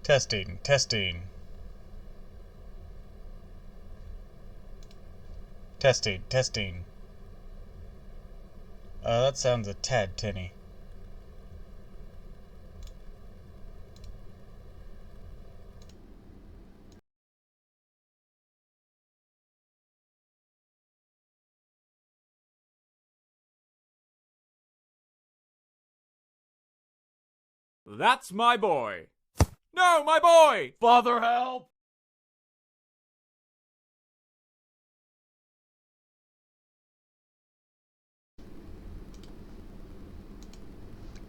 Testing, testing. Testing, testing. That sounds a tad tinny. That's my boy. No, my boy! Father, help!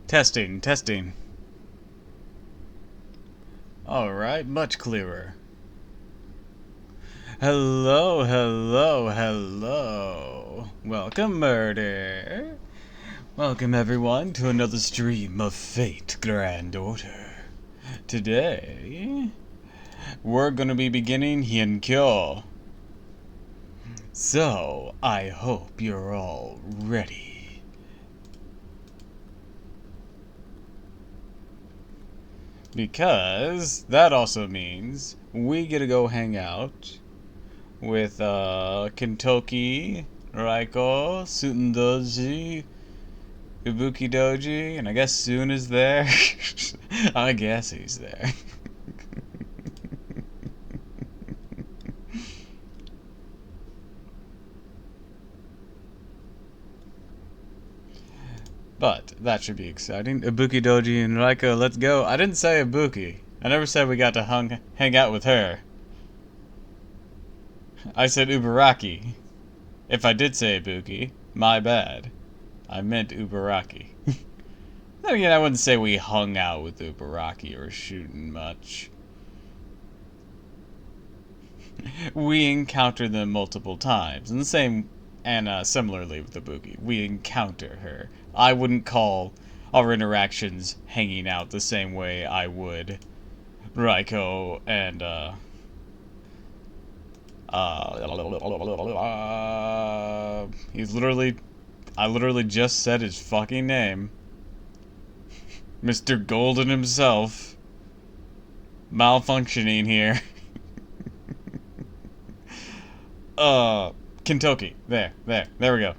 Testing, testing. Alright, much clearer. Hello, hello, hello. Welcome, murder. Welcome, everyone, to another stream of Fate, Grand Order. Today, we're gonna be beginning Hyenkyo. So, I hope you're all ready. Because that also means we get to go hang out with Kintoki, Raiko, Sutendoji, Ibuki Doji, and I guess Soon is there. I guess he's there. But that should be exciting. Ibuki Doji and Raiko, let's go. I didn't say Ibuki. I never said we got to hang out with her. I said Ubaraki. If I did say Ibuki, my bad. I meant Ubaraki. Then again, I wouldn't say we hung out with Ubaraki or shooting much. We encountered them multiple times, and the same, and similarly with Ibuki, we encounter her. I wouldn't call our interactions hanging out the same way I would Raiko and I literally just said his fucking name. Mr. Golden himself. Malfunctioning here. Kintoki. There we go.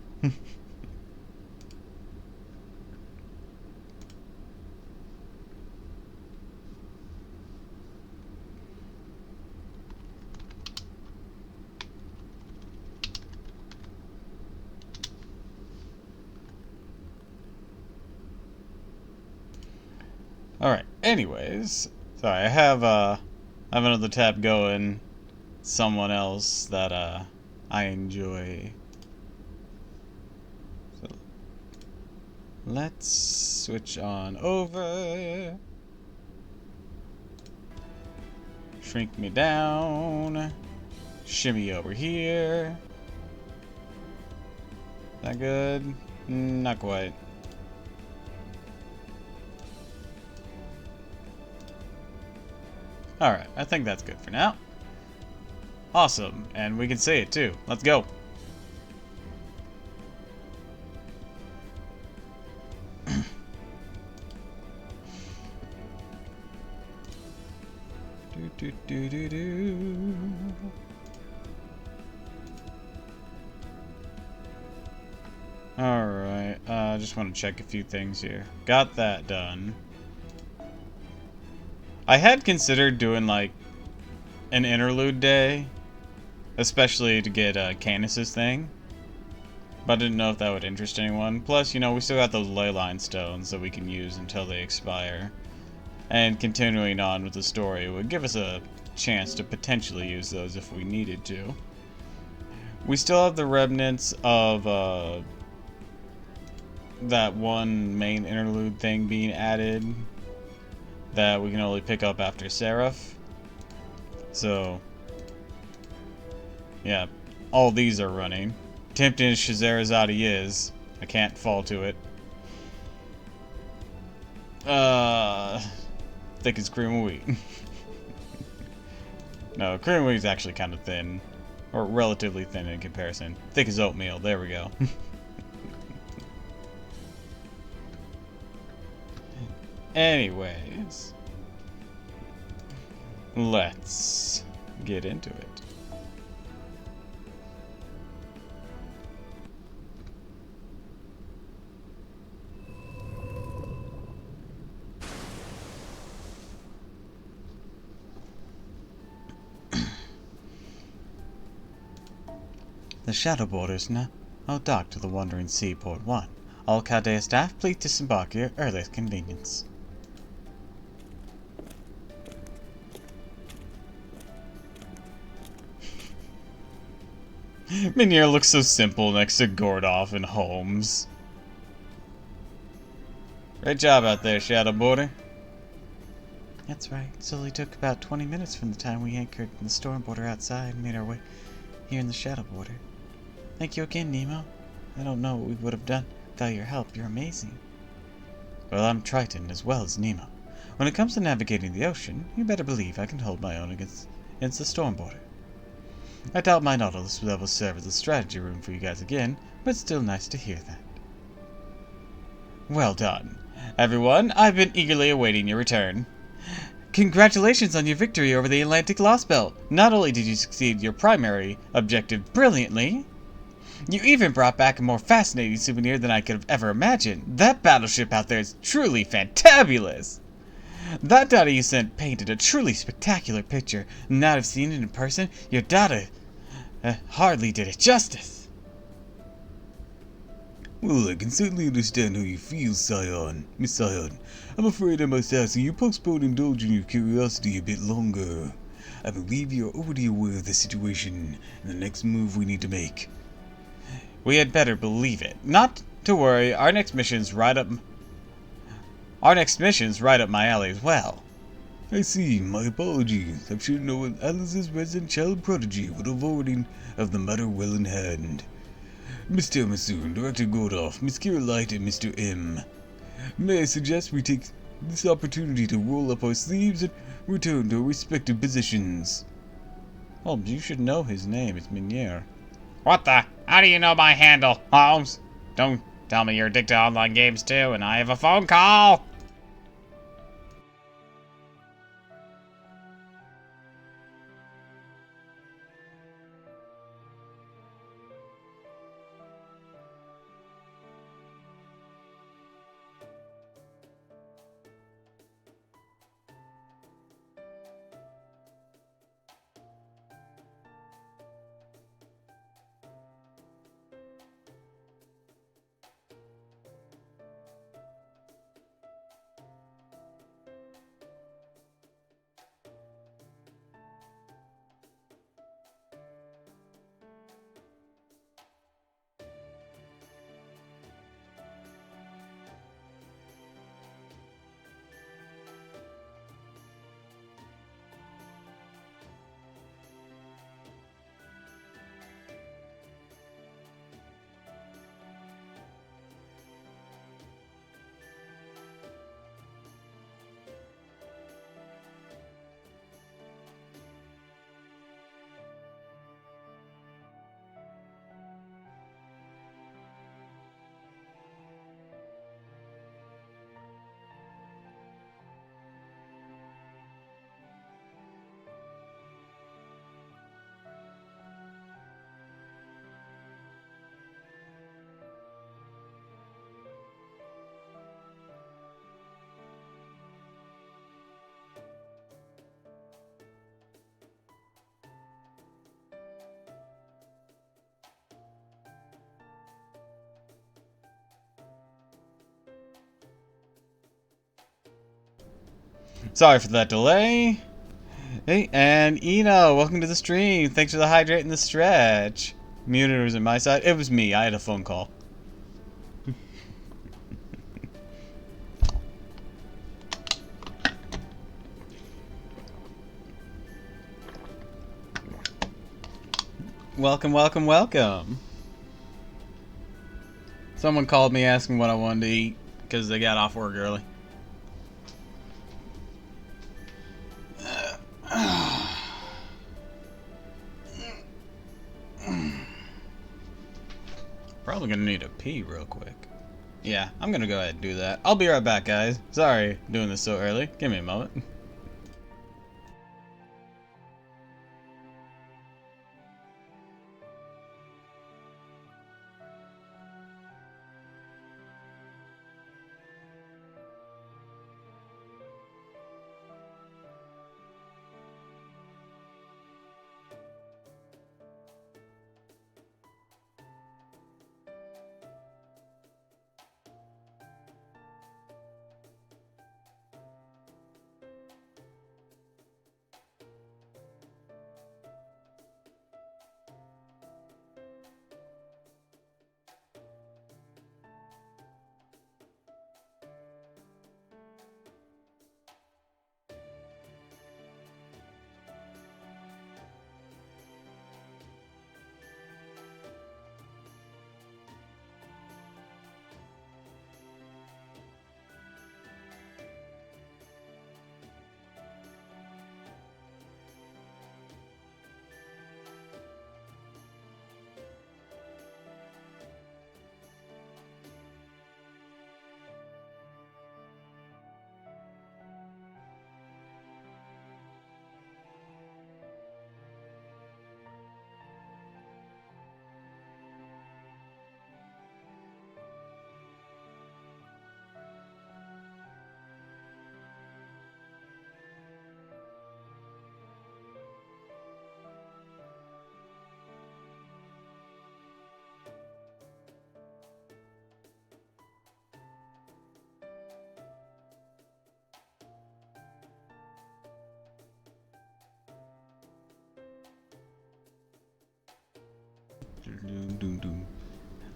Alright, anyways. Sorry, I have another tab going. Someone else that, I enjoy. So, let's switch on over. Shrink me down. Shimmy over here. That good? Not quite. Alright, I think that's good for now. Awesome, and we can say it too. Let's go. Alright, I just want to check a few things here. Got that done. I had considered doing, like, an interlude day, especially to get Candace's thing, but I didn't know if that would interest anyone. Plus, you know, we still got those leyline stones that we can use until they expire, and continuing on with the story would give us a chance to potentially use those if we needed to. We still have the remnants of that one main interlude thing being added that we can only pick up after Seraph. So, yeah, all these are running. Tempting as Scheherazade is, I can't fall to it. Thick as cream of wheat. No, cream of wheat is actually kind of thin. Or relatively thin in comparison. Thick as oatmeal, there we go. Anyways. Let's get into it. The Shadow Borders now dock to the Wandering Seaport 1. All Chaldea staff, please disembark at your earliest convenience. Minier looks so simple next to Gordolf and Holmes. Great job out there, Shadow Border. That's right. It only took about 20 minutes from the time we anchored in the storm border outside and made our way here in the Shadow Border. Thank you again, Nemo. I don't know what we would have done without your help. You're amazing. Well, I'm Triton as well as Nemo. When it comes to navigating the ocean, you better believe I can hold my own against the storm border. I doubt my Nautilus will ever serve as a strategy room for you guys again, but it's still nice to hear that. Well done. Everyone, I've been eagerly awaiting your return. Congratulations on your victory over the Atlantic Lost Belt. Not only did you succeed your primary objective brilliantly, you even brought back a more fascinating souvenir than I could have ever imagined. That battleship out there is truly fantabulous. That data you sent painted a truly spectacular picture. Now that I've seen it in person, your data hardly did it justice. Well, I can certainly understand how you feel, Scion. Miss Scion, I'm afraid I must ask that you postpone indulging your curiosity a bit longer. I believe you're already aware of the situation and the next move we need to make. We had better believe it. Not to worry, our next mission's right up my alley as well. I see, my apologies. I should know Alice's resident child prodigy with a forwarding of the matter well in hand. Mr. Masoon, Director Gordolf, Miss Kira Light, and Mr. M. May I suggest we take this opportunity to roll up our sleeves and return to our respective positions? Holmes, you should know his name. It's Minier. What the? How do you know my handle, Holmes? Don't tell me you're addicted to online games too, and I have a phone call! Sorry for that delay. Hey, and Eno, welcome to the stream. Thanks for the hydrate and the stretch. Muted was on my side. It was me. I had a phone call. Welcome, welcome, welcome. Someone called me asking what I wanted to eat because they got off work early. Probably gonna need a pee real quick. Yeah, I'm gonna go ahead and do that. I'll be right back, guys. Sorry doing this so early. Give me a moment.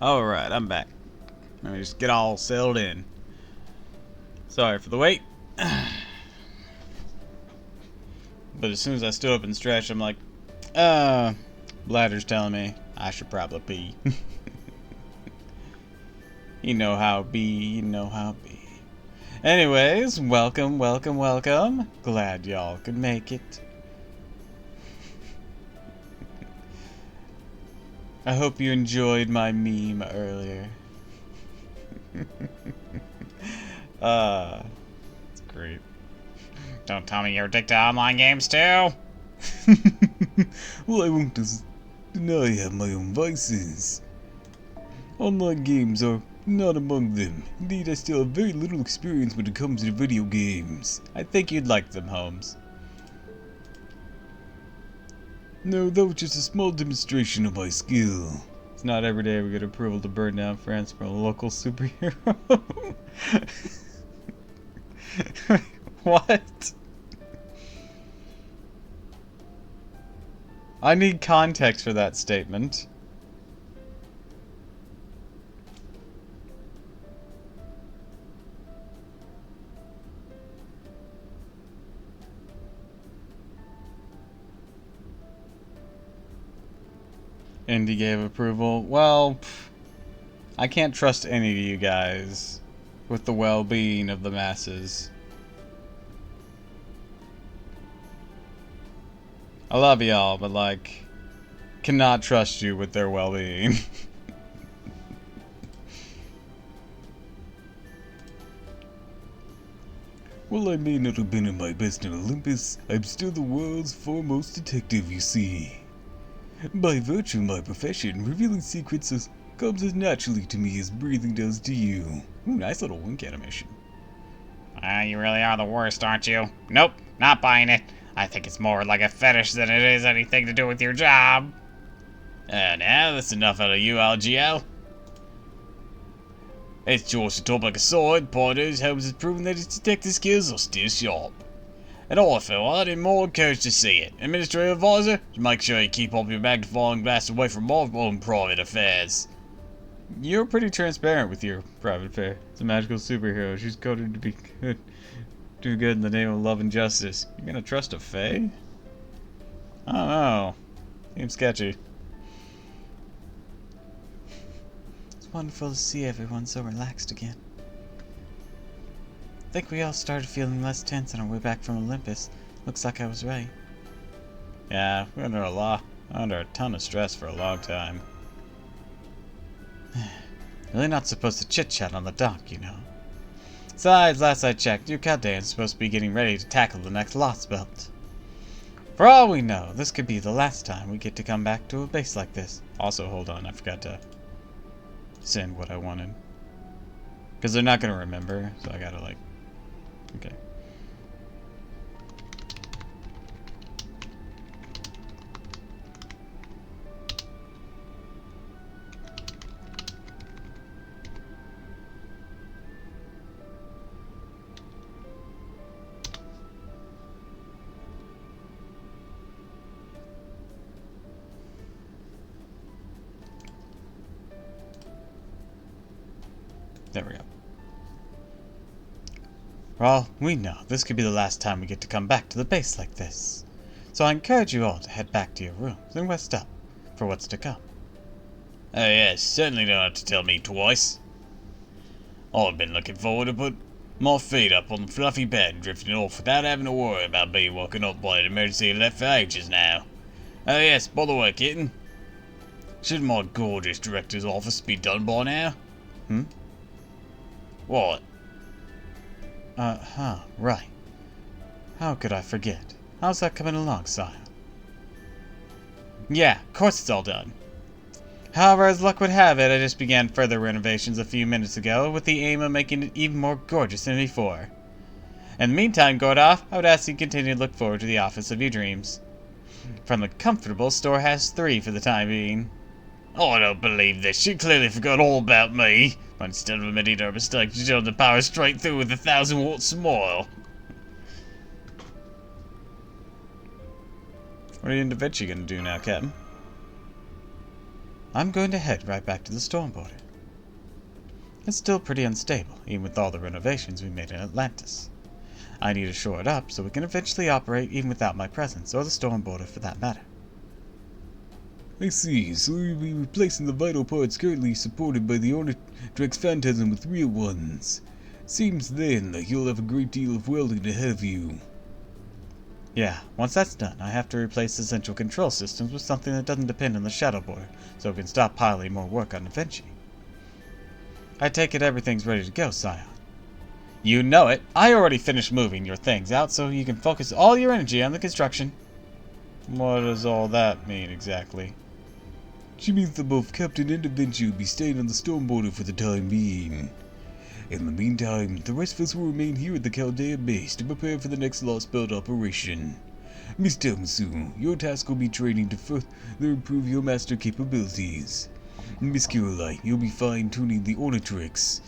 Alright, I'm back. Let me just get all settled in. Sorry for the wait. But as soon as I stood up and stretched, I'm like, bladder's telling me I should probably pee. You know how it be, you know how it be. Anyways, welcome. Glad y'all could make it. I hope you enjoyed my meme earlier. It's great. Don't tell me you're addicted to online games too. Well, I won't deny I have my own vices. Online games are not among them. Indeed, I still have very little experience when it comes to video games. I think you'd like them, Holmes. No, that was just a small demonstration of my skill. It's not every day we get approval to burn down France from a local superhero. What? I need context for that statement. Indy gave approval. Well, I can't trust any of you guys with the well-being of the masses. I love y'all, but like, cannot trust you with their well-being. While I may not have been at my best in Olympus, I'm still the world's foremost detective, you see. By virtue of my profession, revealing secrets comes as naturally to me as breathing does to you. Ooh, nice little wink animation. You really are the worst, aren't you? Nope, not buying it. I think it's more like a fetish than it is anything to do with your job. Now that's enough out of you, LGL. It's George to top like a sword. Potter's Holmes has proven that his detective skills are still sharp. And I feel I'm more encouraged to see it. Administrative advisor, just make sure you keep up your magnifying glass away from my own private affairs. You're pretty transparent with your private affair. It's a magical superhero. She's coded to be good. Do good in the name of love and justice. You're gonna trust a fae? I don't know. Seems sketchy. It's wonderful to see everyone so relaxed again. I think we all started feeling less tense on our way back from Olympus. Looks like I was right. Yeah, we're under a ton of stress for a long time. Really not supposed to chit-chat on the dock, you know. Besides, last I checked, Duke Caldan's supposed to be getting ready to tackle the next Lost Belt. For all we know, this could be the last time we get to come back to a base like this. Also, hold on, I forgot to send what I wanted. Because they're not going to remember, so I gotta like... Okay. There we go. For all we know, this could be the last time we get to come back to the base like this. So I encourage you all to head back to your rooms and rest up for what's to come. Oh yes, certainly don't have to tell me twice. I've been looking forward to put my feet up on the fluffy bed and drifting off without having to worry about being woken up by an emergency alert for ages now. Oh yes, by the way, kitten. Shouldn't my gorgeous director's office be done by now? What? Right. How could I forget? How's that coming along, Sire? Yeah, of course it's all done. However, as luck would have it, I just began further renovations a few minutes ago with the aim of making it even more gorgeous than before. In the meantime, Gordoff, I would ask you to continue to look forward to the office of your dreams. From the comfortable Storehouse 3 for the time being. I don't believe this. She clearly forgot all about me. But instead of admitting her mistake, she showed the power straight through with a 1,000-watt smile. What are you and Da Vinci gonna do now, Captain? I'm going to head right back to the storm border. It's still pretty unstable, even with all the renovations we made in Atlantis. I need to shore it up so we can eventually operate even without my presence, or the storm border for that matter. I see, so you'll be replacing the vital parts currently supported by the Ornitrex Phantasm with real ones. Seems then like you'll have a great deal of welding ahead of you. Yeah, once that's done, I have to replace the central control systems with something that doesn't depend on the shadow border, so we can stop piling more work on Da Vinci. I take it everything's ready to go, Scion. You know it! I already finished moving your things out so you can focus all your energy on the construction. What does all that mean exactly? She means that both Captain and Da Vinci will be staying on the storm border for the time being. In the meantime, the rest of us will remain here at the Chaldea base to prepare for the next Lost Belt operation. Miss Telmasu, your task will be training to further improve your master capabilities. Miss Caroline, you'll be fine-tuning the Ornitrex.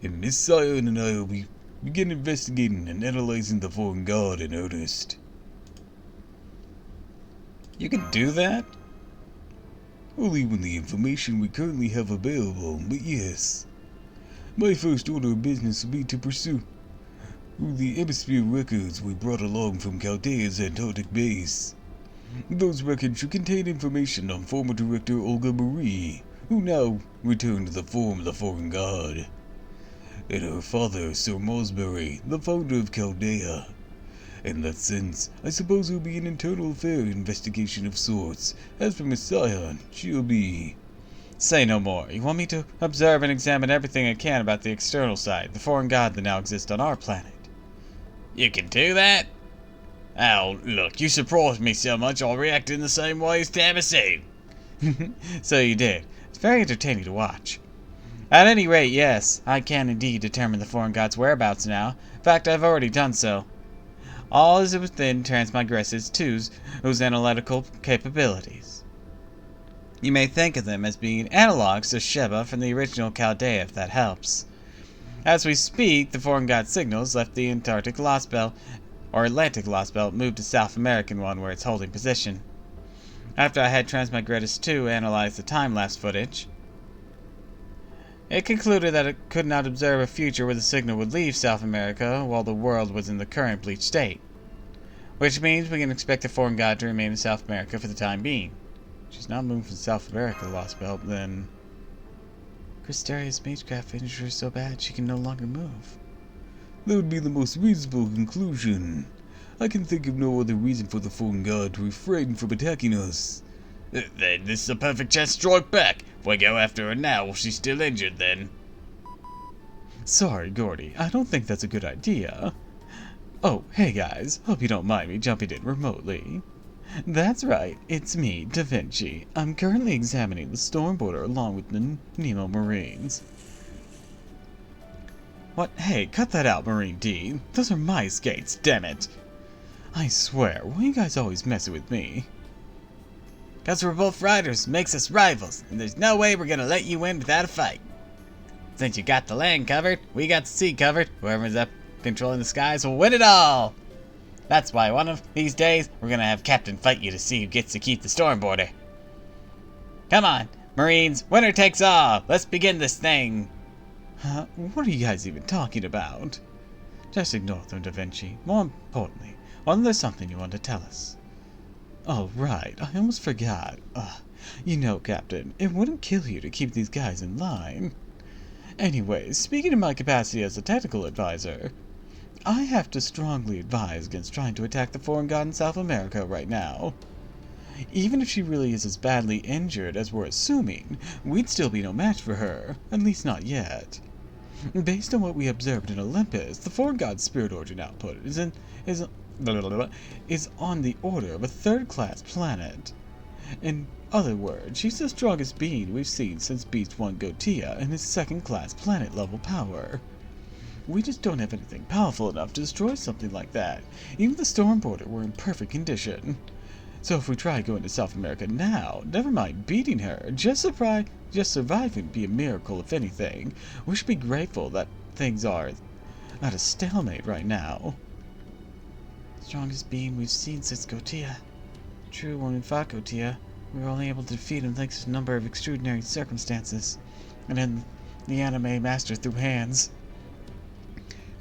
And Miss Scion and I will begin investigating and analyzing the foreign god in earnest. You can do that? Only when the information we currently have available, but yes. My first order of business will be to pursue the hemisphere records we brought along from Chaldea's Antarctic base. Those records should contain information on former director Olga Marie, who now returned to the form of the foreign god, and her father, Sir Morsbury, the founder of Chaldea. In that sense, I suppose it will be an internal affair investigation of sorts. As for Miss Scion, she'll be... Say no more. You want me to observe and examine everything I can about the external side, the foreign god that now exists on our planet. You can do that? Oh, look, you surprised me so much I'll react in the same way as Tamasu. So you did. It's very entertaining to watch. At any rate, yes, I can indeed determine the foreign god's whereabouts now. In fact, I've already done so. All is within Transmigresses 2's analytical capabilities. You may think of them as being analogs to Sheba from the original Chaldea, if that helps. As we speak, the foreign god signals left the Antarctic Lost Belt, or Atlantic Lost Belt, moved to South American one where it's holding position. After I had Transmigresses 2 analyze the time-lapse footage, it concluded that it could not observe a future where the signal would leave South America while the world was in the current bleached state. Which means we can expect the foreign god to remain in South America for the time being. She's not moving from South America, Lost Belt, then... Crystaria's magecraft injured her so bad she can no longer move. That would be the most reasonable conclusion. I can think of no other reason for the foreign god to refrain from attacking us. Then this is a perfect chance to strike back. If we go after her now while she's still injured, then... Sorry, Gordy, I don't think that's a good idea. Oh, hey guys, hope you don't mind me jumping in remotely. That's right, it's me, Da Vinci. I'm currently examining the storm border along with the Nemo Marines. What? Hey, cut that out, Marine D. Those are my skates, damn it. I swear, why you guys always messing with me? 'Cause we're both riders makes us rivals, and there's no way we're gonna let you win without a fight. Since you got the land covered, we got the sea covered. Whoever's up controlling the skies will win it all. That's why one of these days, we're gonna have Captain fight you to see who gets to keep the storm border. Come on, Marines, winner takes all. Let's begin this thing. Huh? What are you guys even talking about? Just ignore them, Da Vinci. More importantly, wasn't there something you wanted to tell us? Oh, right. I almost forgot. You know, Captain, it wouldn't kill you to keep these guys in line. Anyways, speaking of my capacity as a technical advisor, I have to strongly advise against trying to attack the foreign god in South America right now. Even if she really is as badly injured as we're assuming, we'd still be no match for her, at least not yet. Based on what we observed in Olympus, the foreign god's spirit origin output is on the order of a third-class planet. In other words, she's the strongest being we've seen since Beast 1 Gotia and his second-class planet-level power. We just don't have anything powerful enough to destroy something like that, even if the storm border were in perfect condition. So if we try going to South America now, never mind beating her, just surviving would be a miracle if anything. We should be grateful that things are at a stalemate right now. Strongest being we've seen since Gotia. True, when we fought Gotia, We were only able to defeat him thanks to a number of extraordinary circumstances, and then the anime master threw hands.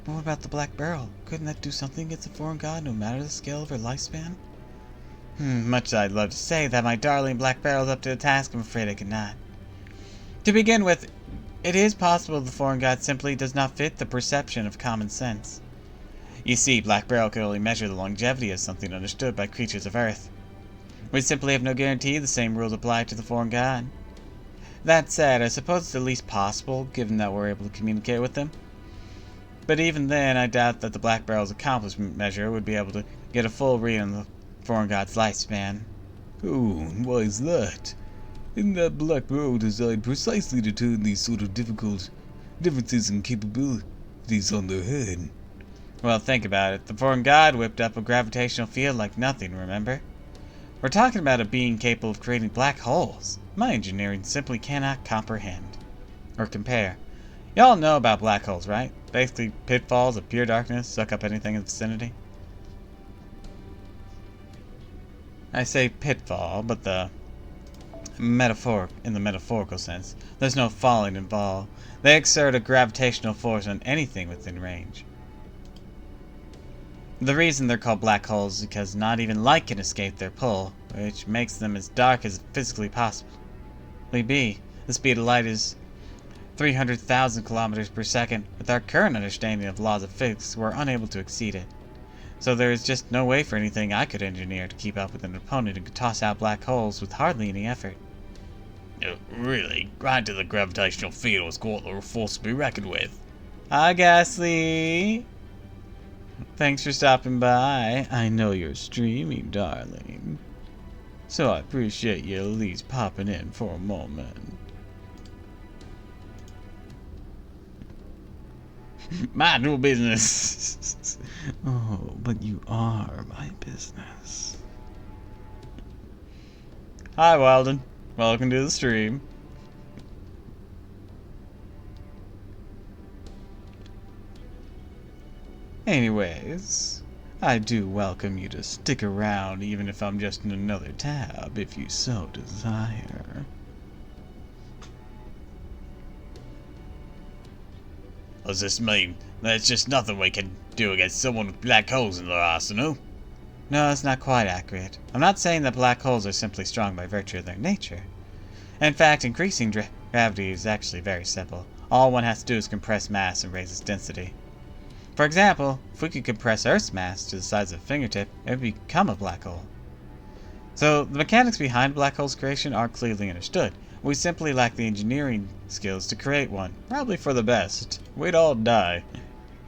But what about the Black Barrel? Couldn't that do something against the foreign god, no matter the scale of her lifespan? Much as I'd love to say that my darling Black Barrel's up to the task, I'm afraid I cannot. To begin with, it is possible the foreign god simply does not fit the perception of common sense. You see, Black Barrel can only measure the longevity of something understood by creatures of Earth. We simply have no guarantee the same rules apply to the foreign god. That said, I suppose it's at least possible, given that we're able to communicate with them. But even then, I doubt that the Black Barrel's accomplishment measure would be able to get a full read on the foreign god's lifespan. Oh, and why is that? Isn't that Black Barrel designed precisely to turn these sort of differences in capabilities on their head? Well, think about it. The foreign god whipped up a gravitational field like nothing, remember? We're talking about a being capable of creating black holes. My engineering simply cannot comprehend. Or compare. Y'all know about black holes, right? Basically, pitfalls of pure darkness suck up anything in the vicinity. I say pitfall, but in the metaphorical sense. There's no falling involved. They exert a gravitational force on anything within range. The reason they're called black holes is because not even light can escape their pull, which makes them as dark as physically possible. The speed of light is 300,000 kilometers per second. With our current understanding of laws of physics, we're unable to exceed it. So there is just no way for anything I could engineer to keep up with an opponent who could toss out black holes with hardly any effort. Really, granted the gravitational field was quite a force to be reckoned with. Hi, Ghastly! Thanks for stopping by. I know you're streaming, darling. So I appreciate you at least popping in for a moment. Mind your business. Oh, but you are my business. Hi, Weldon. Welcome to the stream. Anyways, I do welcome you to stick around even if I'm just in another tab, if you so desire. Does this mean there's just nothing we can do against someone with black holes in their arsenal? No, it's not quite accurate. I'm not saying that black holes are simply strong by virtue of their nature. In fact, increasing gravity is actually very simple. All one has to do is compress mass and raise its density. For example, if we could compress Earth's mass to the size of a fingertip, it would become a black hole. So, the mechanics behind a black hole's creation are clearly understood. We simply lack the engineering skills to create one. Probably for the best. We'd all die.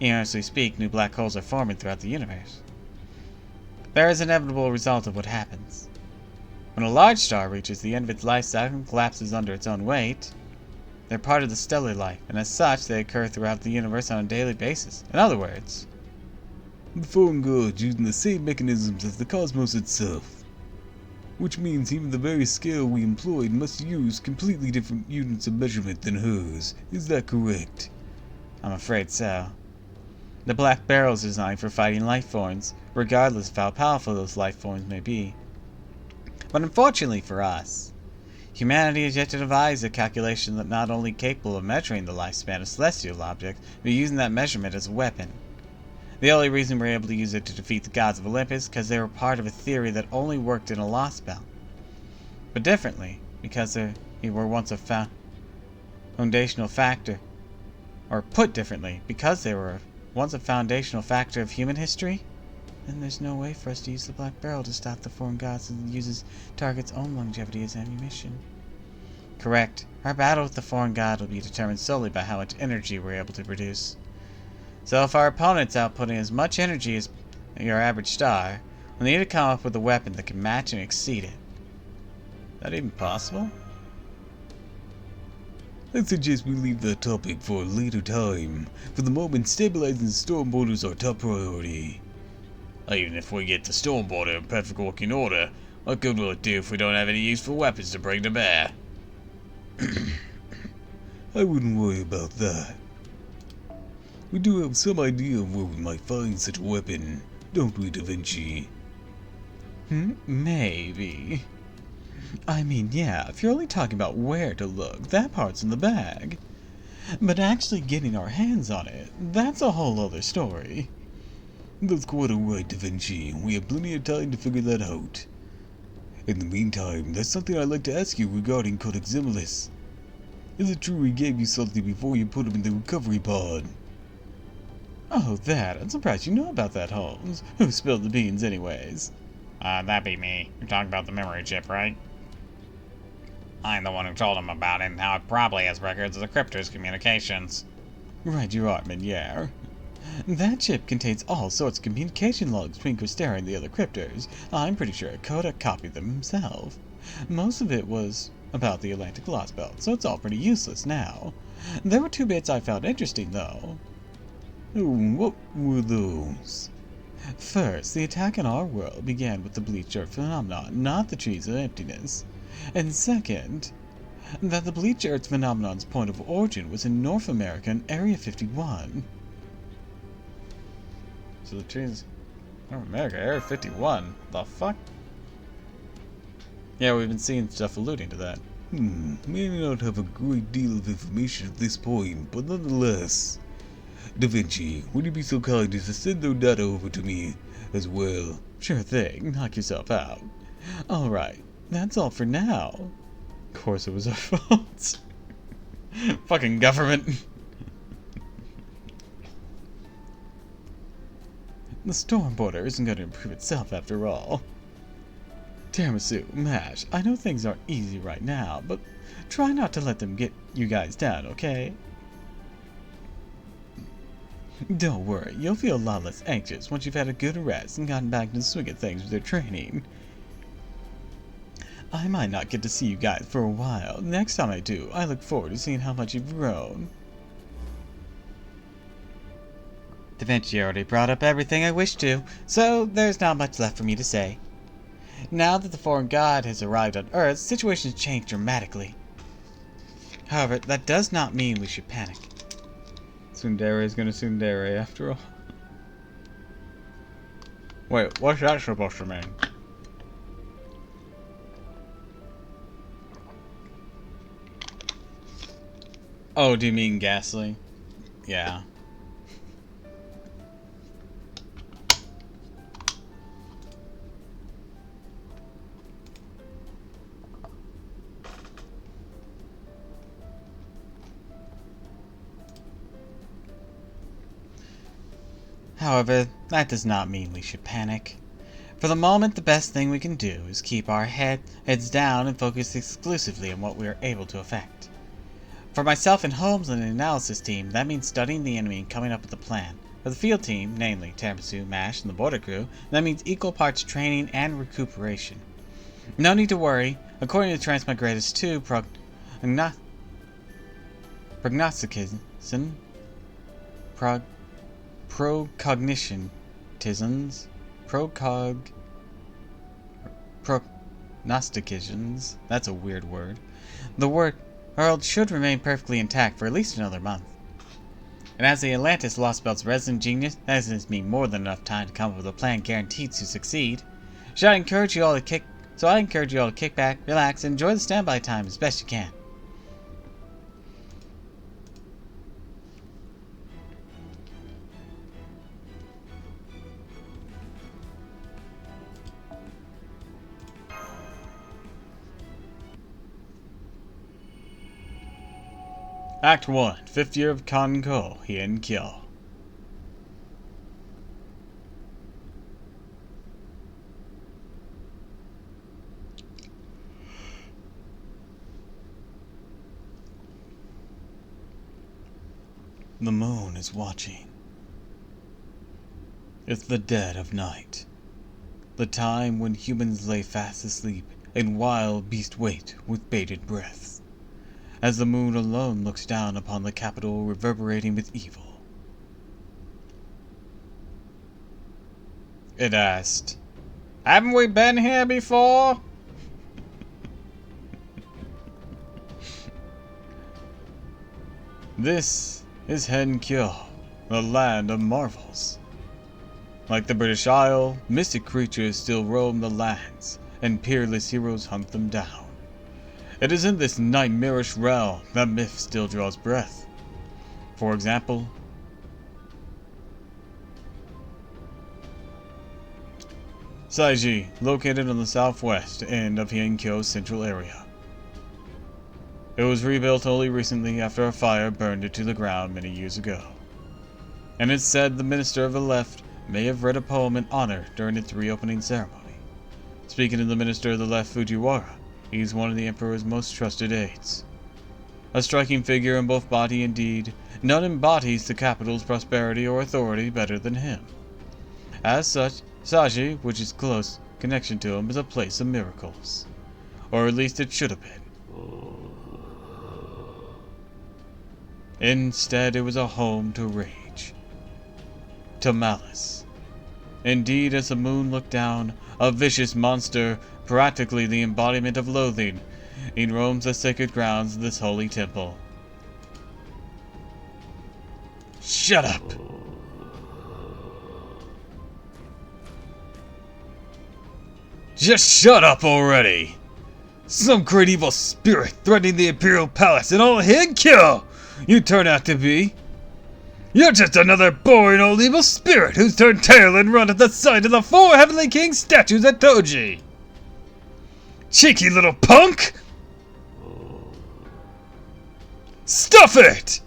Honestly speak, new black holes are forming throughout the universe. There is an inevitable result of what happens. When a large star reaches the end of its life cycle and collapses under its own weight, they're part of the stellar life, and as such, they occur throughout the universe on a daily basis. In other words, the foreign gods using the same mechanisms as the cosmos itself. Which means even the very scale we employed must use completely different units of measurement than hers. Is that correct? I'm afraid so. The Black Barrel is designed for fighting life forms, regardless of how powerful those life forms may be. But unfortunately for us, humanity has yet to devise a calculation that not only capable of measuring the lifespan of celestial objects, but using that measurement as a weapon. The only reason we're able to use it to defeat the gods of Olympus is because they were part of a theory that only worked in a lost belt. But differently, because they were once a foundational factor. Or put differently, because they were once a foundational factor of human history, then there's no way for us to use the Black Barrel to stop the foreign gods and use target's own longevity as ammunition. Correct. Our battle with the foreign god will be determined solely by how much energy we're able to produce. So if our opponent's outputting as much energy as your average star, we'll need to come up with a weapon that can match and exceed it. Is that even possible? I suggest we leave that topic for a later time. For the moment, stabilizing the storm border is our top priority. Even if we get the storm border in perfect working order, what good will it do if we don't have any useful weapons to bring to bear? I wouldn't worry about that. We do have some idea of where we might find such a weapon, don't we, Da Vinci? Maybe. I mean, yeah, if you're only talking about where to look, that part's in the bag. But actually getting our hands on it, that's a whole other story. That's quite alright, Da Vinci. We have plenty of time to figure that out. In the meantime, there's something I'd like to ask you regarding Codex Similis. Is it true he gave you something before you put him in the recovery pod? Oh, that. I'm surprised you know about that, Holmes. Who spilled the beans anyways? That'd be me. You're talking about the memory chip, right? I'm the one who told him about it and how it probably has records of the Cryptor's communications. Right you are, Miniere. That chip contains all sorts of communication logs between Crystera and the other Cryptors. I'm pretty sure Koda copied them himself. Most of it was about the Atlantic Lost Belt, so it's all pretty useless now. There were 2 bits I found interesting, though. Oh, what were those? First, the attack on our world began with the bleached earth phenomenon, not the trees of emptiness. And second, that the bleached earth phenomenon's point of origin was in North America in Area 51. So the trees... North America, Area 51? The fuck? Yeah, we've been seeing stuff alluding to that. May not have a great deal of information at this point, but nonetheless. Da Vinci, would you be so kind as to send those data over to me as well? Sure thing, knock yourself out. Alright, that's all for now. Of course it was our fault. Fucking government. The storm border isn't going to improve itself after all. Tiramisu, Mash, I know things aren't easy right now, but try not to let them get you guys down, okay? Don't worry, you'll feel a lot less anxious once you've had a good rest and gotten back to the swing of things with your training. I might not get to see you guys for a while. Next time I do, I look forward to seeing how much you've grown. Da Vinci already brought up everything I wished to, so there's not much left for me to say. Now that the foreign god has arrived on Earth, the situation's changed dramatically. However, that does not mean we should panic. Tsundere is gonna tsundere after all. Wait, what's that supposed to mean? Oh, do you mean ghastly? Yeah. However, that does not mean we should panic. For the moment, the best thing we can do is keep our heads down and focus exclusively on what we are able to affect. For myself and Holmes and the analysis team, that means studying the enemy and coming up with a plan. For the field team, namely Tiramisu, Mash, and the border crew, that means equal parts training and recuperation. No need to worry. According to Transmigrators 2, prognosticism, prognostications, that's a weird word. The world should remain perfectly intact for at least another month. And as the Atlantis Lost Belt's resident genius, that gives me more than enough time to come up with a plan guaranteed to succeed. I encourage you all to kick back, relax, and enjoy the standby time as best you can. Act 1, 5th year of Kanko, Hien Kyo. The moon is watching. It's the dead of night, the time when humans lay fast asleep and wild beasts wait with bated breaths, as the moon alone looks down upon the capital reverberating with evil. It asked, "Haven't we been here before?" This is Henkyo, the land of marvels. Like the British Isle, mystic creatures still roam the lands, and peerless heroes hunt them down. It is in this nightmarish realm that myth still draws breath. For example, Saiji, located on the southwest end of Hienkyo's central area. It was rebuilt only recently after a fire burned it to the ground many years ago. And it's said the Minister of the Left may have read a poem in honor during its reopening ceremony. Speaking of the Minister of the Left, Fujiwara, he's one of the Emperor's most trusted aides. A striking figure in both body and deed, none embodies the capital's prosperity or authority better than him. As such, Saji, which is close connection to him, is a place of miracles. Or at least it should have been. Instead, it was a home to rage, to malice. Indeed, as the moon looked down, a vicious monster, practically the embodiment of loathing, he roams the sacred grounds of this holy temple. Shut up! Just shut up already! Some great evil spirit threatening the Imperial Palace and all Hienkyo you turn out to be. You're just another boring old evil spirit who's turned tail and run at the sight of the 4 Heavenly King statues at Toji. Cheeky little punk! Stuff it!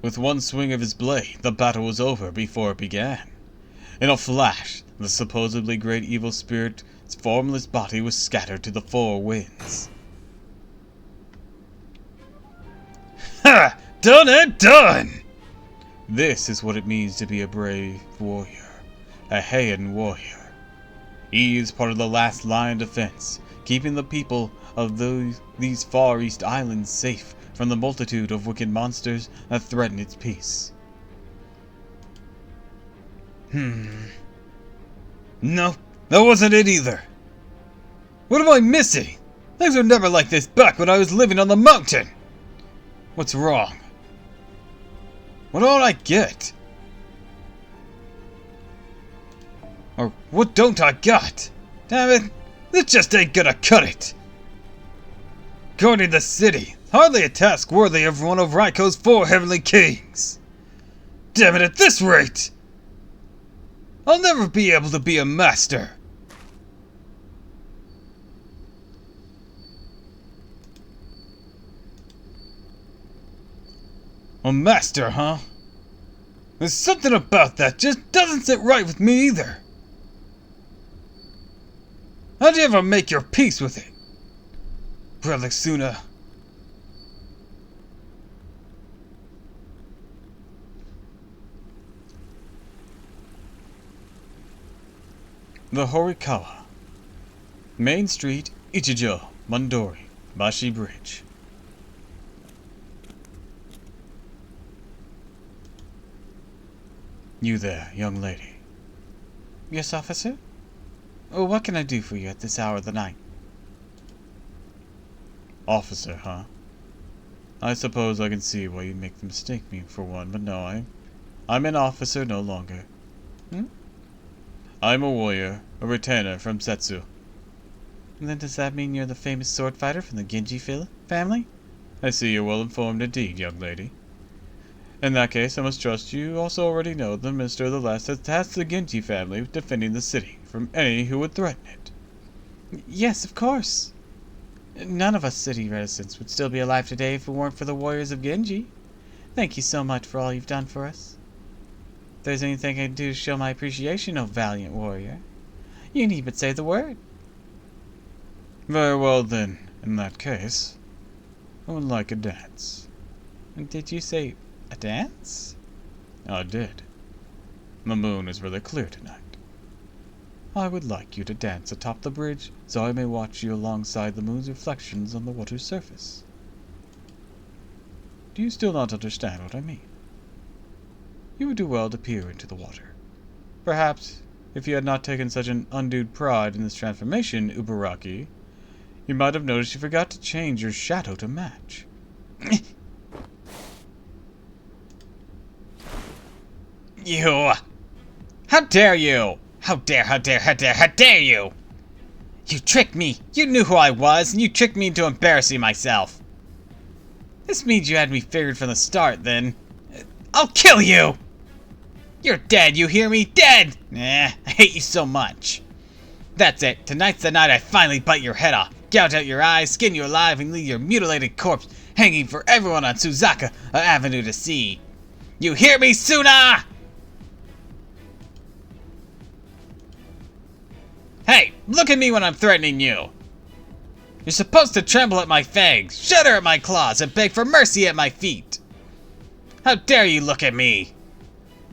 With one swing of his blade, the battle was over before it began. In a flash, the supposedly great evil spirit's formless body was scattered to the 4 winds. Ha! Done and done! This is what it means to be a brave warrior. A Heian warrior. He is part of the last line of defense, keeping the people of these Far East islands safe from the multitude of wicked monsters that threaten its peace. No, that wasn't it either. What am I missing? Things were never like this back when I was living on the mountain. What's wrong? What don't I get? Or what don't I got? Damn it, this just ain't gonna cut it. Guarding the city, hardly a task worthy of one of Raiko's 4 Heavenly Kings. Damn it, at this rate, I'll never be able to be a master. A master, huh? There's something about that just doesn't sit right with me either. How'd you ever make your peace with it, Brother Suna? The Horikawa. Main Street, Ichijo, Mondori, Bashi Bridge. You there, young lady. Yes, officer? Oh, what can I do for you at this hour of the night? Officer, huh? I suppose I can see why you make them mistake me for one, but no, I'm an officer no longer. I'm a warrior, a retainer from Setsu. Then does that mean you're the famous sword fighter from the Genji family? I see you're well informed indeed, young lady. In that case, I must trust you also already know the Minister of the Last has tasked the Genji family with defending the city from any who would threaten it. Yes, of course. None of us city residents would still be alive today if it weren't for the warriors of Genji. Thank you so much for all you've done for us. If there's anything I can do to show my appreciation, O valiant warrior, you need but say the word. Very well then, in that case, I would like a dance. Did you say a dance? I did. The moon is rather clear tonight. I would like you to dance atop the bridge so I may watch you alongside the moon's reflections on the water's surface. Do you still not understand what I mean? You would do well to peer into the water. Perhaps, if you had not taken such an undue pride in this transformation, Ubaraki, you might have noticed you forgot to change your shadow to match. You How dare you! How dare you! You tricked me! You knew who I was, and you tricked me into embarrassing myself! This means you had me figured from the start, then. I'll kill you! You're dead, you hear me? Dead! I hate you so much. That's it. Tonight's the night I finally bite your head off, gouge out your eyes, skin you alive, and leave your mutilated corpse hanging for everyone on Suzaka Avenue to see. You hear me, Suna? Hey, look at me when I'm threatening you. You're supposed to tremble at my fangs, shudder at my claws, and beg for mercy at my feet. How dare you look at me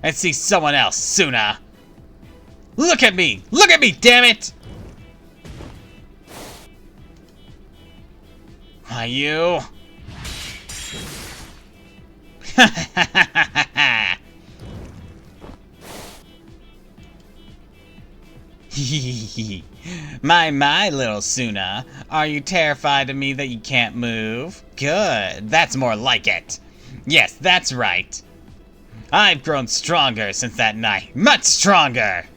and see someone else, Suna? Look at me! Look at me, damn it! Why, you? My, little Suna. Are you terrified of me that you can't move? Good, that's more like it. Yes, that's right. I've grown stronger since that night. Much stronger!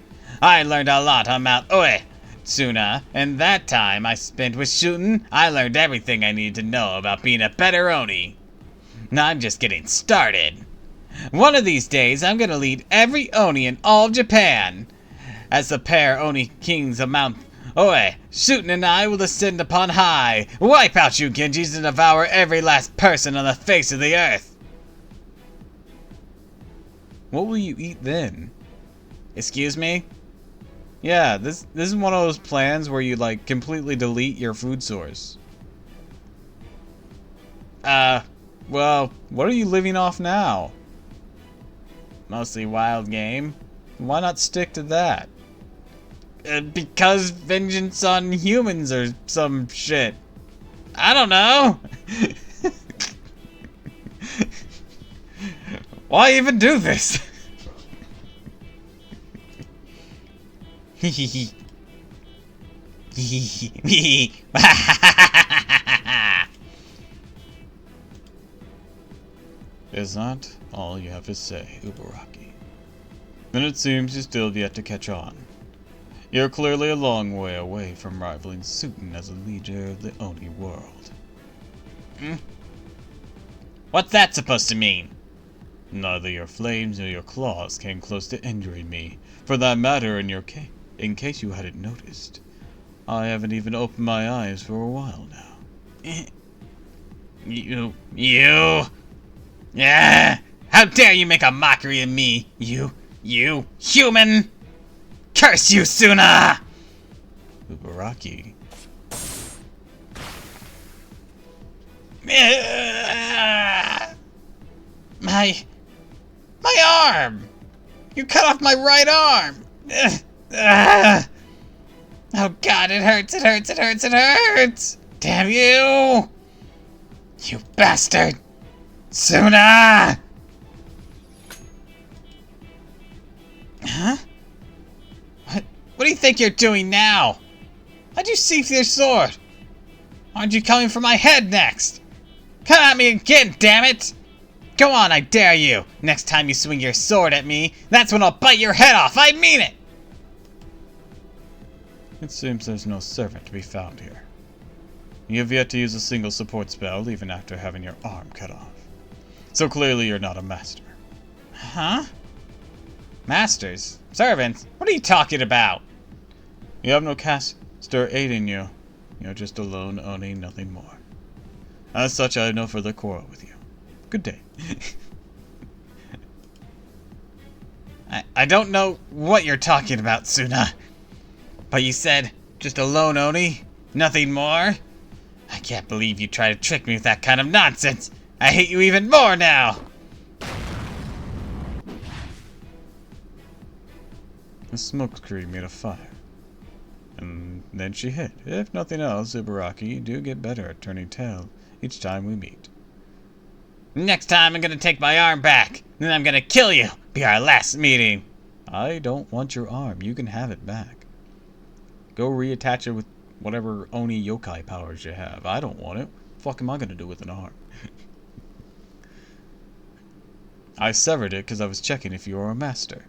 I learned a lot on Mount Oe, Suna, and that time I spent with shooting, I learned everything I needed to know about being a better Oni. Now I'm just getting started. One of these days, I'm gonna lead every Oni in all of Japan. As the pair Oni kings of Mount Oe, Shootin and I will ascend upon high, wipe out you Genjis, and devour every last person on the face of the earth. What will you eat then? Excuse me? Yeah, this is one of those plans where you like completely delete your food source. Well, what are you living off now? Mostly wild game. Why not stick to that? Because vengeance on humans or some shit. I don't know. Why even do this? Is that all you have to say, Ubaraki? Then it seems you still have yet to catch on. You're clearly a long way away from rivaling Sutin as a leader of the Oni world. What's that supposed to mean? Neither your flames nor your claws came close to injuring me. For that matter, in case you hadn't noticed, I haven't even opened my eyes for a while now. You... Yeah! How dare you make a mockery of me, you human! Curse you, Suna! Ubaraki. My arm! You cut off my right arm! Oh god, it hurts! Damn you! You bastard! Suna! Huh? What do you think you're doing now? How'd you see through your sword? Aren't you coming for my head next? Come at me again, damn it! Go on, I dare you! Next time you swing your sword at me, that's when I'll bite your head off! I mean it! It seems there's no servant to be found here. You have yet to use a single support spell, even after having your arm cut off. So clearly you're not a master. Huh? Masters? Servants? What are you talking about? You have no caster aiding you. You're just a lone Oni, nothing more. As such, I have no further quarrel with you. Good day. I don't know what you're talking about, Suna. But you said, just a lone Oni? Nothing more? I can't believe you try to trick me with that kind of nonsense. I hate you even more now. A smokescreen made a fire. And then she hid. If nothing else, Ubaraki, you do get better at turning tail each time we meet. Next time I'm gonna take my arm back. Then I'm gonna kill you. Be our last meeting. I don't want your arm. You can have it back. Go reattach it with whatever Oni yokai powers you have. I don't want it. What the fuck am I gonna do with an arm? I severed it because I was checking if you were a master.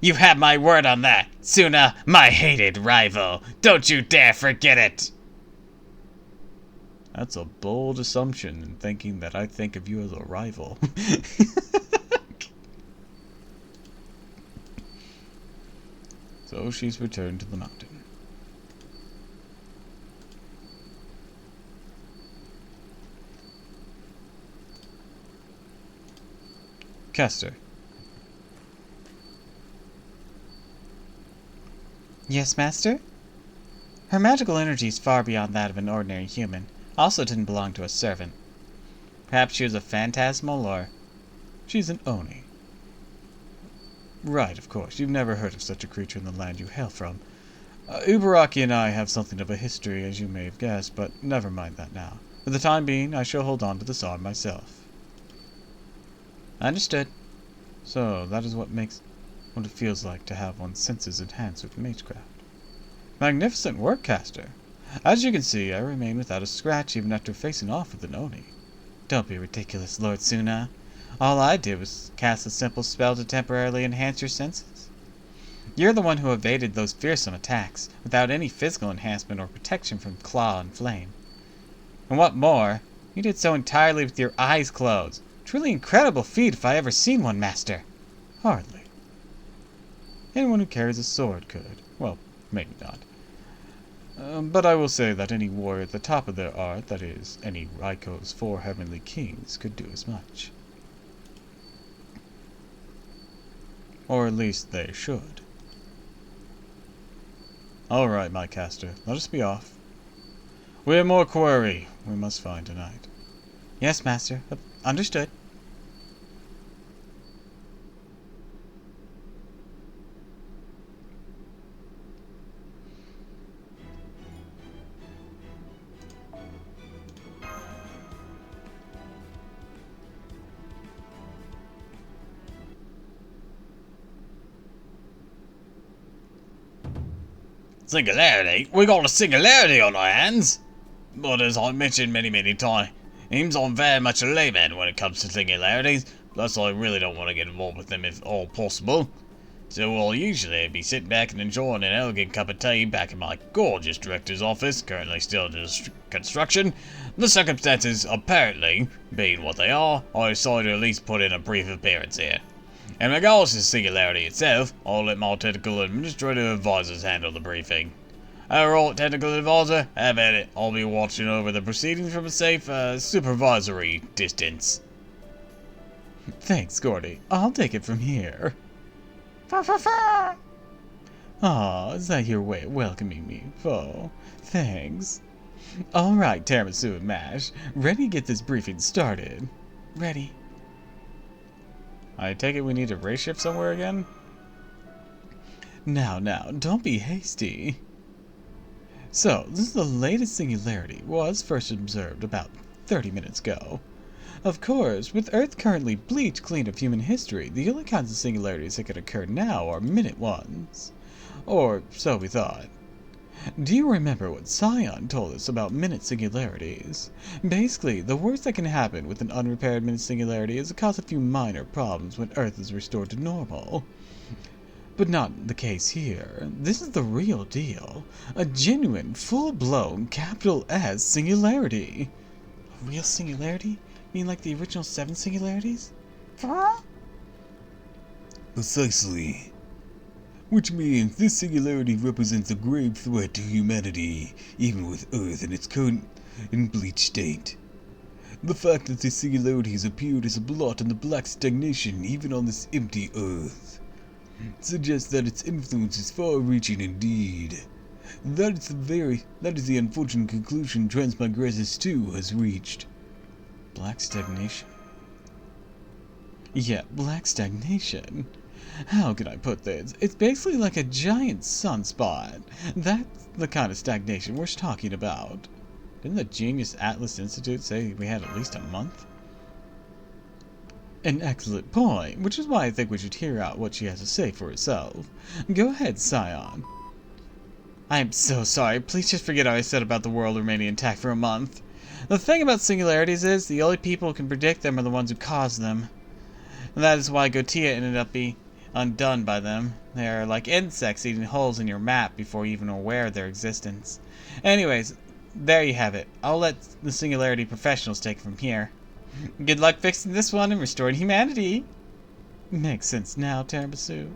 You have my word on that, Suna, my hated rival. Don't you dare forget it. That's a bold assumption in thinking that I think of you as a rival. So she's returned to the mountain. Kester. Yes, Master? Her magical energy is far beyond that of an ordinary human. Also didn't belong to a servant. Perhaps she was a phantasmal, or... She's an Oni. Right, of course. You've never heard of such a creature in the land you hail from. Ubaraki and I have something of a history, as you may have guessed, but never mind that now. For the time being, I shall hold on to this arm myself. Understood. So, that is what it feels like to have one's senses enhanced with magecraft. Magnificent work, Kester. As you can see, I remain without a scratch even after facing off with an Oni. Don't be ridiculous, Lord Suna. All I did was cast a simple spell to temporarily enhance your senses. You're the one who evaded those fearsome attacks, without any physical enhancement or protection from claw and flame. And what more, you did so entirely with your eyes closed. Truly incredible feat if I ever seen one, Master. Hardly. Anyone who carries a sword could. Well, maybe not. But I will say that any warrior at the top of their art, that is, any Raiko's 4 heavenly kings, could do as much. Or at least they should. Alright, my Kester, let us be off. We have more quarry we must find tonight. Yes, Master. Understood. Singularity? We got a singularity on our hands! But as I mentioned many times, I'm very much a layman when it comes to singularities, plus I really don't want to get involved with them if all possible. So I'll usually be sitting back and enjoying an elegant cup of tea back in my gorgeous director's office, currently still under construction. The circumstances apparently being what they are, I decided to at least put in a brief appearance here. In regards to singularity itself, I'll let my technical administrative advisors handle the briefing. Alright, technical advisor, have at it. I'll be watching over the proceedings from a safe, supervisory distance. Thanks, Gordy. I'll take it from here. Aw, is that your way of welcoming me, foe? Thanks. Alright, tiramisu and mash. Ready to get this briefing started? Ready. I take it we need a race shift somewhere again? Now, don't be hasty. So, this is the latest singularity, was first observed about 30 minutes ago. Of course, with Earth currently bleached clean of human history, the only kinds of singularities that could occur now are minute ones. Or so we thought. Do you remember what Scion told us about minute singularities? Basically, the worst that can happen with an unrepaired minute singularity is to cause a few minor problems when Earth is restored to normal. But not the case here. This is the real deal. A genuine, full-blown, capital S singularity. A real singularity? You mean like the original 7 singularities? Precisely. Which means this singularity represents a grave threat to humanity, even with Earth in its current and bleached state. The fact that this singularity has appeared as a blot in the black stagnation even on this empty Earth suggests that its influence is far-reaching indeed. That is the unfortunate conclusion Transmigressus 2 has reached. Black stagnation? Yeah, black stagnation. How can I put this? It's basically like a giant sunspot. That's the kind of stagnation we're talking about. Didn't the Genius Atlas Institute say we had at least a month? An excellent point, which is why I think we should hear out what she has to say for herself. Go ahead, Scion. I'm so sorry. Please just forget how I said about the world remaining intact for a month. The thing about singularities is, the only people who can predict them are the ones who cause them. And that is why Gotia ended up being undone by them. They are like insects eating holes in your map before you're even aware of their existence. Anyways, there you have it. I'll let the Singularity professionals take it from here. Good luck fixing this one and restoring humanity. Makes sense now, Tiramisu.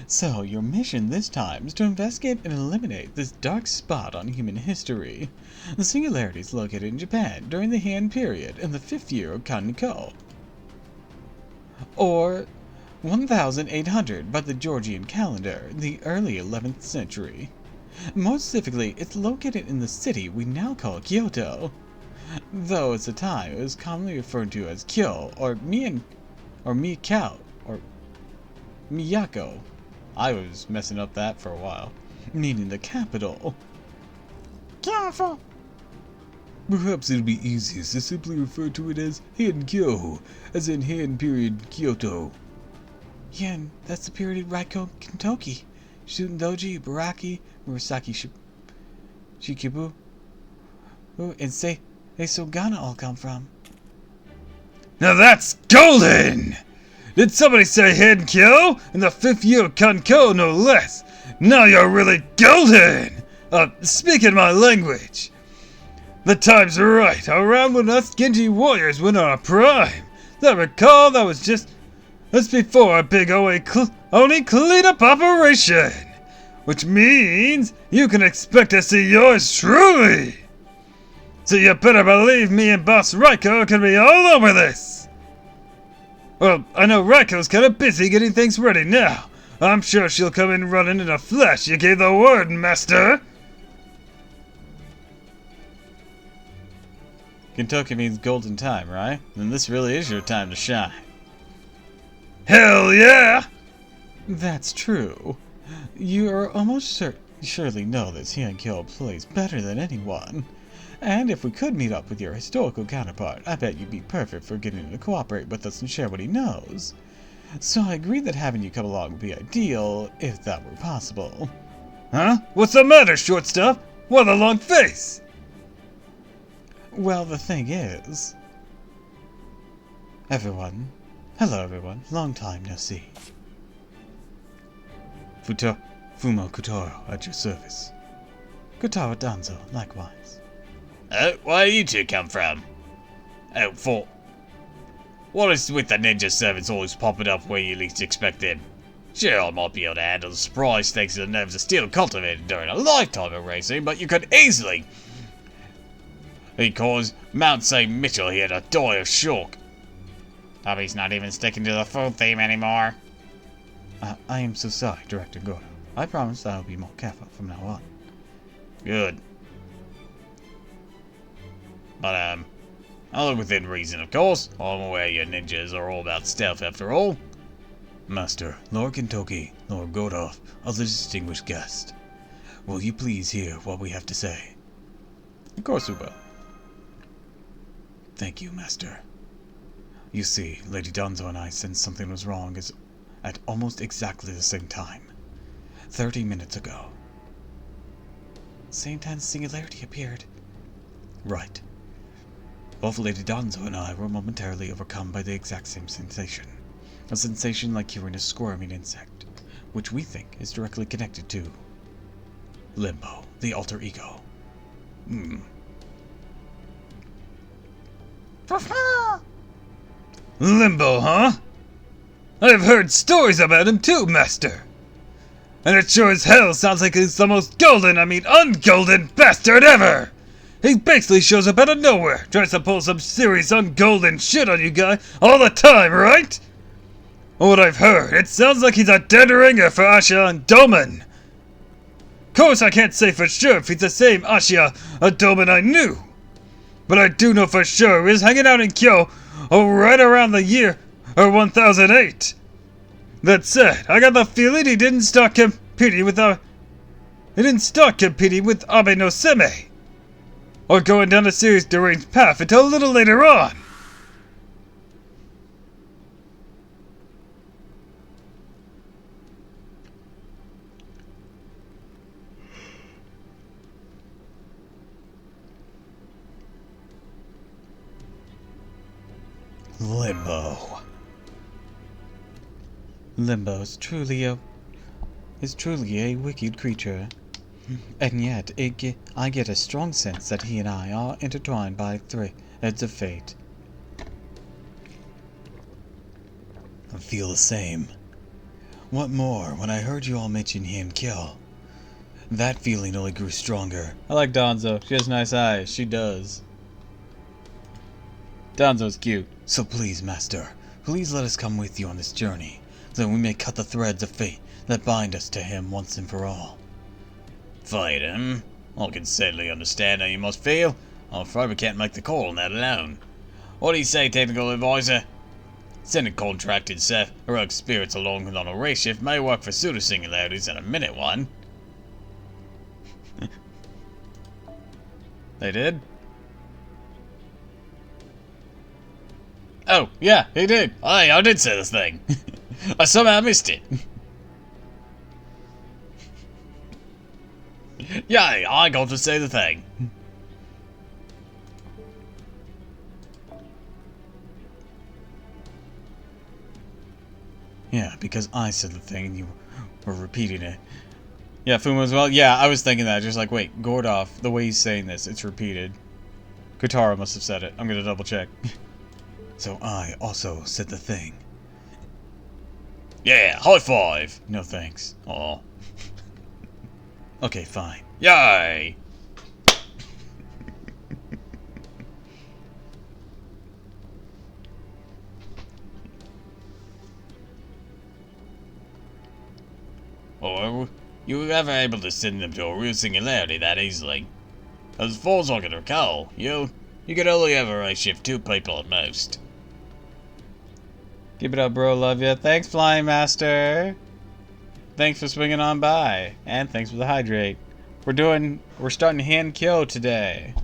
So, your mission this time is to investigate and eliminate this dark spot on human history. The Singularity is located in Japan during the Heian period in the 5th year of Kanko, or 1800 by the Georgian calendar, the early 11th century. More specifically, it's located in the city we now call Kyoto, though at the time it was commonly referred to as Kyo, or Miyako, or Miyako. I was messing up that for a while, meaning the capital. Careful! Perhaps it'll be easiest to simply refer to it as Heian-kyo, as in Heian period Kyoto. Yen, that's the period of Raiko Kentoki, Shundoji, Baraki, Murasaki Shikibu, and Sogana all come from. Now that's golden! Did somebody say Heian-kyo? In the 5th year of Kanko, no less! Now you're really golden! Speaking my language. The time's right, around when us Genji warriors went on our prime. I recall that was just before a big Oni cleanup operation. Which means you can expect to see yours truly. So you better believe me and Boss Raiko can be all over this. Well, I know Raiko's kinda busy getting things ready now. I'm sure she'll come in running in a flash. You gave the word, Master. Kentucky means golden time, right? Then this really is your time to shine. Hell yeah! That's true. You are almost surely know this Heian-kyo plays better than anyone. And if we could meet up with your historical counterpart, I bet you'd be perfect for getting him to cooperate with us and share what he knows. So I agree that having you come along would be ideal, if that were possible. Huh? What's the matter, shortstop? Why the long face? Well, the thing is... Hello everyone, long time no see. Fumo Kotaro, at your service. Kotaro and Danzo, likewise. Where you two come from? What is with the ninja servants always popping up where you least expect them? Sure, I might be able to handle the surprise thanks to the nerves of steel cultivated during a lifetime of racing, but you could easily cause Mount St. Mitchell here to die of shock. Toby's not even sticking to the food theme anymore. I am so sorry, Director Goro. I promise I will be more careful from now on. Good. But, all within reason, of course. I'm aware your ninjas are all about stealth after all. Master, Lord Kentucky, Lord Godolph, other distinguished guest. Will you please hear what we have to say? Of course we will. Thank you, Master. You see, Lady Danzo and I sensed something was wrong at almost exactly the same time. 30 minutes ago. Same time the Singularity appeared. Right. Both Lady Danzo and I were momentarily overcome by the exact same sensation. A sensation like hearing a squirming insect, which we think is directly connected to Limbo, the alter ego. Limbo, huh? I've heard stories about him too, Master. And it sure as hell sounds like he's the most golden, ungolden bastard ever! He basically shows up out of nowhere, tries to pull some serious ungolden shit on you guys all the time, right? What I've heard, it sounds like he's a dead ringer for Asha and Doman. Course I can't say for sure if he's the same Asha or Doman I knew. But I do know for sure he was hanging out in Kyo right around the year 1008. That said, I got the feeling he didn't start competing with Abe no Seme, or going down a serious deranged path until a little later on. Limbo. Limbo is truly a wicked creature. And yet, I get a strong sense that he and I are intertwined by threads of fate. I feel the same. What more, when I heard you all mention him kill, that feeling only grew stronger. I like Danzo. She has nice eyes. She does. Danzo's cute. So please, Master, please let us come with you on this journey, so that we may cut the threads of fate that bind us to him once and for all. Fight him? I can certainly understand how you must feel. I'm afraid we can't make the call on that alone. What do you say, Technical Advisor? Sending contracted heroic spirits along on a race shift may work for pseudo-singularities in a minute one. They did? Oh, yeah, he did. Hey, I did say this thing. I somehow missed it. Yay, I got to say the thing. Yeah, because I said the thing and you were repeating it. Yeah, Fuma as well. Yeah, I was thinking that. Just like, wait, Gordov, the way he's saying this, it's repeated. Kotaro must have said it. I'm gonna double check. So I also said the thing. Yeah, high five. No thanks. Oh. Okay, fine. Yay. Or you were ever able to send them to a real singularity that easily? As far as I can recall, you could only ever race shift 2 people at most. Keep it up, bro. Love ya. Thanks, Flying Master. Thanks for swinging on by. And thanks for the hydrate. We're starting hand kill today.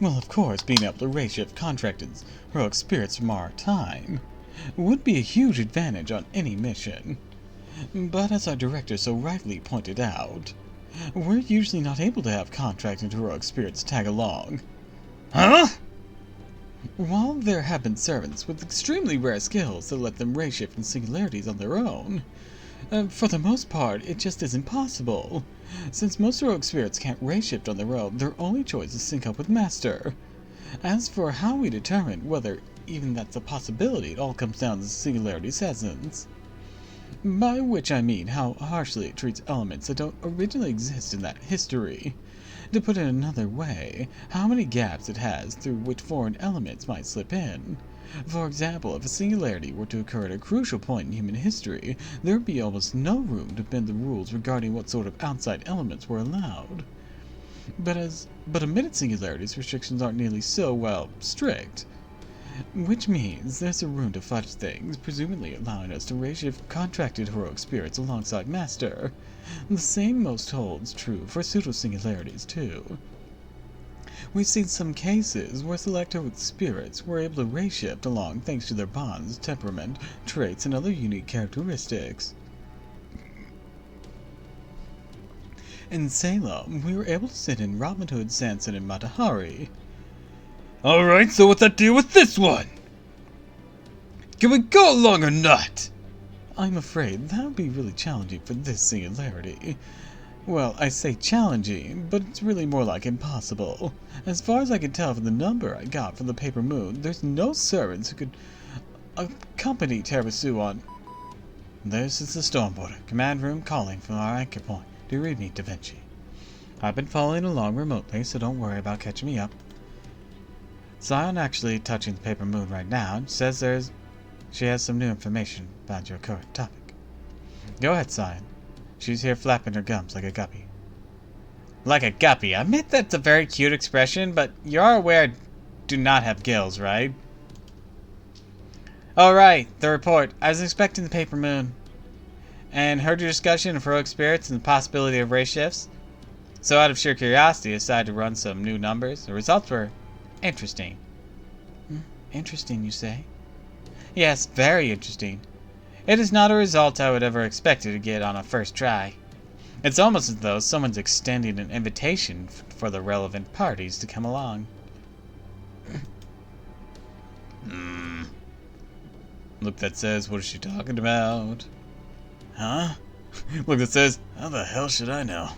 Well, of course, being able to race shift contracted heroic spirits from our time would be a huge advantage on any mission. But as our director so rightly pointed out, we're usually not able to have contracted heroic spirits tag along. Huh? While there have been servants with extremely rare skills that let them race shift in singularities on their own, for the most part, it just isn't possible. Since most heroic spirits can't race shift on their own, their only choice is sync up with Master. As for how we determine whether even that's a possibility, it all comes down to the singularity's essence. By which I mean how harshly it treats elements that don't originally exist in that history. To put it another way, how many gaps it has through which foreign elements might slip in. For example, if a singularity were to occur at a crucial point in human history, there would be almost no room to bend the rules regarding what sort of outside elements were allowed. But omitted singularities restrictions aren't nearly so, well, strict. Which means there's a room to fudge things, presumably allowing us to race shift contracted heroic spirits alongside Master. The same most holds true for pseudo-singularities, too. We've seen some cases where select heroic spirits were able to race shift along thanks to their bonds, temperament, traits, and other unique characteristics. In Salem, we were able to send in Robin Hood, Sanson, and Matahari. Alright, so what's that deal with this one? Can we go along or not? I'm afraid that would be really challenging for this singularity. Well, I say challenging, but it's really more like impossible. As far as I can tell from the number I got from the Paper Moon, there's no servants who could accompany Terrasu on... This is the Stormwater Command Room calling from our anchor point. Do you read me, Da Vinci? I've been following along remotely, so don't worry about catching me up. Zion actually touching the Paper Moon right now and says she has some new information about your current topic. Go ahead, Zion. She's here flapping her gums like a guppy. Like a guppy. I admit that's a very cute expression, but you're aware I do not have gills, right? Alright, the report. I was expecting the Paper Moon. And heard your discussion of heroic spirits and the possibility of race shifts. So out of sheer curiosity, I decided to run some new numbers. The results were interesting. Interesting, you say? Yes, very interesting. It is not a result I would ever expected to get on a first try. It's almost as though someone's extending an invitation for the relevant parties to come along. Look that says, what is she talking about? Huh? Look that says, How the hell should I know?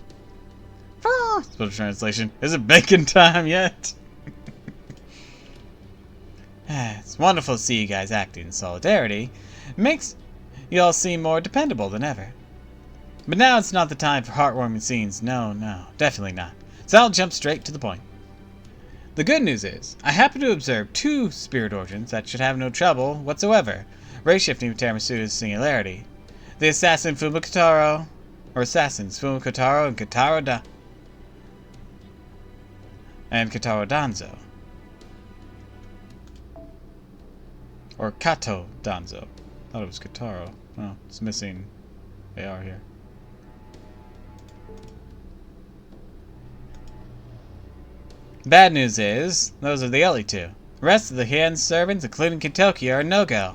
special translation, is it bacon time yet? It's wonderful to see you guys acting in solidarity. It makes you all seem more dependable than ever. But now it's not the time for heartwarming scenes. No, definitely not. So I'll jump straight to the point. The good news is, I happen to observe 2 spirit origins that should have no trouble whatsoever race-shifting with Taramasuda's singularity. The assassin Kotaro and Kotaro Danzo. Or Kato Danzo. Thought it was Kotaro. Oh, it's missing AR here. Bad news is, those are the only 2. The rest of the Heian servants, including Kentucky, are a no-go.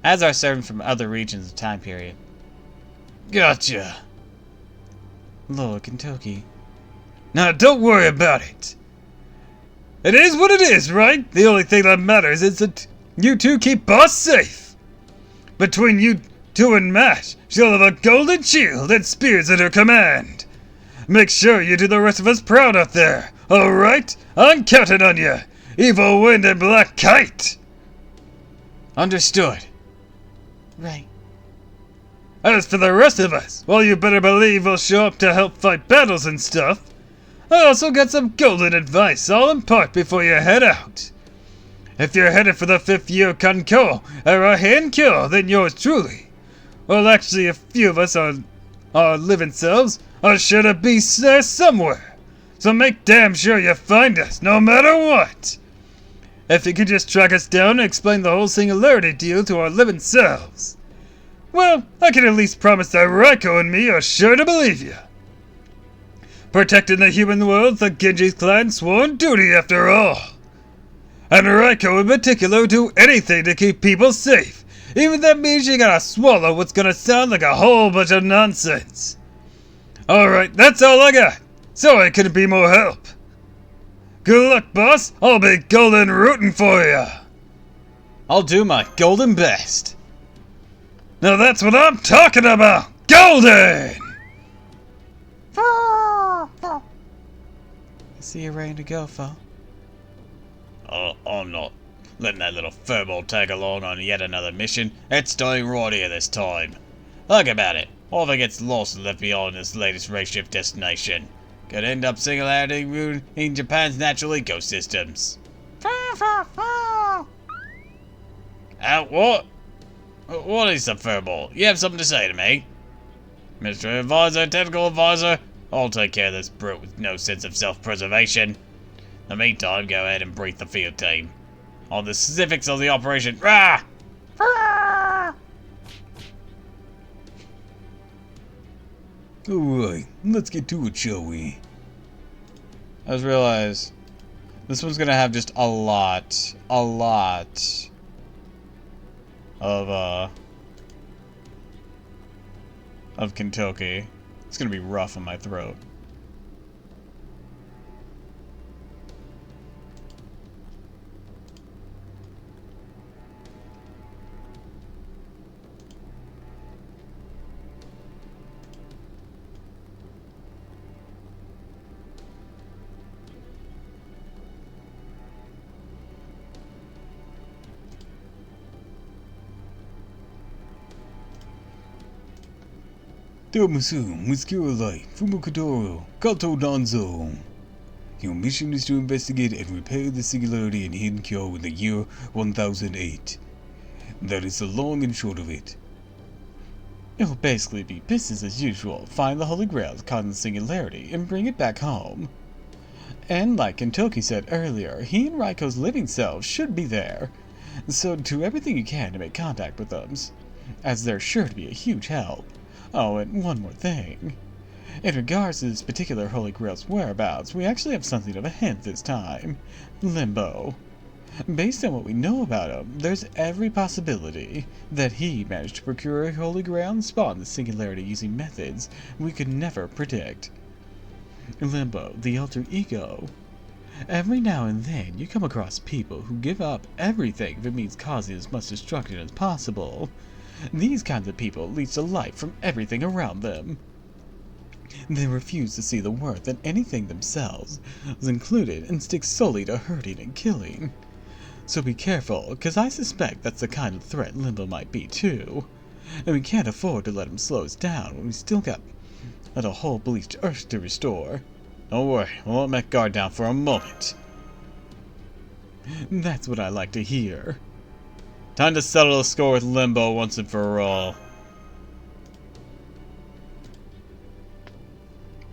As are servants from other regions of time period. Gotcha. Lord Kentucky. Now don't worry about it. It is what it is, right? The only thing that matters is that you 2 keep Boss safe. Between you 2 and Matt, she'll have a golden shield and spears at her command. Make sure you do the rest of us proud out there. Alright? I'm counting on you. Evil Wind and Black Kite. Understood. Right. As for the rest of us, well, you better believe we'll show up to help fight battles and stuff. I also got some golden advice I'll impart before you head out. If you're headed for the 5th year Kanko, or Henkyo, then yours truly. Well, actually, a few of us our living selves are sure to be there somewhere. So make damn sure you find us, no matter what. If you could just track us down and explain the whole singularity deal to our living selves. Well, I can at least promise that Raiko and me are sure to believe you. Protecting the human world's the Genji's clan's sworn duty after all. And Raiko in particular will do anything to keep people safe, even if that means you gotta swallow what's gonna sound like a whole bunch of nonsense. Alright, that's all I got. Sorry I couldn't be more help. Good luck, boss. I'll be golden rooting for you. I'll do my golden best. Now that's what I'm talking about. Golden! I see you're ready to go, Fo. I'm not letting that little furball tag along on yet another mission. It's staying right here this time. Think about it. What if it gets lost and left behind in this latest race shift destination? Could end up singularity ruining Japan's natural ecosystems. What? What is the furball? You have something to say to me? Mr. Advisor, Technical Advisor, I'll take care of this brute with no sense of self-preservation. In the meantime, go ahead and brief the field team on the specifics of the operation. Rah! Alright, let's get to it, shall we? I just realized this one's gonna have just a lot of Kentucky. It's gonna be rough on my throat. Domasu, Muskura Light, Fumukadoro, Kato Danzo. Your mission is to investigate and repair the singularity in Henkyo in the year 1008. That is the long and short of it. It'll basically be business as usual. Find the Holy Grail caught in the singularity and bring it back home. And like Kentucky said earlier, he and Raiko's living selves should be there. So do everything you can to make contact with them, as they're sure to be a huge help. Oh, and one more thing. In regards to this particular Holy Grail's whereabouts, we actually have something of a hint this time. Limbo. Based on what we know about him, there's every possibility that he managed to procure a Holy Grail and spawn the singularity using methods we could never predict. Limbo, the alter ego. Every now and then, you come across people who give up everything if it means causing as much destruction as possible. These kinds of people leech the life from everything around them. They refuse to see the worth in anything themselves included and stick solely to hurting and killing. So be careful, cause I suspect that's the kind of threat Limbo might be too. And we can't afford to let him slow us down when we still got a whole bleached earth to restore. Don't worry, we won't let guard down for a moment. That's what I like to hear. Time to settle the score with Limbo once and for all.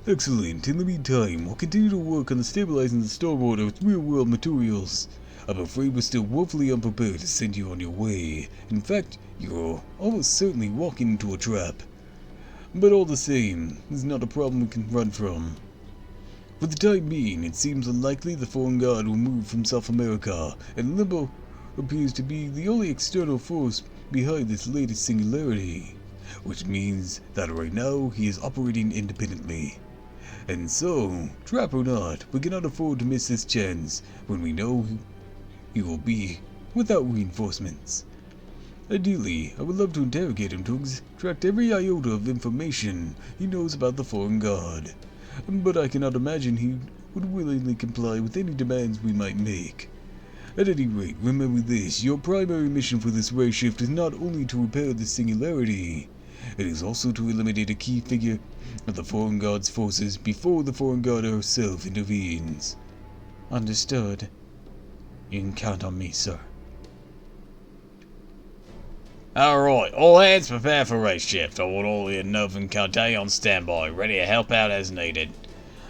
Excellent. In the meantime, we'll continue to work on the stabilizing the stormwater with real-world materials. I'm afraid we're still woefully unprepared to send you on your way. In fact, you're almost certainly walking into a trap. But all the same, this is not a problem we can run from. For the time being, it seems unlikely the foreign guard will move from South America, and Limbo appears to be the only external force behind this latest singularity. Which means that right now he is operating independently. And so, trap or not, we cannot afford to miss this chance when we know he will be without reinforcements. Ideally, I would love to interrogate him to extract every iota of information he knows about the foreign guard, but I cannot imagine he would willingly comply with any demands we might make. At any rate, remember this, your primary mission for this ray shift is not only to repair the singularity, it is also to eliminate a key figure of the foreign guard's forces before the foreign guard herself intervenes. Understood. You can count on me, sir. Alright, all hands prepare for race shift. I want all the Northern County on standby, ready to help out as needed.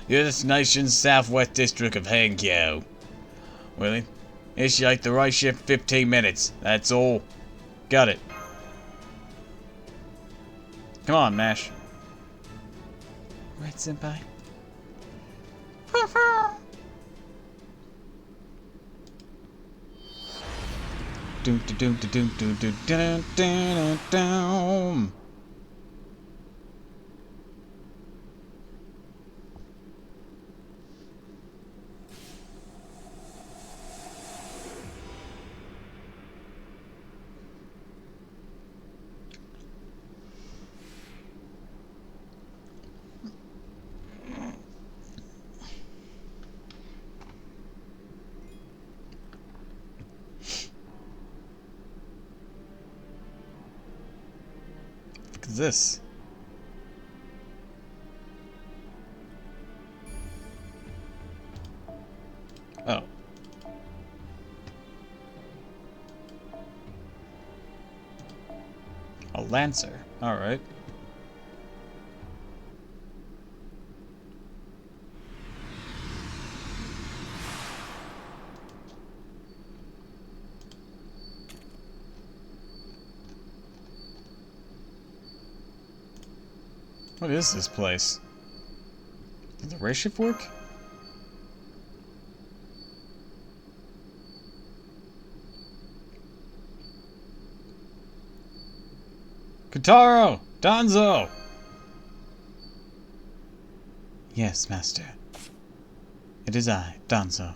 Your destination's southwest district of Hankyo. Willie, initiate the race shift 15 minutes. That's all. Got it. Come on, Mash. Right, senpai? Doom doom doom doom doom doom doom doom doom. Look at this. Oh. A Lancer. Alright. What is this place? Did the race shift work? Kotaro! Danzo! Yes, Master. It is I, Danzo.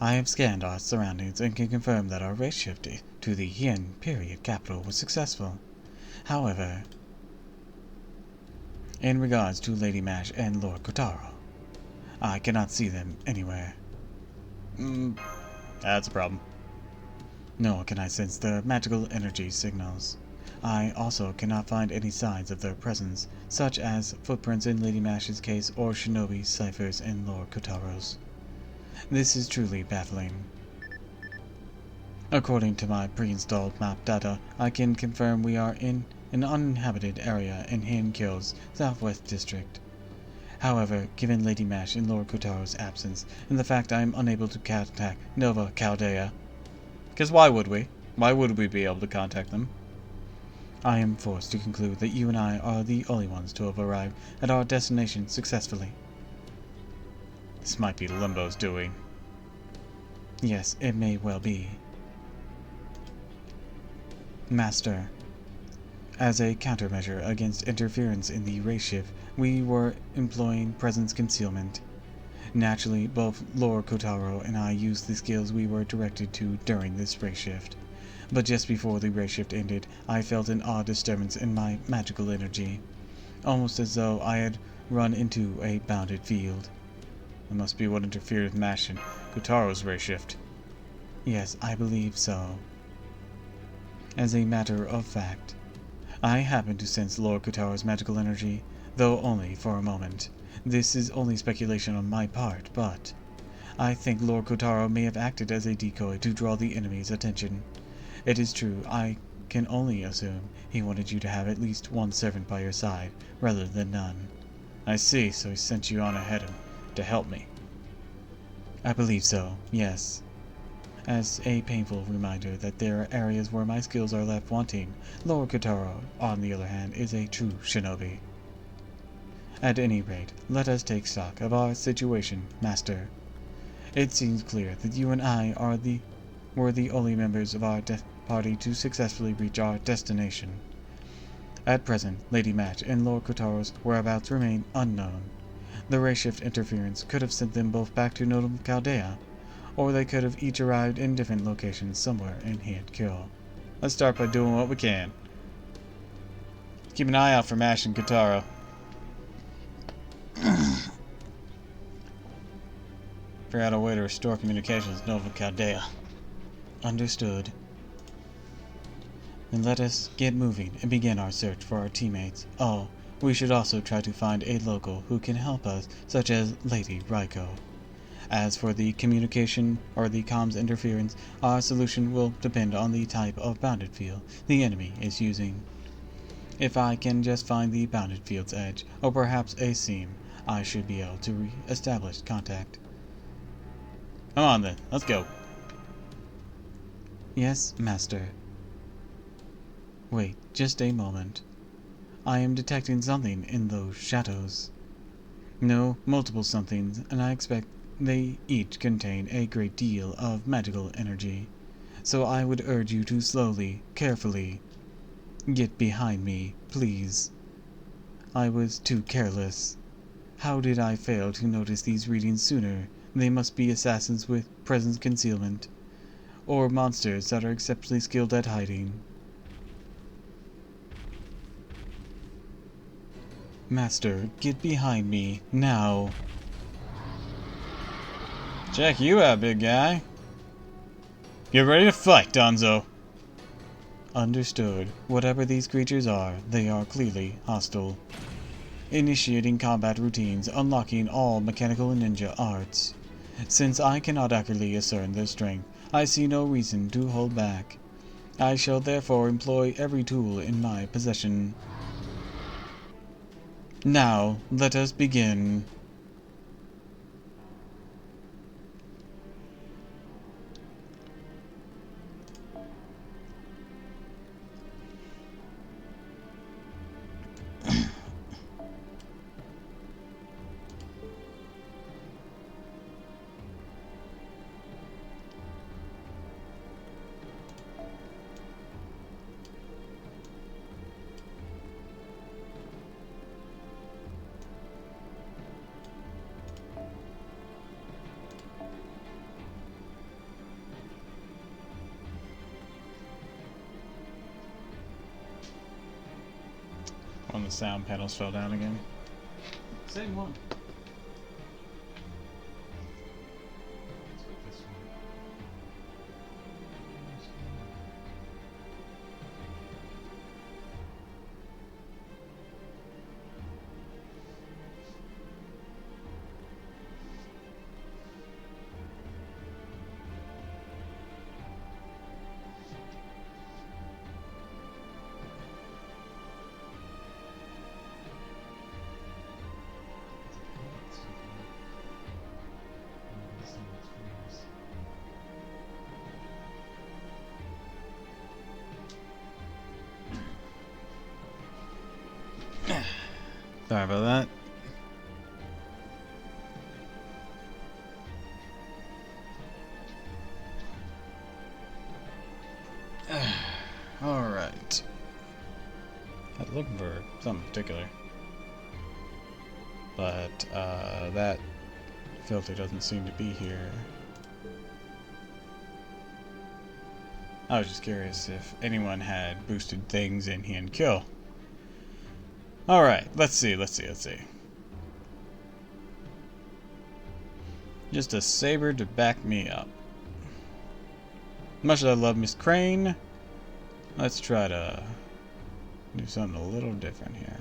I have scanned our surroundings and can confirm that our race shift to the Yin period capital was successful. However, in regards to Lady Mash and Lord Kotaro, I cannot see them anywhere. That's a problem. Nor can I sense their magical energy signals. I also cannot find any signs of their presence, such as footprints in Lady Mash's case or shinobi ciphers in Lord Kotaro's. This is truly baffling. According to my pre-installed map data, I can confirm we are in an uninhabited area in Hankyo's southwest district. However, given Lady Mash and Lord Kotaro's absence, and the fact I am unable to contact Nova Chaldea, Because why would we? Why would we be able to contact them? I am forced to conclude that you and I are the only ones to have arrived at our destination successfully. This might be Limbo's doing. Yes, it may well be. Master, as a countermeasure against interference in the race shift, we were employing presence concealment. Naturally, both Lord Kotaro and I used the skills we were directed to during this race shift. But just before the race shift ended, I felt an odd disturbance in my magical energy, almost as though I had run into a bounded field. That must be what interfered with Mash and Kotaro's race shift. Yes, I believe so. As a matter of fact, I happened to sense Lord Kotaro's magical energy, though only for a moment. This is only speculation on my part, but I think Lord Kotaro may have acted as a decoy to draw the enemy's attention. It is true, I can only assume he wanted you to have at least one servant by your side, rather than none. I see, so he sent you on ahead to help me. I believe so, yes. As a painful reminder that there are areas where my skills are left wanting, Lord Kotaro, on the other hand, is a true shinobi. At any rate, let us take stock of our situation, Master. It seems clear that you and I were the only members of our party to successfully reach our destination. At present, Lady Match and Lord Kotaro's whereabouts remain unknown. The race shift interference could have sent them both back to Nodum Chaldea, or they could have each arrived in different locations somewhere in Hiankyo. Let's start by doing what we can. Keep an eye out for Mash and Kotaro. Figure out a way to restore communications with Nova Chaldea. Understood. Then let us get moving and begin our search for our teammates. Oh, we should also try to find a local who can help us, such as Lady Raiko. As for the communication or the comms interference, our solution will depend on the type of bounded field the enemy is using. If I can just find the bounded field's edge, or perhaps a seam, I should be able to re-establish contact. Come on then, let's go. Yes, Master. Wait, just a moment. I am detecting something in those shadows. No, multiple somethings, and I expect they each contain a great deal of magical energy. So I would urge you to slowly, carefully, get behind me, please. I was too careless. How did I fail to notice these readings sooner? They must be assassins with presence concealment, or monsters that are exceptionally skilled at hiding. Master, get behind me, now. Check you out, big guy. Get ready to fight, Danzo. Understood. Whatever these creatures are, they are clearly hostile. Initiating combat routines, unlocking all mechanical and ninja arts. Since I cannot accurately discern their strength, I see no reason to hold back. I shall therefore employ every tool in my possession. Now, let us begin. One of the sound panels fell down again. Same one. Sorry about that. looking for something particular. But that filter doesn't seem to be here. I was just curious if anyone had boosted things in Hien Kyo. Alright, let's see. Just a saber to back me up. Much as I love Miss Crane, let's try to do something a little different here.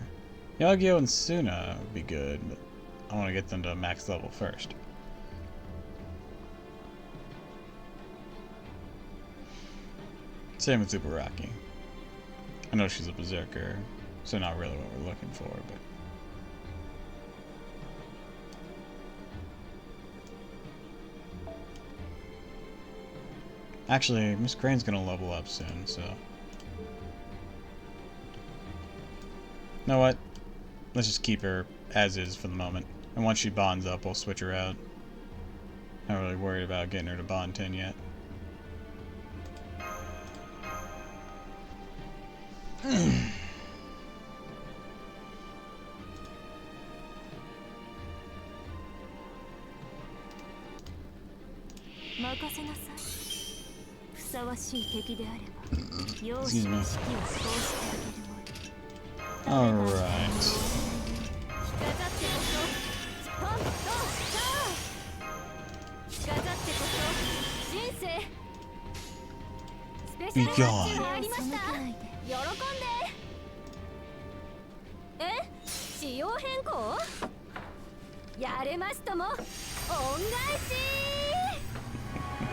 Yagyo and Suna would be good, but I want to get them to max level first. Same with Tsuburaki. I know she's a berserker, so not really what we're looking for, but... Actually, Miss Crane's gonna level up soon, so... You know what? Let's just keep her as is for the moment. And once she bonds up, we'll switch her out. Not really worried about getting her to bond 10 yet. Excuse me. Alright. Be gone. 仕様変更やれますとも恩返し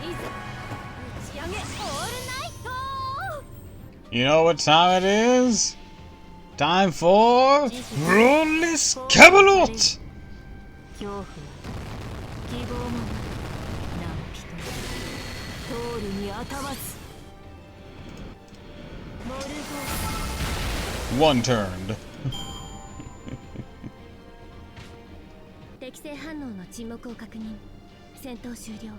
いざ打ち上げオールナイト You know what time it is? Time for Rollis Camelot! 恐怖は希望もない何人通るにあたわずモルゴ One turned. 適正反応の沈黙を確認戦闘終了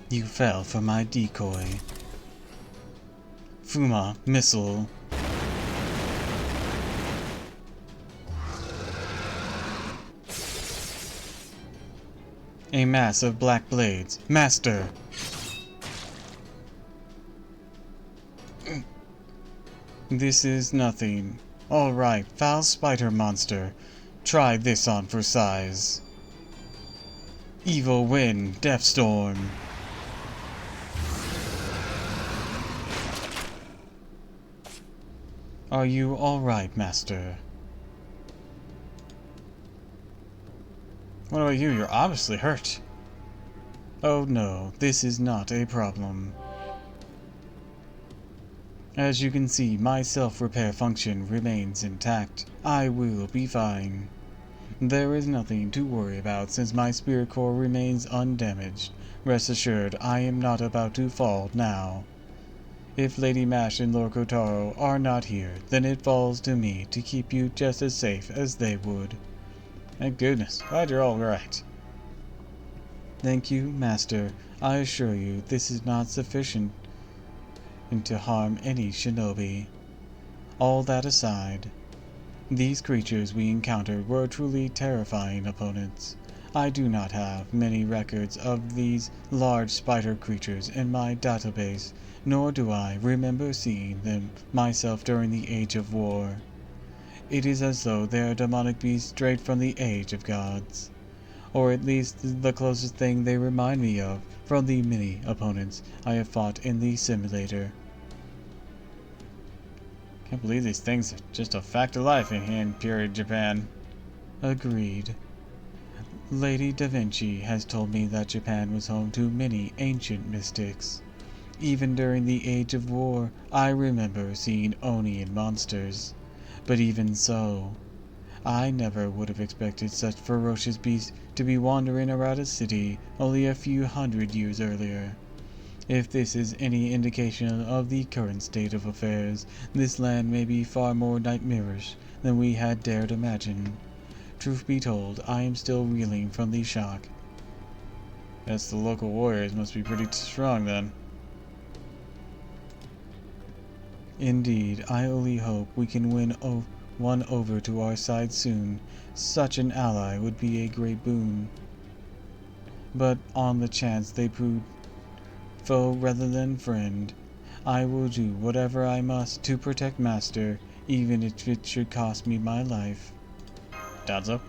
You fell for my decoy. Fuma, missile. A mass of black blades. Master! This is nothing. Alright, foul spider monster. Try this on for size. Evil wind, death storm. Are you alright, Master? What about you? You're obviously hurt. Oh no, this is not a problem. As you can see, my self-repair function remains intact. I will be fine. There is nothing to worry about since my spirit core remains undamaged. Rest assured, I am not about to fall now. If Lady Mash and Lord Kotaro are not here, then it falls to me to keep you just as safe as they would. Thank goodness. Glad you're all right. Thank you, Master. I assure you, this is not sufficient to harm any shinobi. All that aside, these creatures we encountered were truly terrifying opponents. I do not have many records of these large spider creatures in my database, nor do I remember seeing them myself during the Age of War. It is as though they are demonic beasts straight from the Age of Gods. Or at least the closest thing they remind me of from the many opponents I have fought in the simulator. Can't believe these things are just a fact of life in period Japan. Agreed. Lady Da Vinci has told me that Japan was home to many ancient mystics. Even during the Age of War, I remember seeing Oni and monsters. But even so, I never would have expected such ferocious beasts to be wandering around a city only a few hundred years earlier. If this is any indication of the current state of affairs, this land may be far more nightmarish than we had dared imagine. Truth be told, I am still reeling from the shock. Yes, the local warriors must be pretty strong then. Indeed, I only hope we can win one over to our side soon. Such an ally would be a great boon. But on the chance they prove foe rather than friend, I will do whatever I must to protect Master, even if it should cost me my life. Danzo?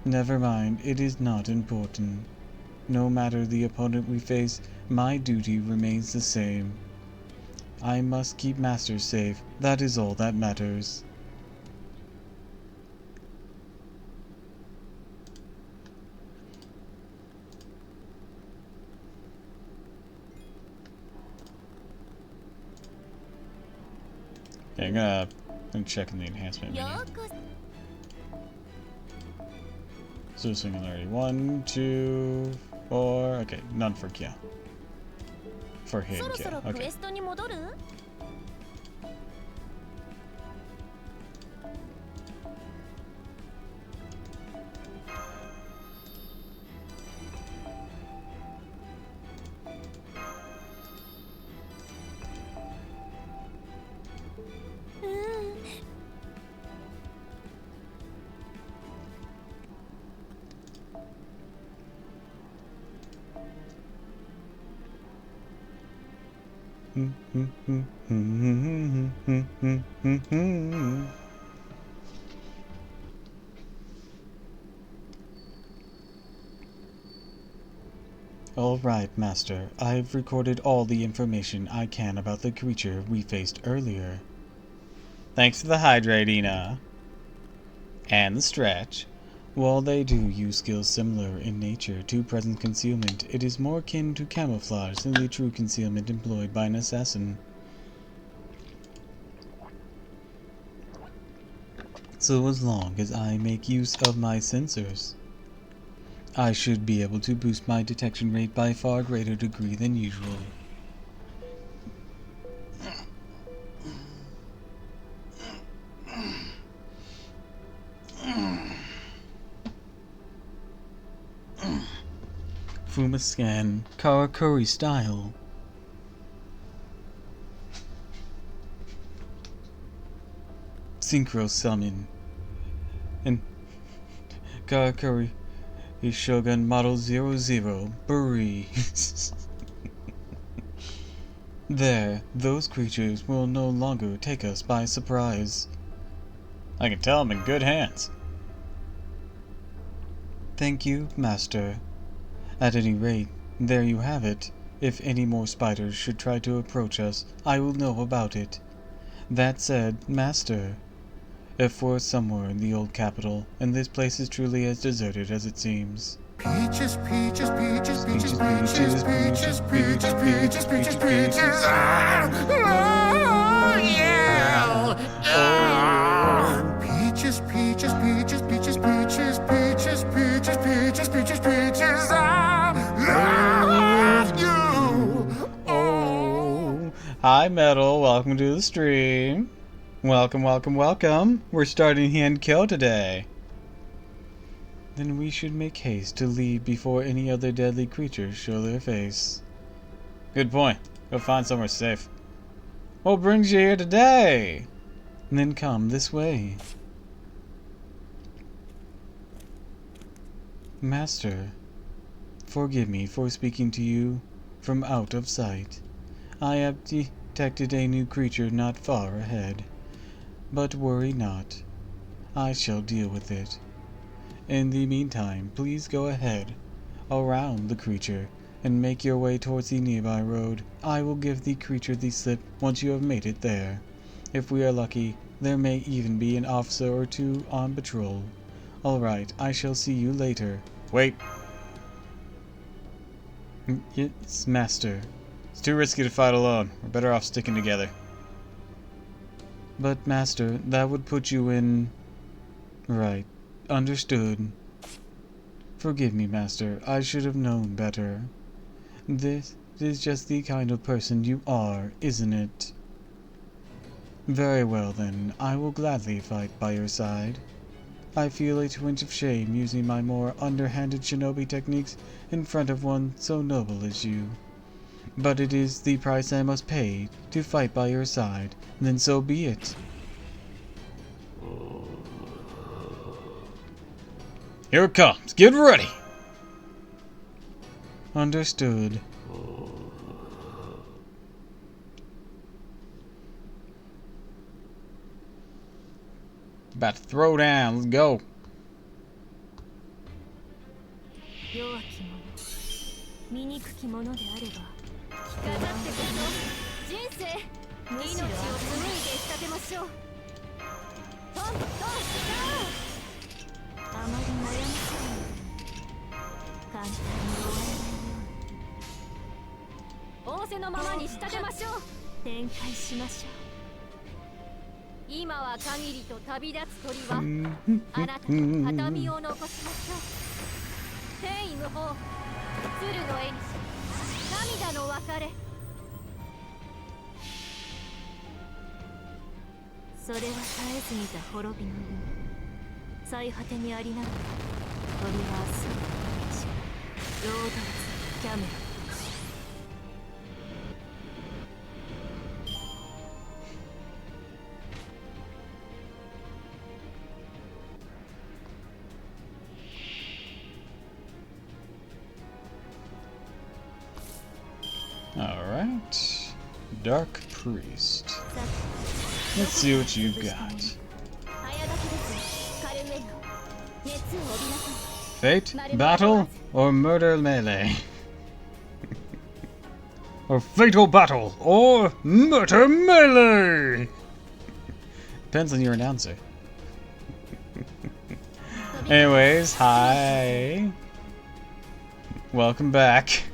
Never mind, it is not important. No matter the opponent we face, my duty remains the same. I must keep Master safe, that is all that matters. Okay, I'm checking the enhancement menu. So singularity 1, 2, 4. Okay, none for Kya. For him, Kya. Okay. All right, Master. I've recorded all the information I can about the creature we faced earlier. Thanks to the hydrate, Ina. And the stretch. While they do use skills similar in nature to present concealment, it is more akin to camouflage than the true concealment employed by an assassin. So as long as I make use of my sensors, I should be able to boost my detection rate by a far greater degree than usual. Fuma scan, Karakuri style. Synchro summon. And Karakuri is Shogun Model 00, Buri. There, those creatures will no longer take us by surprise. I can tell I'm in good hands. Thank you, Master. At any rate, there you have it. If any more spiders should try to approach us, I will know about it. That said, Master, if we're somewhere in the old capital, and this place is truly as deserted as it seems. Peaches, peaches, peaches, peaches, peaches, peaches, peaches, peaches, peaches, peaches. Oh, yeah. Peaches, peaches, peaches, peaches, peaches, peaches, peaches, peaches, peaches, peaches. I love you. Oh. Hi, Metal. Welcome to the stream. Welcome, welcome, welcome. We're starting Hand Kill today. Then we should make haste to leave before any other deadly creatures show their face. Good point. Go find somewhere safe. What brings you here today? Then come this way. Master, forgive me for speaking to you from out of sight. I have detected a new creature not far ahead. But worry not. I shall deal with it. In the meantime, please go ahead, around the creature, and make your way towards the nearby road. I will give the creature the slip once you have made it there. If we are lucky, there may even be an officer or two on patrol. Alright, I shall see you later. Wait. Yes, Master. It's too risky to fight alone. We're better off sticking together. But, Master, that would put you in... Right. Understood. Forgive me, Master. I should have known better. It is just the kind of person you are, isn't it? Very well then, I will gladly fight by your side. I feel a twinge of shame using my more underhanded shinobi techniques in front of one so noble as you. But it is the price I must pay to fight by your side, then so be it. Here it comes. Get ready. Understood. About to throw down. Let's go. 弱き者醜き者であればかかってくるぞ人生命を紡いで仕立てましょうトントンあまり悩ませない簡単に終わらないように仰せのままに仕立てましょう展開しましょう今は限りと旅立つ鳥はあなたの形見を残しましょう天意無法鶴の絵にし涙の別れそれは絶えず見た滅びの海最果てにありながら鳥は明日の道ロードレスキャメロン Alright. Dark Priest. Let's see what you've got. Fate, battle, or murder melee? Or fatal battle, or murder melee? Depends on your announcer. Anyways, hi. Welcome back.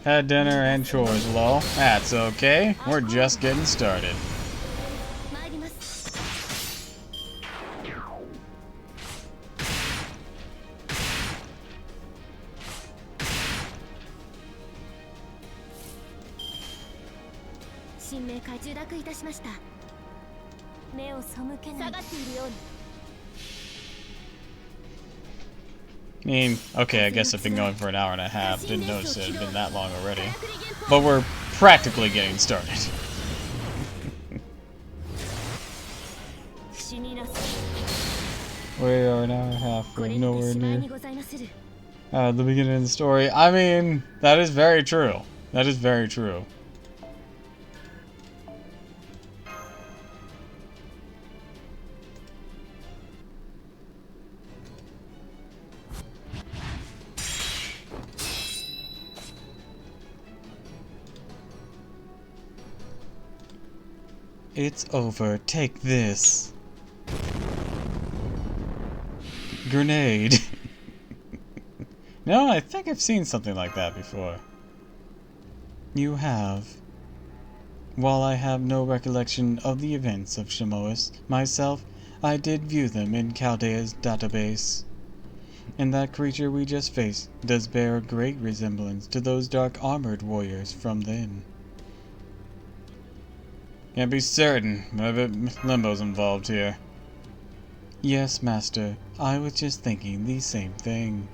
Had dinner and chores, lol. That's okay. We're just getting started. I mean, okay, I guess I've been going for an hour and a half. Didn't notice it had been that long already. But we're practically getting started. We are an hour and a half. We're nowhere near the beginning of the story. I mean, that is very true. That is very true. It's over. Take this. Grenade. No, I think I've seen something like that before. You have. While I have no recollection of the events of Shimois myself, I did view them in Chaldea's database. And that creature we just faced does bear a great resemblance to those dark armored warriors from then. Can't be certain, but I bet Limbo's involved here. Yes, Master. I was just thinking the same thing.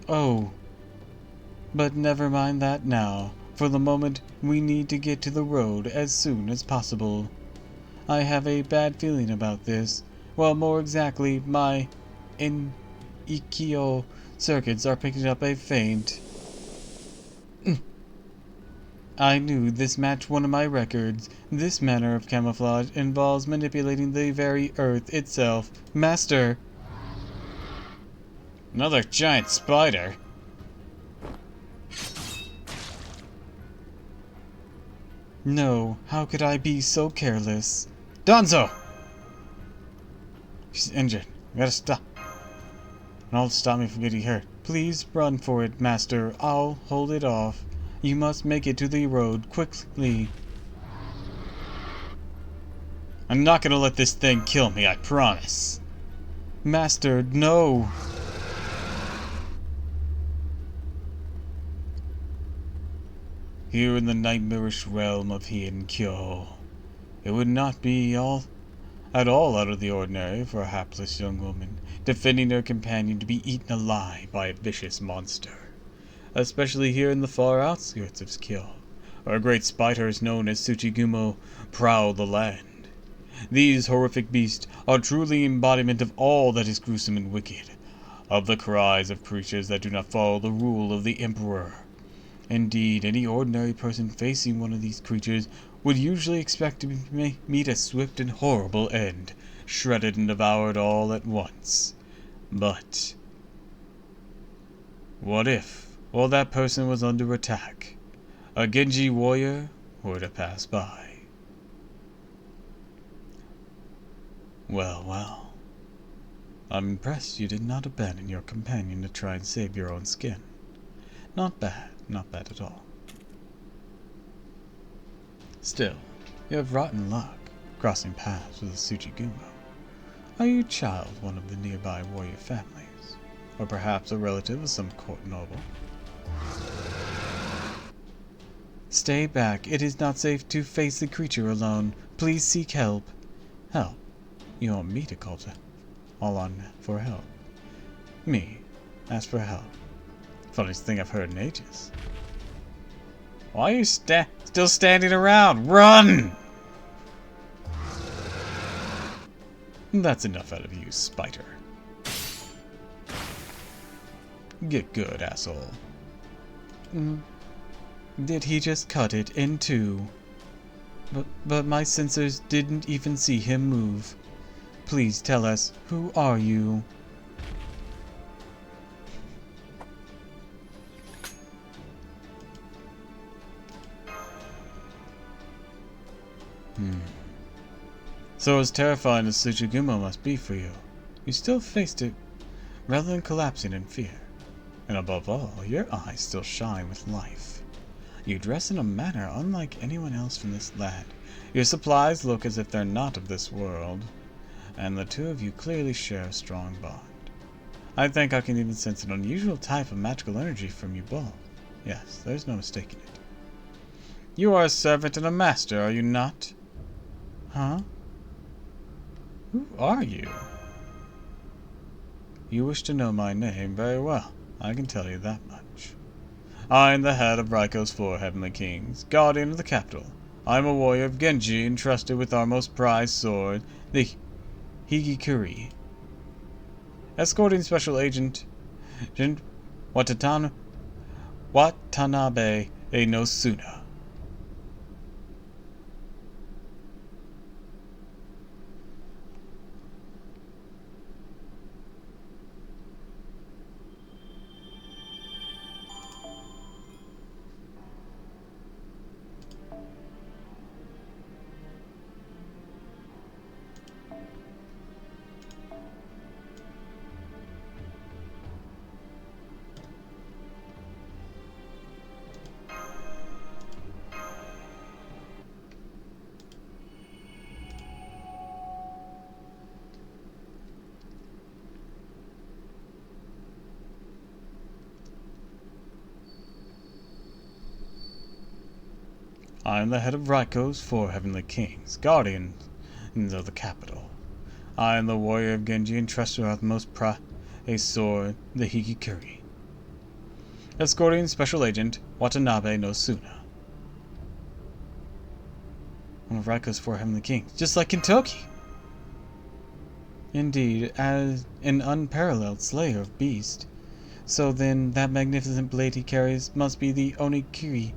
Oh. But never mind that now. For the moment, we need to get to the road as soon as possible. I have a bad feeling about this. Well, more exactly, my Ikkyo circuits are picking up a faint. I knew this matched one of my records. This manner of camouflage involves manipulating the very earth itself. Master! Another giant spider? No, how could I be so careless? Danzo! She's injured. We gotta stop. and all to stop me from getting hurt. Please run for it, Master. I'll hold it off. You must make it to the road quickly. I'm not gonna let this thing kill me, I promise. Master, no! Here in the nightmarish realm of Hien Kyo, it would not be at all out of the ordinary for a hapless young woman defending her companion to be eaten alive by a vicious monster. Especially here in the far outskirts of Kyo, where great spiders known as Tsuchigumo prowl the land. These horrific beasts are truly embodiment of all that is gruesome and wicked, of the cries of creatures that do not follow the rule of the Emperor. Indeed, any ordinary person facing one of these creatures would usually expect to meet a swift and horrible end, shredded and devoured all at once. But what if, while that person was under attack, a Genji warrior were to pass by? Well, well. I'm impressed you did not abandon your companion to try and save your own skin. Not bad at all. Still, you have rotten luck, crossing paths with a Tsuchigumo. Are you child of one of the nearby warrior families? Or perhaps a relative of some court noble? Stay back. It is not safe to face the creature alone. Please seek help. Help? You want me to call for help? Me? Ask for help? Funniest thing I've heard in ages. Why are you still standing around? Run! That's enough out of you, Spider. Get good, asshole. Did he just cut it in two? But my sensors didn't even see him move. Please tell us, who are you? So as terrifying as Tsuchigumo must be for you, you still faced it rather than collapsing in fear. And above all, your eyes still shine with life. You dress in a manner unlike anyone else from this land. Your supplies look as if they're not of this world, and the two of you clearly share a strong bond. I think I can even sense an unusual type of magical energy from you both. Yes, there's no mistaking it. You are a servant and a master, are you not? Huh? Who are you? You wish to know my name very well. I can tell you that much. I am the head of Raiko's 4 Heavenly Kings, guardian of the capital. I am a warrior of Genji entrusted with our most prized sword, the Higikuri. Escorting Special Agent Watanabe no Suna. I am the head of Raiko's 4 Heavenly Kings, guardians of the capital. I am the warrior of Genji entrusted with the most prized sword, the Higikuri. Escorting Special Agent Watanabe no Suna. One of Raiko's 4 Heavenly Kings, just like Kintoki! Indeed, as an unparalleled slayer of beasts. So then, that magnificent blade he carries must be the Onikiri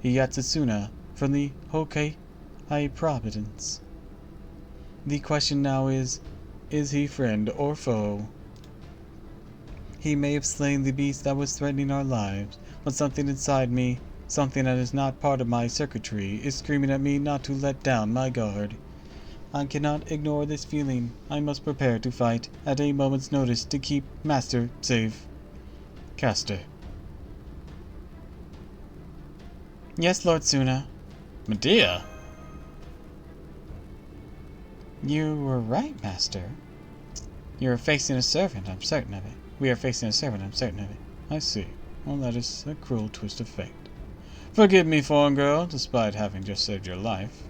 Yatsusuna from the Hokkaido Province. The question now is he friend or foe? He may have slain the beast that was threatening our lives, but something inside me, something that is not part of my circuitry, is screaming at me not to let down my guard. I cannot ignore this feeling. I must prepare to fight at a moment's notice to keep Master safe. Caster. Yes, Lord Suna. Medea? You were right, Master. You are facing a servant, I'm certain of it. We are facing a servant, I'm certain of it. I see. Well, that is a cruel twist of fate. Forgive me, foreign girl, despite having just saved your life.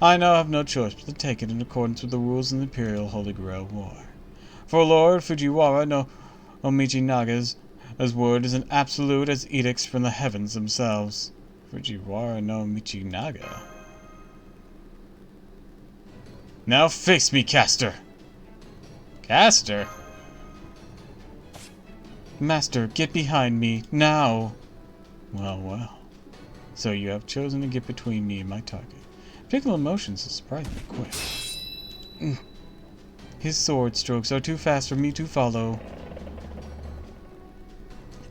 I now have no choice but to take it in accordance with the rules of the Imperial Holy Grail War. For Lord Fujiwara no Omichinaga's word is as absolute as edicts from the heavens themselves. Fujiwara no Michinaga. Now face me, Caster! Caster? Master, get behind me, now! Well, well. So you have chosen to get between me and my target. Particular emotions is surprisingly quick. His sword strokes are too fast for me to follow.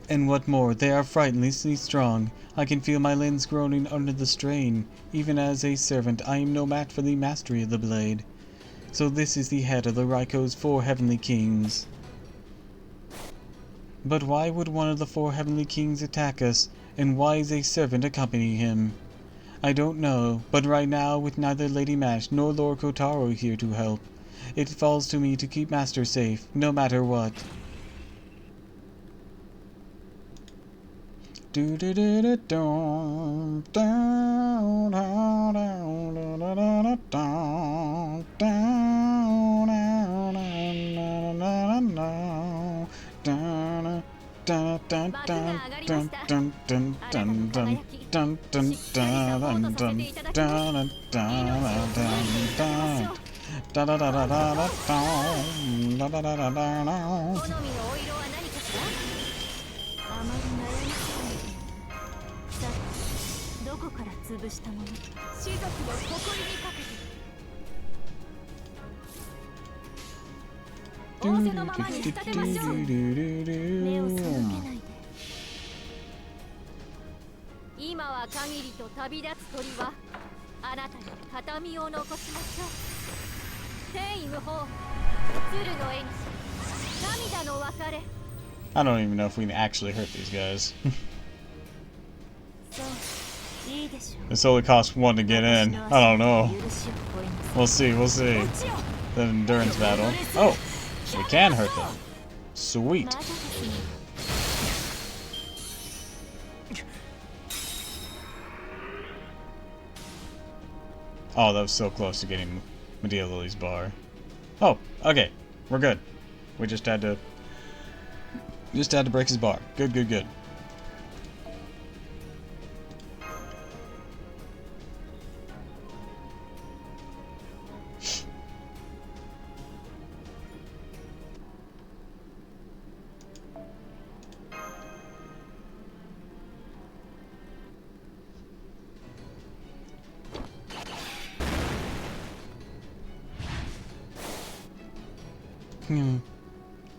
And what more, they are frighteningly strong. I can feel my limbs groaning under the strain. Even as a servant, I am no match for the mastery of the blade. So this is the head of the Raiko's 4 heavenly kings. But why would one of the 4 heavenly kings attack us, and why is a servant accompanying him? I don't know, but right now, with neither Lady Mash nor Lord Kotaro here to help, it falls to me to keep Master safe, no matter what. I don't even know if we can actually hurt these guys. This only costs 1 to get in. I don't know. We'll see, we'll see. The endurance battle. Oh! We can hurt them. Sweet. Oh, that was so close to getting Medea Lily's bar. Oh, okay. We're good. We just had to break his bar. Good, good, good.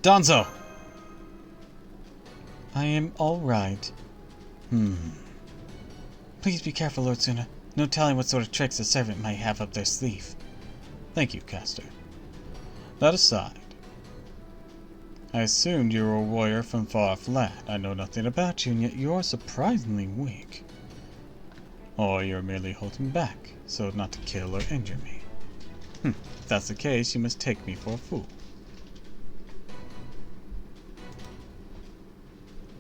Danzo! I am all right. Please be careful, Lord Suna. No telling what sort of tricks a servant might have up their sleeve. Thank you, Caster. That aside, I assumed you were a warrior from far-off land. I know nothing about you, and yet you are surprisingly weak. Or you're merely holding back, so not to kill or injure me. If that's the case, you must take me for a fool.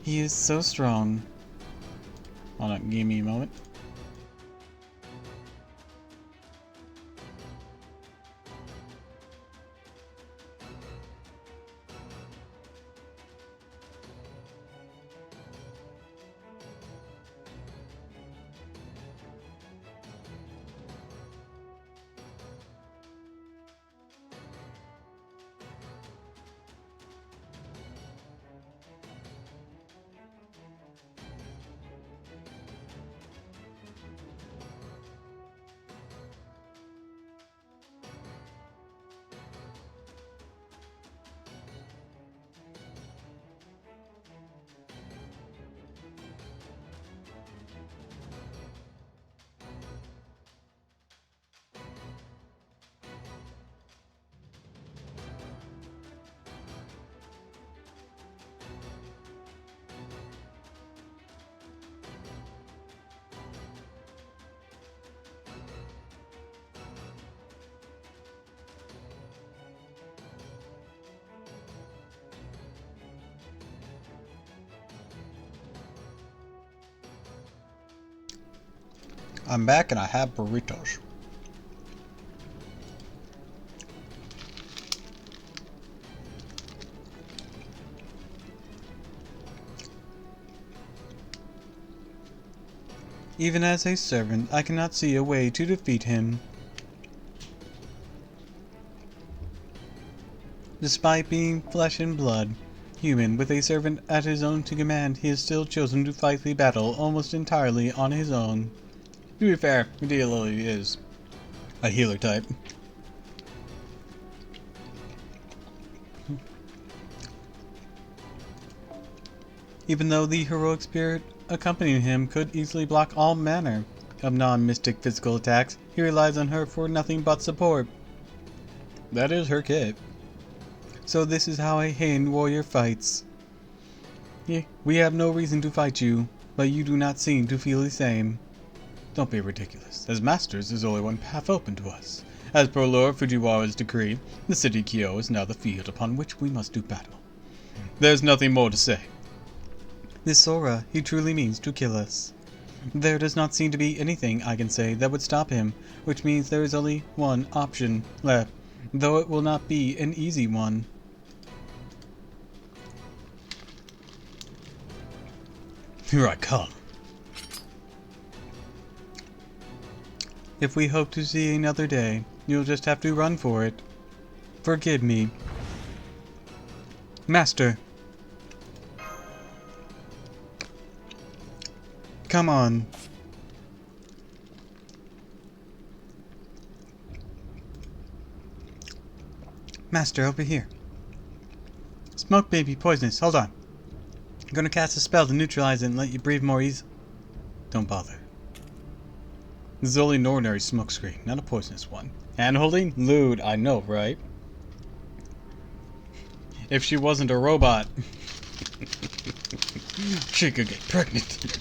He is so strong. Hold on, give me a moment. I'm back and I have burritos. Even as a servant, I cannot see a way to defeat him. Despite being flesh and blood, human with a servant at his own to command, he has still chosen to fight the battle almost entirely on his own. To be fair, Medea is a healer type. Even though the heroic spirit accompanying him could easily block all manner of non-mystic physical attacks, he relies on her for nothing but support. That is her kit. So this is how a Heian warrior fights. Yeah, we have no reason to fight you, but you do not seem to feel the same. Don't be ridiculous. As masters, there's only one path open to us. As per Lord Fujiwara's decree, the city Kyo is now the field upon which we must do battle. There's nothing more to say. This Sora, he truly means to kill us. There does not seem to be anything I can say that would stop him, which means there is only one option left, though it will not be an easy one. Here I come. If we hope to see another day, you'll just have to run for it. Forgive me. Master. Come on. Master, over here. Smoke may be poisonous. Hold on. I'm gonna cast a spell to neutralize it and let you breathe more easily. Don't bother. This is only an ordinary smoke screen, not a poisonous one. Hand holding? Lewd, I know, right? If she wasn't a robot, she could get pregnant.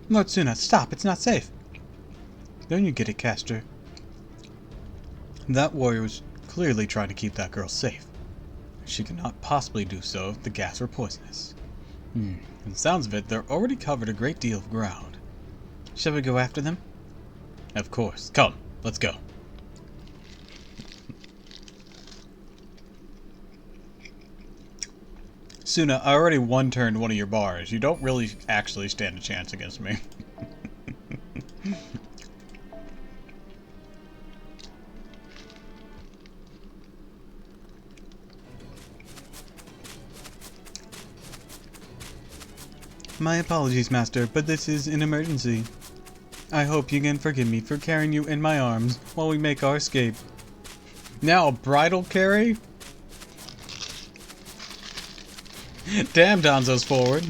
Lord Suna, stop, it's not safe. Don't you get it, Caster? That warrior was clearly trying to keep that girl safe. She could not possibly do so if the gas were poisonous. From the sounds of it, they're already covered a great deal of ground. Shall we go after them? Of course. Come, let's go. Suna, I already one-turned one of your bars. You don't really actually stand a chance against me. My apologies, Master, but this is an emergency. I hope you can forgive me for carrying you in my arms while we make our escape. Now a bridal carry? Damn, Danzo's forward.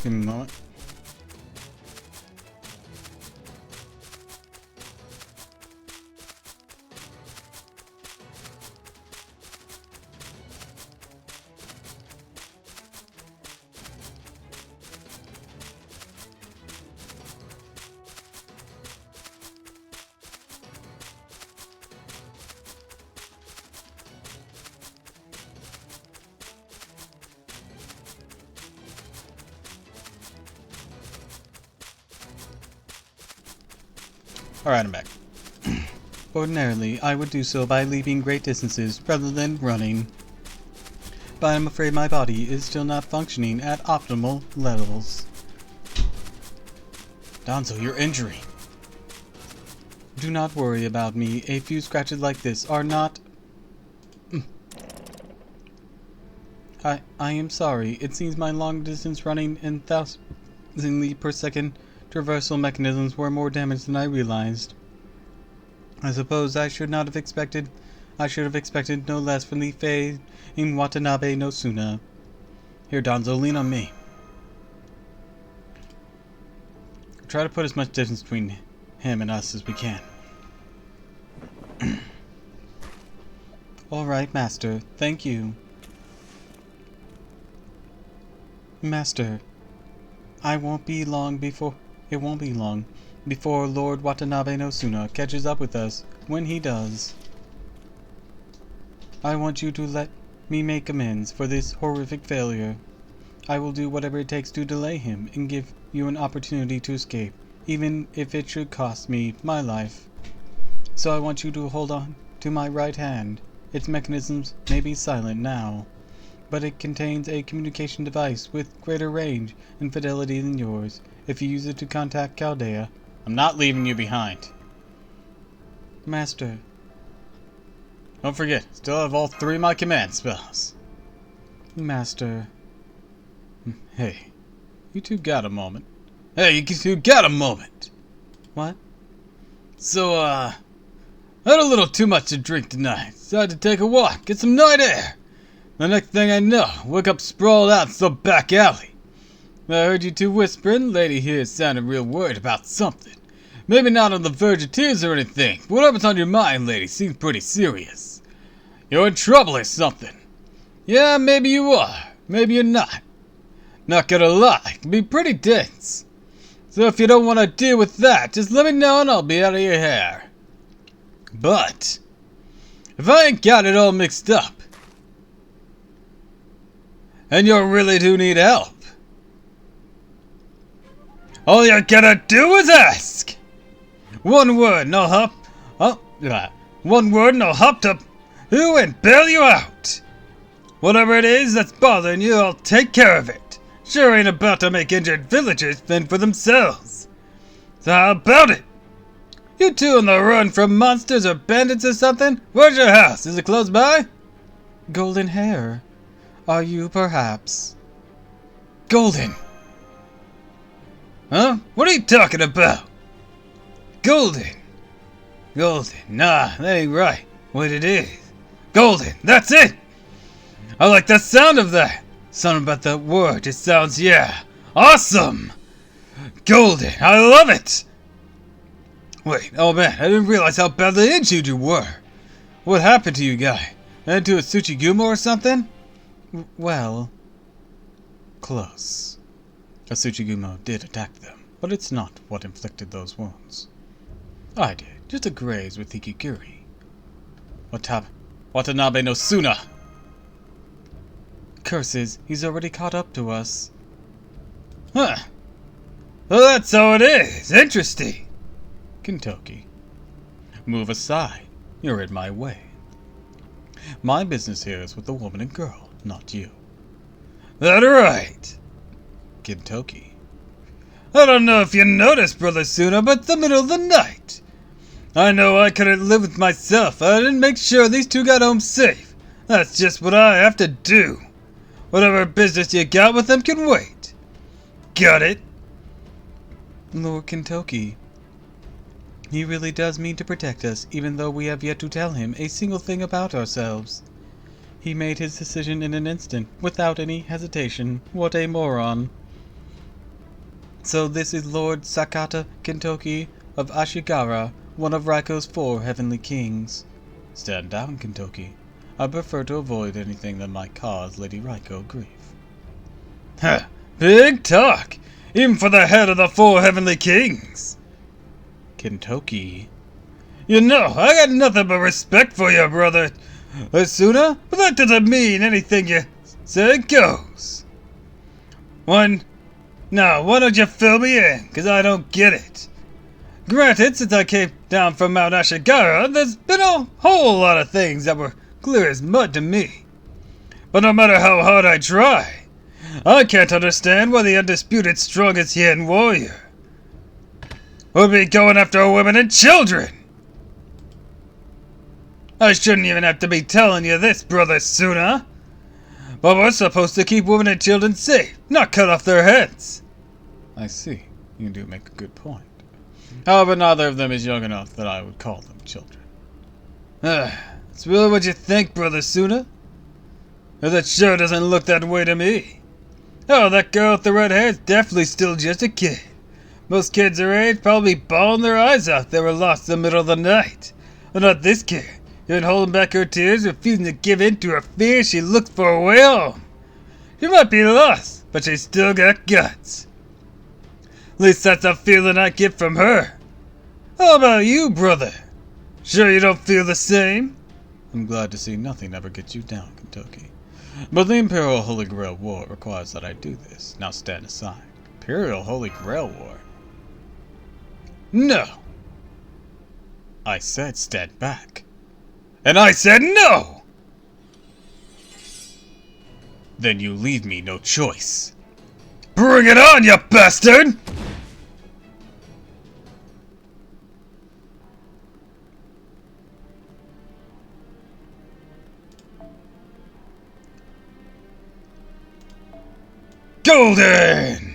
Give me a moment. Alright, I'm back. Ordinarily, I would do so by leaping great distances rather than running. But I'm afraid my body is still not functioning at optimal levels. Danzo, your injury. Do not worry about me. A few scratches like this are not... I am sorry. It seems my long distance running in thousand leaps per second traversal mechanisms were more damaged than I realized. I suppose I should have expected no less from the Fate in Watanabe no Suna. Here, Danzo, lean on me. Try to put as much distance between him and us as we can. All right, Master. Thank you. Master, it won't be long before Lord Watanabe no Suna catches up with us. When he does, I want you to let me make amends for this horrific failure. I will do whatever it takes to delay him and give you an opportunity to escape, even if it should cost me my life. So I want you to hold on to my right hand. Its mechanisms may be silent now, but it contains a communication device with greater range and fidelity than yours. If you use it to contact Chaldea, I'm not leaving you behind. Master. Don't forget, still have all 3 of my command spells. Master. Hey, you two got a moment. Hey, you two got a moment! What? So, I had a little too much to drink tonight. Decided to take a walk, get some night air. The next thing I know, wake up sprawled out in some back alley. I heard you two whispering. Lady here sounded real worried about something. Maybe not on the verge of tears or anything, but whatever's on your mind, lady, seems pretty serious. You're in trouble or something. Yeah, maybe you are. Maybe you're not. Not gonna lie, it can be pretty dense. So if you don't want to deal with that, just let me know and I'll be out of your hair. But if I ain't got it all mixed up, and you really do need help, all you gotta do is ask. One word, no hop. One word, no hop to you and bail you out. Whatever it is that's bothering you, I'll take care of it. Sure ain't about to make injured villagers fend for themselves. So how about it? You two on the run from monsters or bandits or something? Where's your house? Is it close by? Golden hair. Are you perhaps? Golden. Huh? What are you talking about? Golden. Golden. Nah, that ain't right. What it is. Golden. That's it. I like the sound of that. Something about that word. It sounds, yeah, awesome. Golden. I love it. Wait, oh man, I didn't realize how badly injured you were. What happened to you, guy? Into a Tsuchigumo or something? Well, close. A Tsuchigumo did attack them, but it's not what inflicted those wounds. I did, just a graze with Hikiguri. Watanabe no Suna. Curses, he's already caught up to us. Huh. Well, that's how it is. Interesting. Kintoki, move aside. You're in my way. My business here is with the woman and girl, not you. That right. Kintoki. I don't know if you noticed, Brother Suna, but it's the middle of the night. I know I couldn't live with myself. I didn't make sure these two got home safe. That's just what I have to do. Whatever business you got with them can wait. Got it? Lord Kintoki. He really does mean to protect us, even though we have yet to tell him a single thing about ourselves. He made his decision in an instant, without any hesitation. What a moron. So this is Lord Sakata Kintoki of Ashigara, one of Raiko's 4 heavenly kings. Stand down, Kintoki. I prefer to avoid anything that might cause Lady Raiko grief. Ha! Big talk! Even for the head of the 4 heavenly kings! Kintoki. You know, I got nothing but respect for you, Brother Suna, but that doesn't mean anything you say goes. Now, why don't you fill me in, because I don't get it. Granted, since I came down from Mount Ashigara, there's been a whole lot of things that were clear as mud to me. But no matter how hard I try, I can't understand why the undisputed strongest Yen warrior would be going after women and children. I shouldn't even have to be telling you this, Brother Suna. But we're supposed to keep women and children safe, not cut off their heads. I see. You do make a good point. However, neither of them is young enough that I would call them children. It's really what you think, Brother Suna? Or that sure doesn't look that way to me. Oh, that girl with the red hair is definitely still just a kid. Most kids her age probably bawling their eyes out they were lost in the middle of the night. But not this kid. Even holding back her tears, refusing to give in to her fear, she looks for a way home. She might be lost, but she's still got guts. At least that's the feeling I get from her. How about you, brother? Sure you don't feel the same? I'm glad to see nothing ever gets you down, Kentucky. But the Imperial Holy Grail War requires that I do this. Now stand aside. Imperial Holy Grail War? No. I said stand back. And I said no! Then you leave me no choice. Bring it on, you bastard! Golden!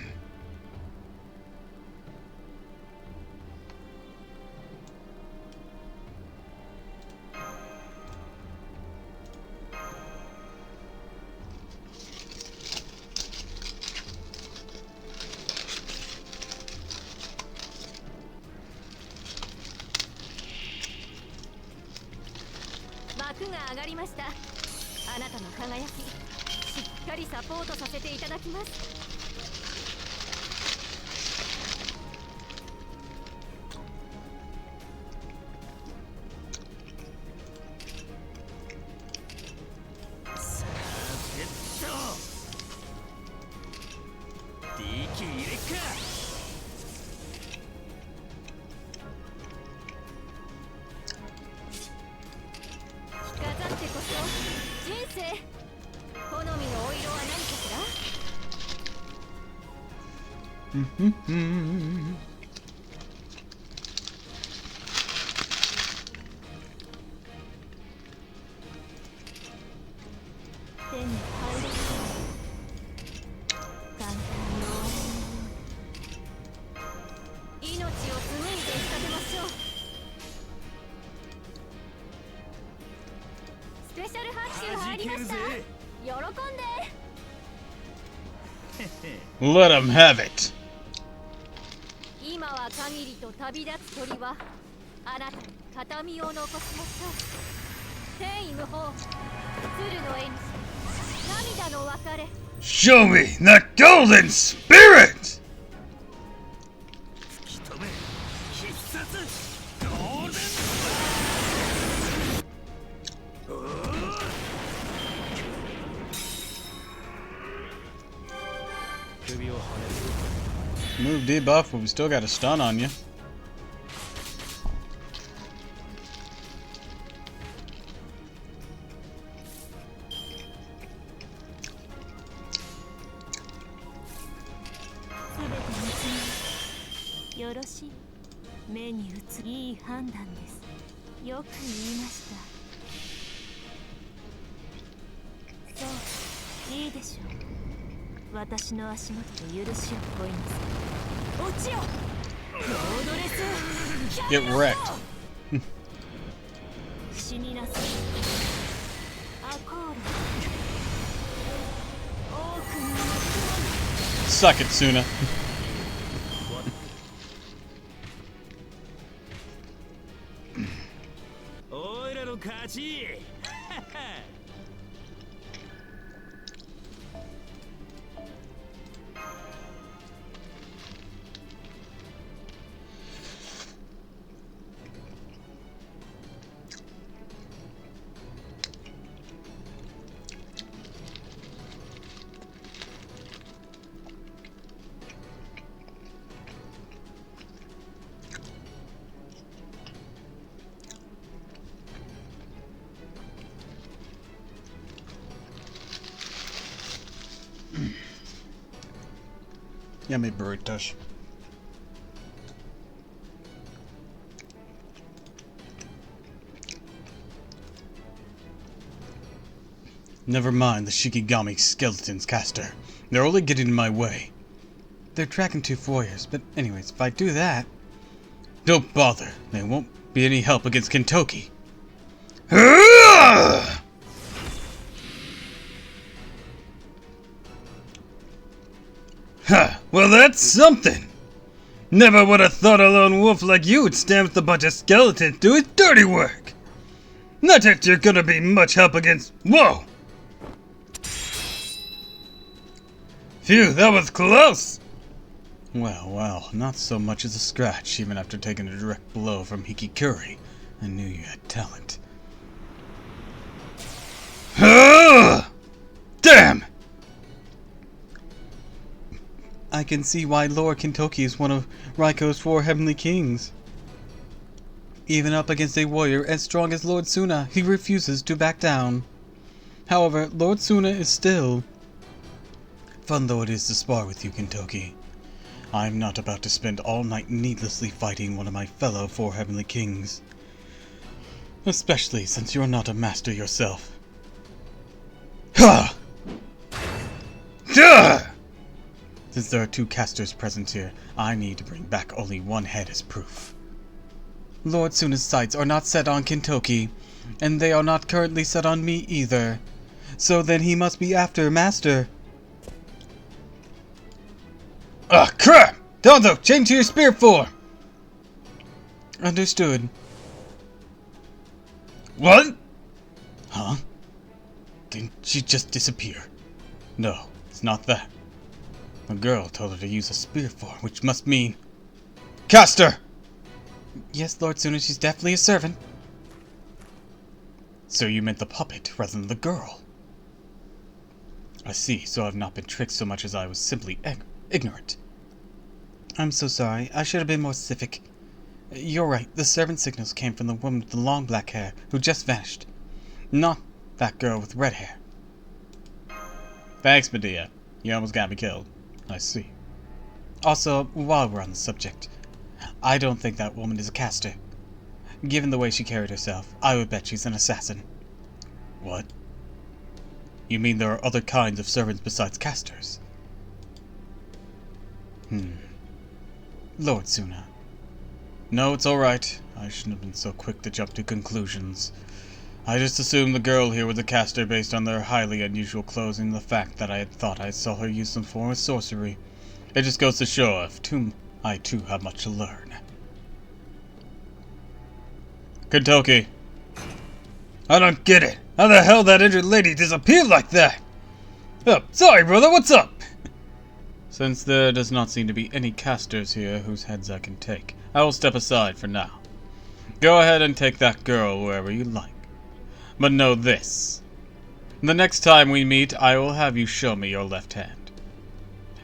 Let him have it. 今は限りと旅立つ鳥はあなたに形見を残しましょう。天意無法、鶴の縁、涙の別れ。 Show me that golden spirit! Move debuff, but we still got a stun on you. Get wrecked. Suck it, Suna. Yummy burritos. Never mind the Shikigami skeletons, Caster. They're only getting in my way. they're Dragon Tooth warriors, but anyways, if I do that... Don't bother. They won't be any help against Kentoki. Huh, well that's something. Never would have thought a lone wolf like you would stand with a bunch of skeletons do his dirty work. Not that you're gonna be much help against... Whoa! Phew, that was close! Well, well, not so much as a scratch, even after taking a direct blow from Hikikuri. I knew you had talent. Damn! I can see why Lord Kentoki is one of Raiko's 4 heavenly kings. Even up against a warrior as strong as Lord Suna, he refuses to back down. However, Lord Suna is still... Fun though it is to spar with you, Kentoki, I'm not about to spend all night needlessly fighting one of my fellow 4 heavenly kings. Especially since you're not a master yourself. Ha! Duh! Since there are 2 casters present here, I need to bring back only 1 head as proof. Lord Suna's sights are not set on Kentoki, and they are not currently set on me either. So then he must be after Master. Ah, crap! Danzo, change to your spirit form! Understood. What? Huh? Didn't she just disappear? No, it's not that. The girl told her to use a spirit form, which must mean... Caster! Yes, Lord Suna, she's definitely a servant. So you meant the puppet rather than the girl. I see, so I've not been tricked so much as I was simply ignorant. I'm so sorry, I should have been more specific. You're right, the servant signals came from the woman with the long black hair, who just vanished. Not that girl with red hair. Thanks, Medea. You almost got me killed. I see. Also, while we're on the subject, I don't think that woman is a caster. Given the way she carried herself, I would bet she's an assassin. What? You mean there are other kinds of servants besides casters? Lord Suna. No, it's alright. I shouldn't have been so quick to jump to conclusions. I just assumed the girl here was a caster based on their highly unusual clothes and the fact that I had thought I saw her use some form of sorcery. It just goes to show I too have much to learn. Kentoki. I don't get it. How the hell that injured lady disappeared like that? Oh, sorry, brother, what's up? Since there does not seem to be any casters here whose heads I can take, I will step aside for now. Go ahead and take that girl wherever you like. But know this. The next time we meet, I will have you show me your left hand.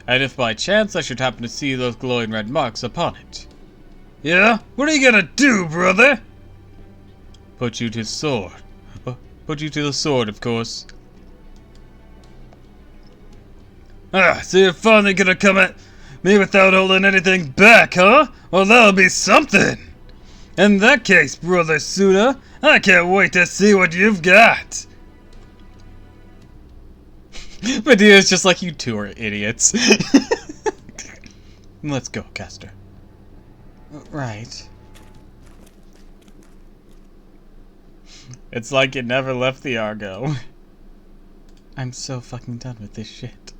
And if by chance I should happen to see those glowing red marks upon it... Yeah? What are you gonna do, brother? Put you to the sword. Put you to the sword, of course. Ah, so you're finally gonna come at me without holding anything back, huh? Well, that'll be something! In that case, Brother Suna, I can't wait to see what you've got! Medea's just like, you two are idiots. Let's go, caster. Right. It's like you never left the Argo. I'm so fucking done with this shit.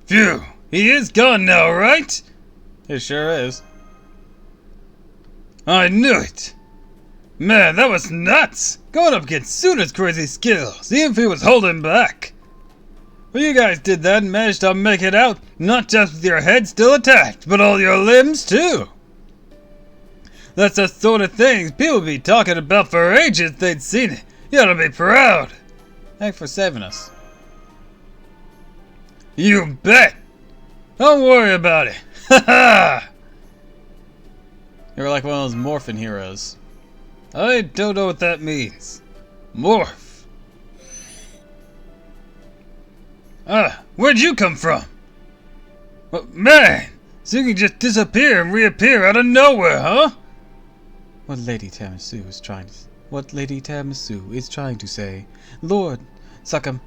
Phew, he is gone now, right? It sure is. I knew it! Man, that was nuts! Going up against Suna's crazy skills, even if he was holding back. Well, you guys did that and managed to make it out, not just with your head still attached, but all your limbs too. That's the sort of things people be talking about for ages if they'd seen it. You ought to be proud. Thanks for saving us. You bet! Don't worry about it. Ha ha! You're like one of those morphin' heroes. I don't know what that means. Morph. Where'd you come from? Man, so you can just disappear and reappear out of nowhere, huh? What Lady Tiramisu is trying to say, Lord Sakata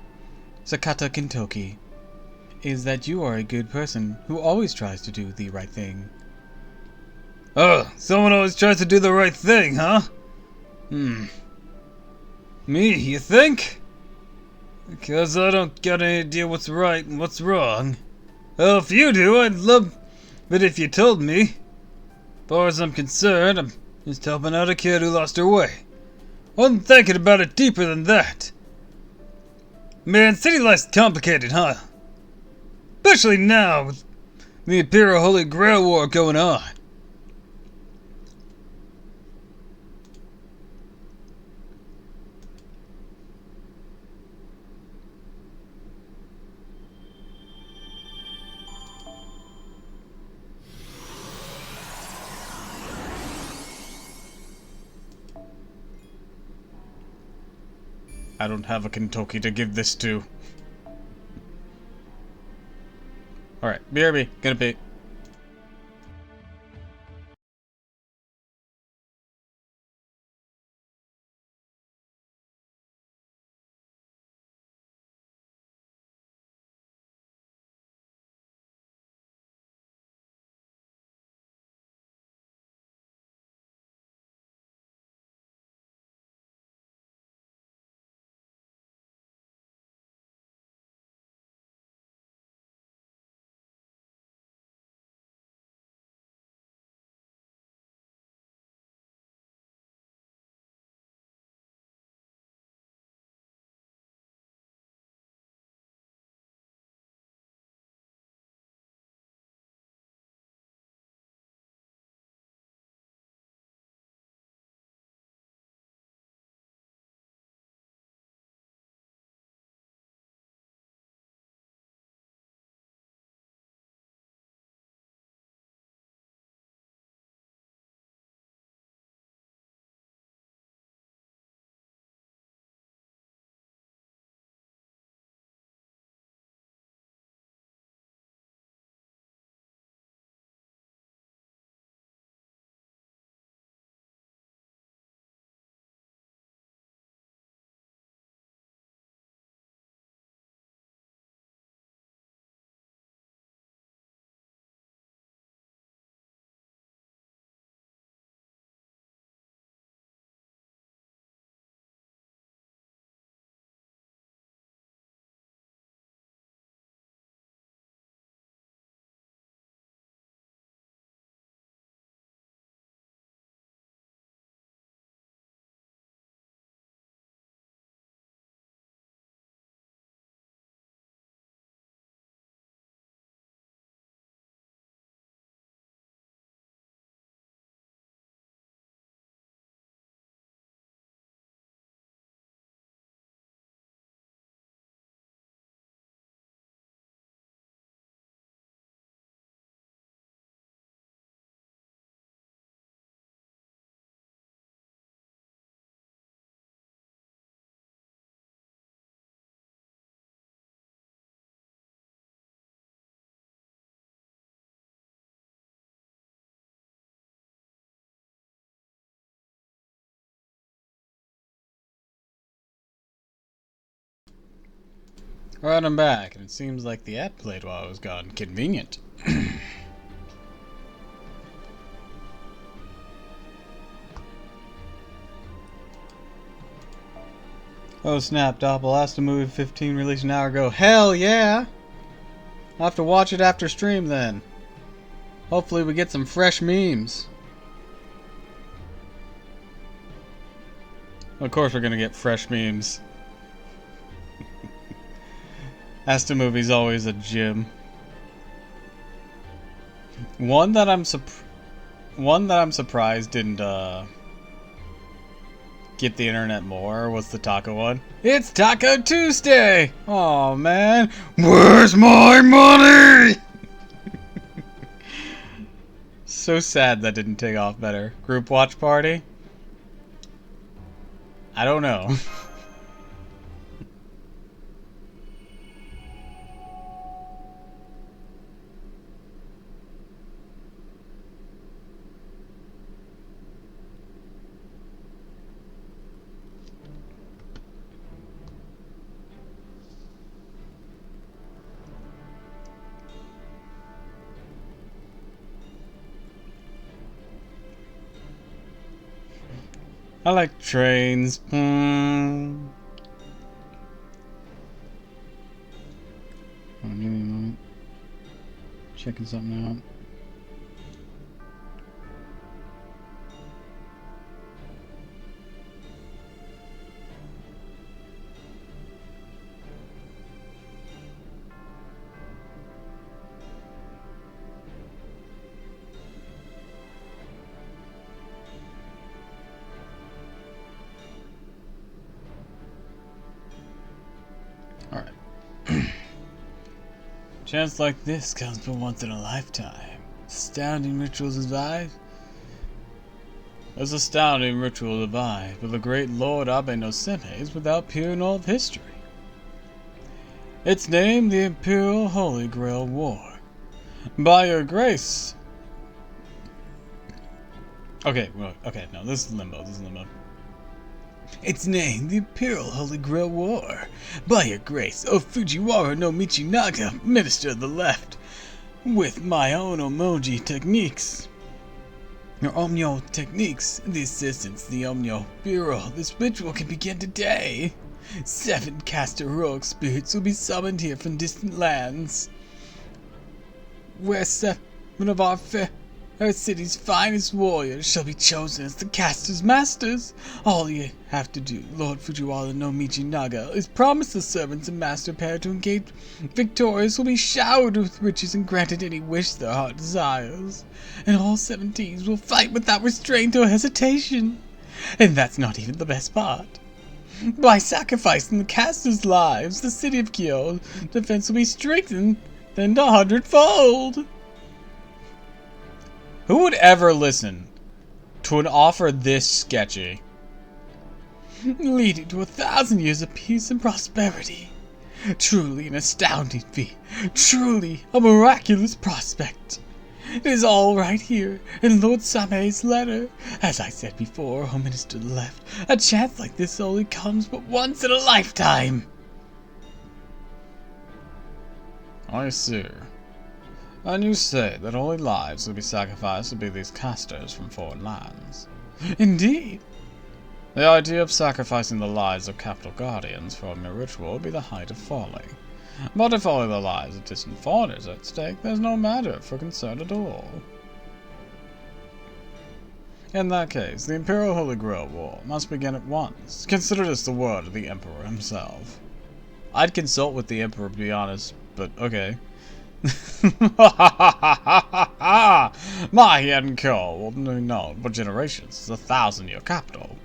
Kintoki, is that you are a good person who always tries to do the right thing. Oh, someone always tries to do the right thing, huh? Me, you think? Because I don't got any idea what's right and what's wrong. Well, if you do, I'd love it if you told me. As far as I'm concerned, I'm just helping out a kid who lost her way. Wasn't thinking about it deeper than that. Man, city life's complicated, huh? Especially now, with the Imperial Holy Grail War going on. I don't have a Kentucky to give this to. Alright, BRB, gonna be. Alright, I'm back, and it seems like the app played while I was gone. Convenient. Oh snap, Doppel asked the movie 15 released an hour ago. Hell yeah! I'll have to watch it after stream then. Hopefully we get some fresh memes. Of course we're gonna get fresh memes. Asta movie's always a gem. One that I'm surprised didn't get the internet more was the taco one. It's Taco Tuesday! Oh man, where's my money? So sad that didn't take off better. Group watch party? I don't know. I like trains. Hold on, give me a moment. Checking something out. Alright. Chance like this comes but once in a lifetime. Astounding rituals advise. As astounding ritual advise, but the great Lord Abe no Seme is without peer in all of history. Its name, the Imperial Holy Grail War. By your grace. Okay, no, this is limbo. Its name, the Imperial Holy Grail War. By your grace, O Fujiwara no Michinaga, Minister of the Left, with my own Omoji techniques. Your Omnyo techniques, the assistance, the Omnyo Bureau, this ritual can begin today. 7 caster heroic spirits will be summoned here from distant lands, where 7 of our city's finest warriors shall be chosen as the caster's masters. All you have to do, Lord Fujiwara no Michinaga, is promise the servants and master pair to engage victorious will be showered with riches and granted any wish their heart desires. And all 7 teams will fight without restraint or hesitation. And that's not even the best part. By sacrificing the casters' lives, the city of Kyo's defense will be strengthened 100-fold. Who would ever listen to an offer this sketchy? Leading to 1,000 years of peace and prosperity. Truly an astounding feat. Truly a miraculous prospect. It is all right here in Lord Same's letter. As I said before, O Minister of the Left, a chance like this only comes but once in a lifetime. I see. And you say that only lives will be sacrificed to be these casters from foreign lands. Indeed. The idea of sacrificing the lives of capital guardians for a mere ritual would be the height of folly. But if only the lives of distant foreigners are at stake, there's no matter for concern at all. In that case, the Imperial Holy Grail War must begin at once. Consider this the word of the Emperor himself. I'd consult with the Emperor, to be honest, but okay. My Yanko will be known for generations as a 1,000-year capital.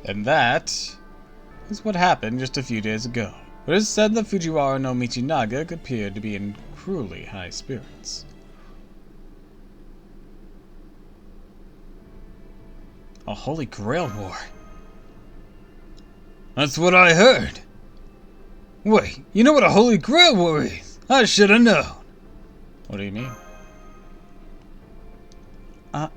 And that is what happened just a few days ago. It is said that Fujiwara no Michinaga appeared to be in cruelly high spirits. A Holy Grail War. That's what I heard. Wait, you know what a Holy Grail War is? I should have known. What do you mean?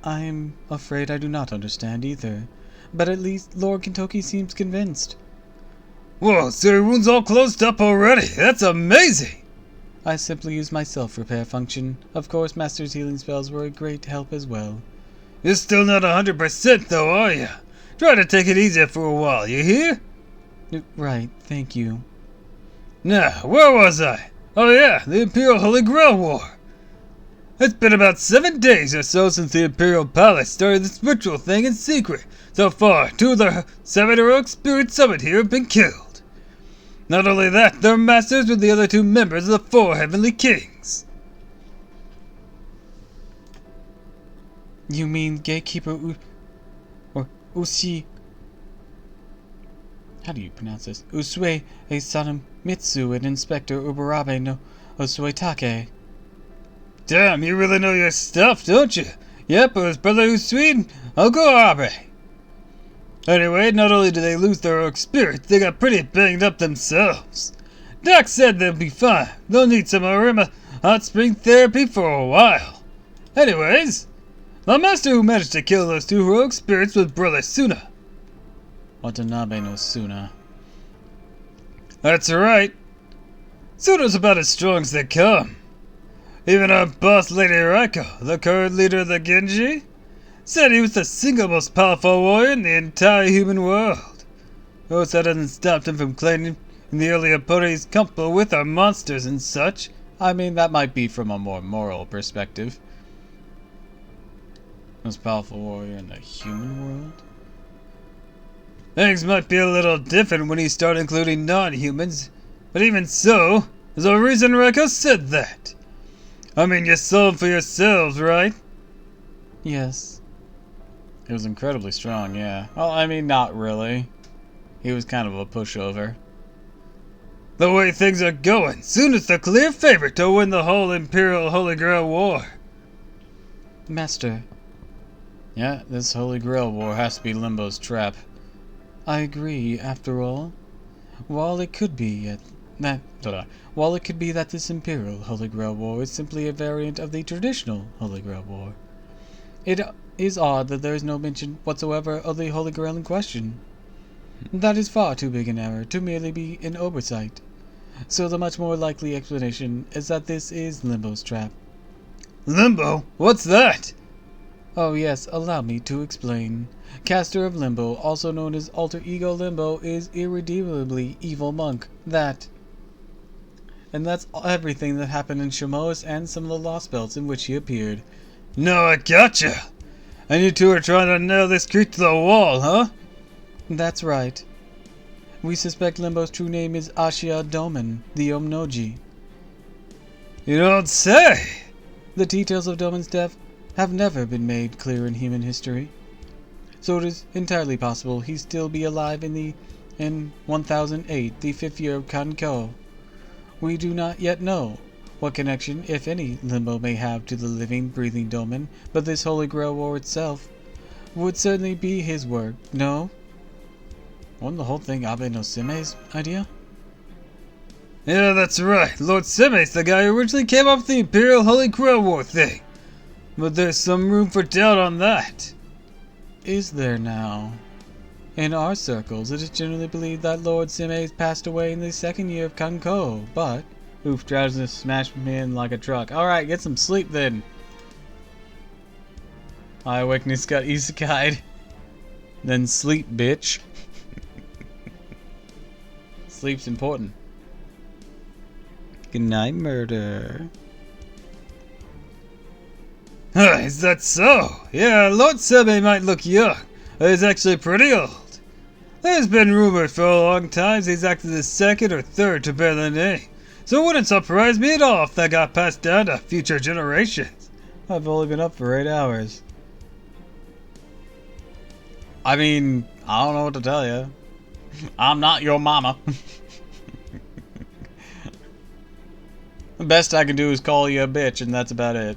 I'm afraid I do not understand either. But at least Lord Kentucky seems convinced. Whoa, so your wound's all closed up already? That's amazing! I simply use my self-repair function. Of course, Master's healing spells were a great help as well. You're still not 100% though, are you? Try to take it easier for a while, you hear? Right, thank you. Now, where was I? Oh yeah, the Imperial Holy Grail War. It's been about 7 days or so since the Imperial Palace started this ritual thing in secret. So far, 2 of the 7 heroic spirits summoned here have been killed. Not only that, they're masters with the other 2 members of the 4 Heavenly Kings. You mean Gatekeeper or Ushi... How do you pronounce this? Usue Sanamitsu and Inspector Ubarabe no Osuetake. Damn, you really know your stuff, don't you? Yep, it was Brother Usui Ogurabe. Anyway, not only did they lose their heroic spirit, they got pretty banged up themselves. Doc said they'll be fine. They'll need some Arima hot spring therapy for a while. Anyways, the master who managed to kill those 2 heroic spirits was Brother Suna. Watanabe no Suna. That's right. Suna's about as strong as they come. Even our boss Lady Raiko, the current leader of the Genji, said he was the single most powerful warrior in the entire human world. Of course, that doesn't stop him from claiming in the earlier parties comfortable with our monsters and such. I mean, that might be from a more moral perspective. Most powerful warrior in the human world? Things might be a little different when you start including non-humans, but even so, there's a reason Reiko said that. I mean, you saw him for yourselves, right? Yes. He was incredibly strong, yeah. Well, I mean, not really. He was kind of a pushover. The way things are going, soon it's the clear favorite to win the whole Imperial Holy Grail War. Master. Yeah, this Holy Grail War has to be Limbo's trap. I agree, after all. While it could be that this Imperial Holy Grail War is simply a variant of the traditional Holy Grail War, it is odd that there is no mention whatsoever of the Holy Grail in question. That is far too big an error to merely be an oversight. So the much more likely explanation is that this is Limbo's trap. Limbo? What's that? Oh yes, allow me to explain. Caster of Limbo, also known as Alter Ego Limbo, is irredeemably evil monk. And that's everything that happened in Shamoas and some of the Lost Belts in which he appeared. No, I gotcha! And you two are trying to nail this creep to the wall, huh? That's right. We suspect Limbo's true name is Ashia Doman, the Omnoji. You don't say! The details of Doman's death have never been made clear in human history. So it is entirely possible he still be alive in 1008, the 5th year of Kanko. We do not yet know what connection, if any, Limbo may have to the living, breathing Doman, but this Holy Grail War itself would certainly be his work, no? Wasn't the whole thing Abe no Seme's idea? Yeah, that's right. Lord Seme's the guy who originally came up with the Imperial Holy Grail War thing. But there's some room for doubt on that. Is there now? In our circles, it is generally believed that Lord Sime passed away in the 2nd year of Kanko, but... Oof, drowsiness smashed me in like a truck. Alright, get some sleep then. Eye awakeness got isekai'd. Then sleep, bitch. Sleep's important. Good night, murder. Is that so? Yeah, Lord Seme might look young, but he's actually pretty old. There's been rumored for a long time he's acted as 2nd or 3rd to bear the name, so it wouldn't surprise me at all if that got passed down to future generations. I've only been up for 8 hours. I mean, I don't know what to tell you. I'm not your mama. The best I can do is call you a bitch, and that's about it.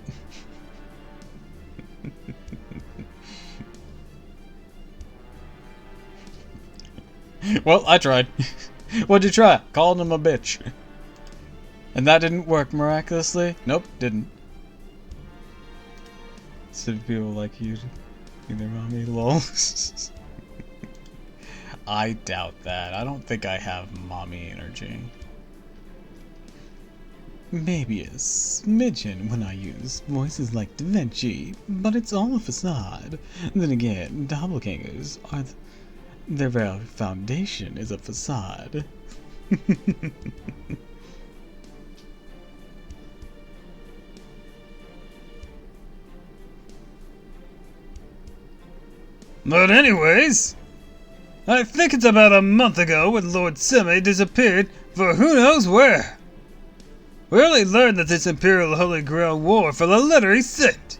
Well, I tried. What'd you try? Calling him a bitch. And that didn't work miraculously? Nope, didn't. Some people like you think they're mommy, lol. I doubt that. I don't think I have mommy energy. Maybe a smidgen when I use voices like Da Vinci, but it's all a facade. Then again, doppelgangers are their very foundation is a facade. But anyways, I think it's about a month ago when Lord Seme disappeared for who knows where. We only learned that this Imperial Holy Grail War for the letter he sent.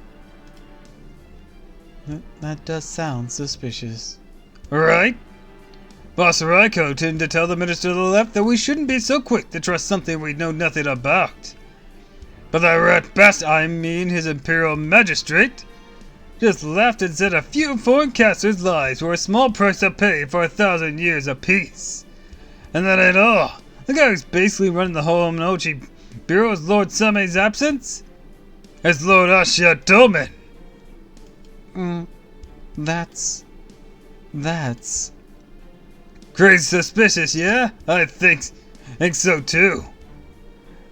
That does sound suspicious. Right? Boss Raiko tended to tell the Minister of the Left that we shouldn't be so quick to trust something we know nothing about. But that rat bastard, I mean his Imperial Magistrate, just laughed and said a few foreign casters' lives were a small price to pay for 1,000 years of peace. And that ain't all. The guy who's basically running the whole Omnoji Bureau is Lord Same's absence? It's Lord Ashia Doman. That's... Crazy suspicious, yeah? I think so too.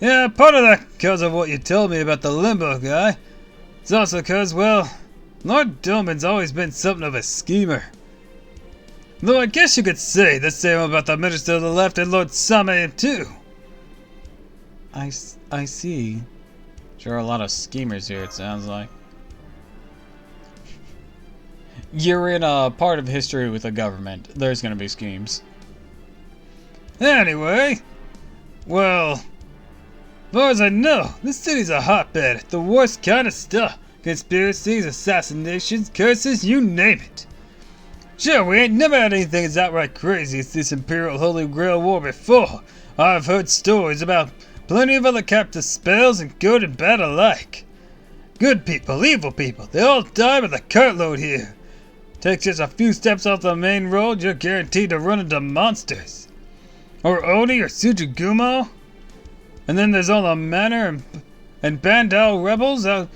Yeah, part of that because of what you told me about the Limbo guy. It's also because, well, Lord Dolman's always been something of a schemer. Though I guess you could say the same about the Minister of the Left and Lord Same too. I see. There are a lot of schemers here, it sounds like. You're in a part of history with the government. There's gonna be schemes. Anyway, well, as far as I know, this city's a hotbed. The worst kind of stuff. Conspiracies, assassinations, curses, you name it. Sure, we ain't never had anything as outright crazy as this Imperial Holy Grail War before. I've heard stories about plenty of other captive spells and good and bad alike. Good people, evil people, they all die by the cartload here. Take just a few steps off the main road, you're guaranteed to run into monsters. Or Oni or Tsuchigumo. And then there's all the Manor and Bandao rebels out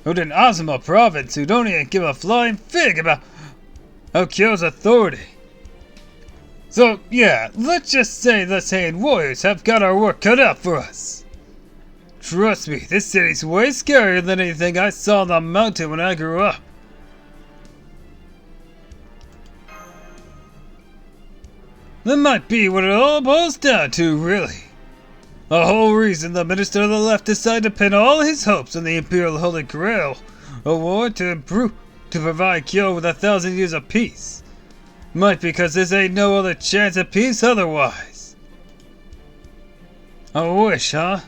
in Azuma province who don't even give a flying fig about Okyo's authority. So yeah, let's just say the Saiyan warriors have got our work cut out for us. Trust me, this city's way scarier than anything I saw on the mountain when I grew up. That might be what it all boils down to, really. The whole reason the Minister of the Left decided to pin all his hopes on the Imperial Holy Grail, a war to provide Kyo with 1,000 years of peace. Might be because this ain't no other chance of peace otherwise. I wish, huh?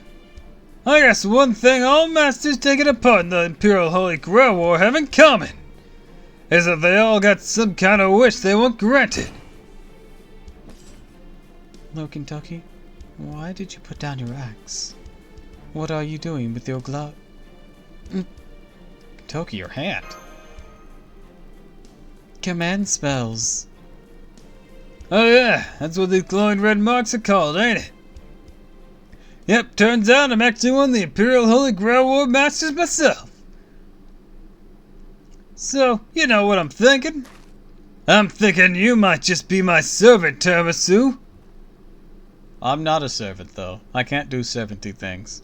I guess one thing all masters taking part in the Imperial Holy Grail War have in common is that they all got some kind of wish they want granted. Hello, Kentucky. Why did you put down your axe? What are you doing with your glove? Kentucky, your hand. Command spells. Oh yeah, that's what these glowing red marks are called, ain't it? Yep, turns out I'm actually one of the Imperial Holy Grail War Masters myself. So, you know what I'm thinking? I'm thinking you might just be my servant, Tiramisu. I'm not a servant, though. I can't do servanty things.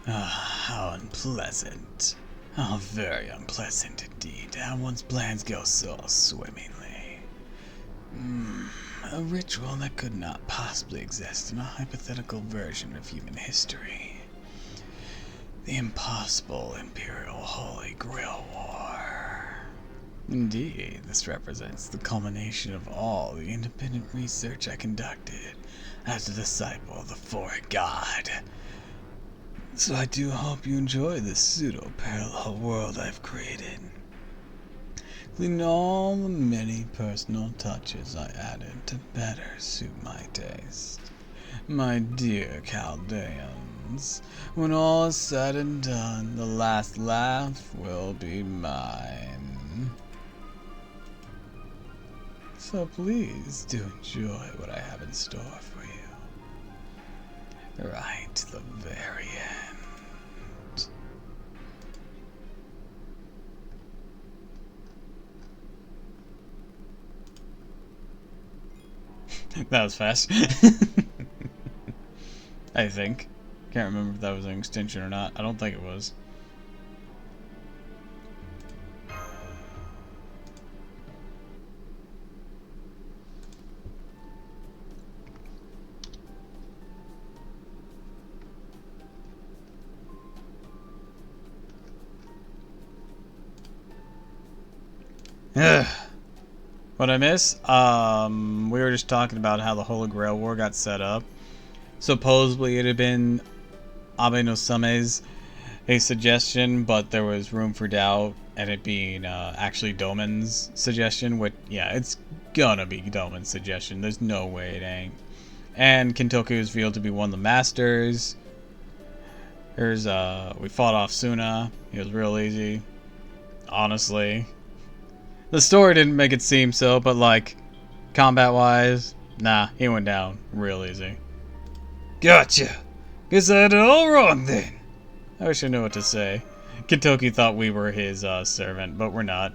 Ah, how unpleasant. How very unpleasant indeed. How one's plans go so swimmingly. A ritual that could not possibly exist in a hypothetical version of human history. The impossible Imperial Holy Grail War. Indeed, this represents the culmination of all the independent research I conducted as a disciple of the Foreign God. So I do hope you enjoy this pseudo-parallel world I've created. Including all the many personal touches I added to better suit my taste. My dear Chaldeans, when all is said and done, the last laugh will be mine. So please do enjoy what I have in store for you. Right to the very end. That was fast. I think. Can't remember if that was an extension or not. I don't think it was. What I miss? We were just talking about how the Holy Grail War got set up. supposedly it had been Abe no Same's a suggestion, but there was room for doubt, and it being actually Domen's suggestion, which, yeah, it's gonna be Domen's suggestion. There's no way it ain't. And Kintoku was revealed to be one of the masters. Here's, we fought off Suna. He was real easy. Honestly. The story didn't make it seem so, but, like, combat-wise, nah, he went down real easy. Gotcha. Guess I had it all wrong then. I wish I knew what to say. Kintoki thought we were his servant, but we're not.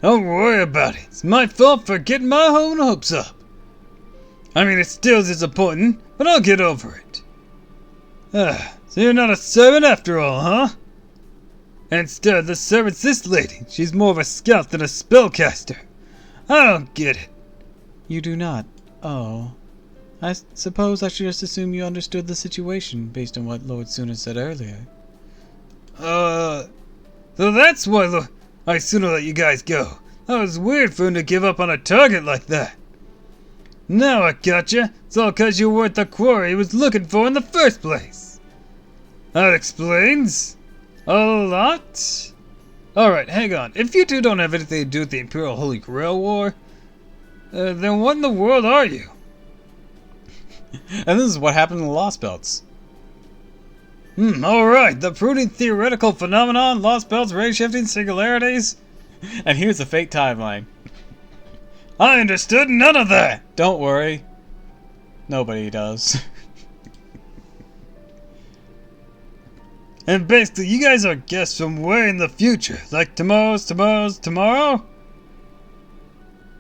Don't worry about it. It's my fault for getting my own hopes up. I mean, it's still disappointing, but I'll get over it. So you're not a servant after all, huh? Instead, the servant's this lady. She's more of a scout than a spellcaster. I don't get it. You do not? Oh. I suppose I should just assume you understood the situation, based on what Lord Suna said earlier. So that's why I sooner let you guys go. That was weird for him to give up on a target like that. Now I gotcha. It's all 'cause you weren't the quarry he was looking for in the first place. That explains a lot. Alright, hang on. If you two don't have anything to do with the Imperial Holy Grail War, then what in the world are you? And this is what happened in the Lost Belts. Alright. The proving theoretical phenomenon, Lost Belts, ray-shifting, singularities. And here's the fate timeline. I understood none of that. Don't worry. Nobody does. And basically, you guys are guests from way in the future. Like tomorrow?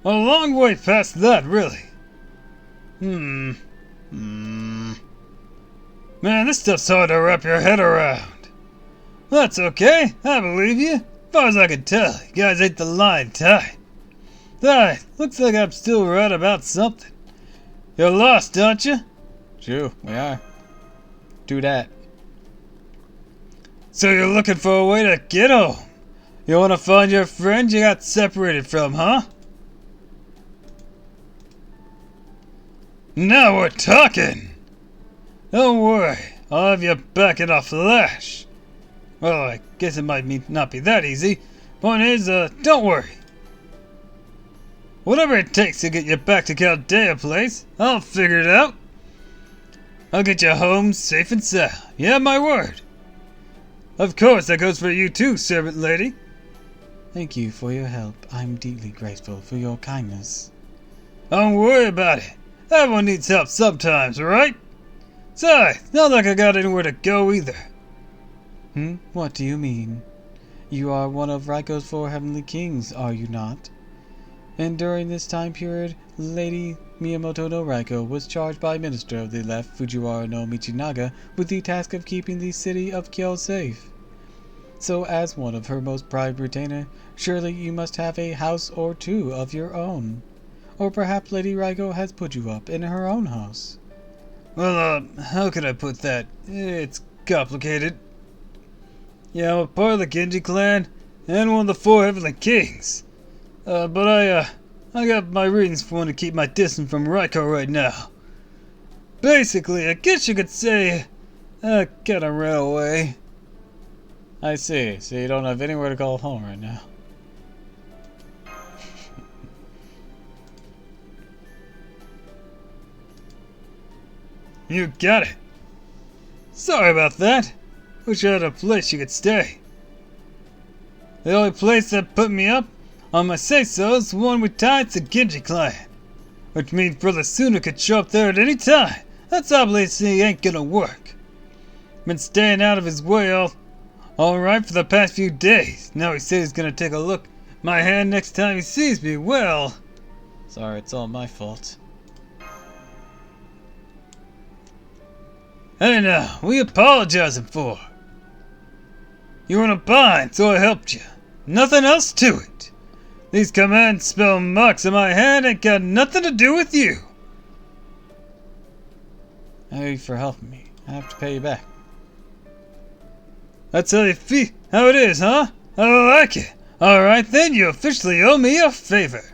A long way past that, really. Man, this stuff's hard to wrap your head around. That's okay. I believe you. As far as I can tell, you guys ain't the line tight. Looks like I'm still right about something. You're lost, aren't you? True, we are. Do that. So you're looking for a way to get home. You want to find your friend you got separated from, huh? Now we're talking! Don't worry, I'll have you back in a flash. Well, I guess it might not be that easy. Point is, don't worry. Whatever it takes to get you back to Caldea Place, I'll figure it out. I'll get you home safe and sound. You have my word. Of course, that goes for you too, servant lady. Thank you for your help. I'm deeply grateful for your kindness. Don't worry about it. Everyone needs help sometimes, right? Besides, not like I got anywhere to go either. What do you mean? You are one of Raiko's 4 heavenly kings, are you not? And during this time period, Lady Miyamoto no Raiko was charged by Minister of the Left Fujiwara no Michinaga with the task of keeping the city of Kyo safe. So as one of her most prized retainer, surely you must have a house or two of your own. Or perhaps Lady Raiko has put you up in her own house. Well, how can I put that? It's complicated. Yeah, I'm a part of the Genji clan, and one of the 4 heavenly kings. But I got my reasons for wanting to keep my distance from Raiko right now. Basically, I guess you could say, I kinda ran away. I see. So you don't have anywhere to call home right now. You got it. Sorry about that. Wish I had a place you could stay. The only place that put me up on my say-so is the one we tied to Genji clan. Which means Brother Suna could show up there at any time. That's obviously ain't gonna work. Been staying out of his way all right for the past few days. Now he says he's gonna take a look at my hand next time he sees me. Well, sorry, it's all my fault. Hey now, what are you apologizing for? You were in a bind, so I helped you. Nothing else to it. These command spell marks on my hand ain't got nothing to do with you. I owe you for helping me. I have to pay you back. That's how you feel. How it is, huh? I like it. Alright then, you officially owe me a favor.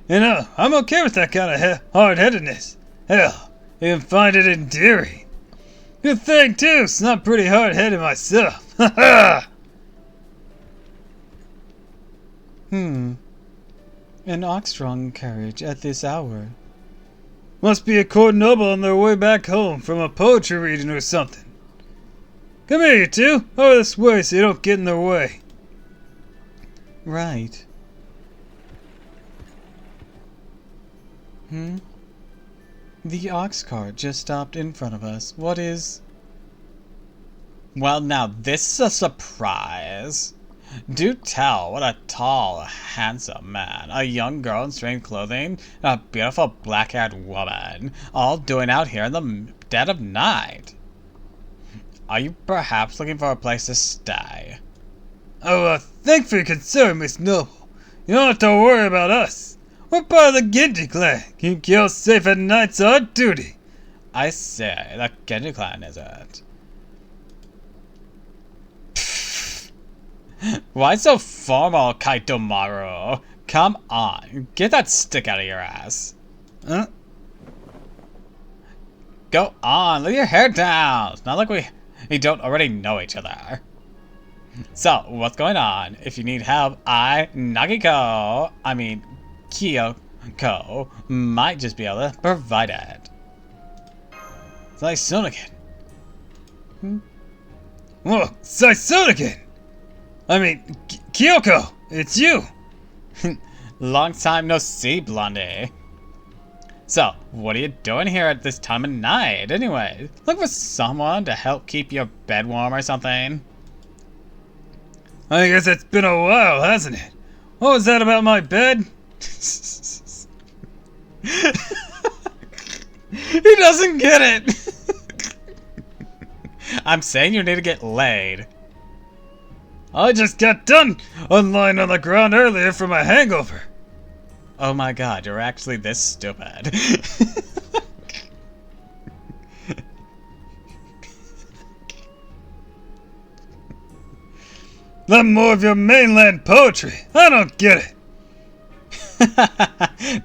You know, I'm okay with that kind of hard-headedness. Hell, even find it endearing. Good thing, too, so I'm pretty hard-headed myself. Ha ha! An ox-drawn carriage at this hour. Must be a court noble on their way back home from a poetry reading or something. Come here, you two. Over this way so you don't get in their way. Right. The ox cart just stopped in front of us. What is... Well, now this is a surprise. Do tell, what a tall, handsome man, a young girl in strange clothing, and a beautiful black-haired woman, all doing out here in the dead of night. Are you perhaps looking for a place to stay? Oh, thank for your concern, Miss Noble. You don't have to worry about us. We're part of the Genji clan. Keep Kyo safe at night's our duty. I say, the Genji clan is it? Why so formal, Kaito Maru? Come on, get that stick out of your ass. Huh? Go on, let your hair down. It's not like we don't already know each other. So, what's going on? If you need help, Kyoko, might just be able to provide it. Saisonigan. Whoa, Saisonigan! Kyoko, it's you! Long time no see, Blondie. So, what are you doing here at this time of night, anyway? Look for someone to help keep your bed warm or something? I guess it's been a while, hasn't it? What was that about my bed? He doesn't get it! I'm saying you need to get laid. I just got done lying on the ground earlier from a hangover. Oh my god, you're actually this stupid. Not more of your mainland poetry. I don't get it.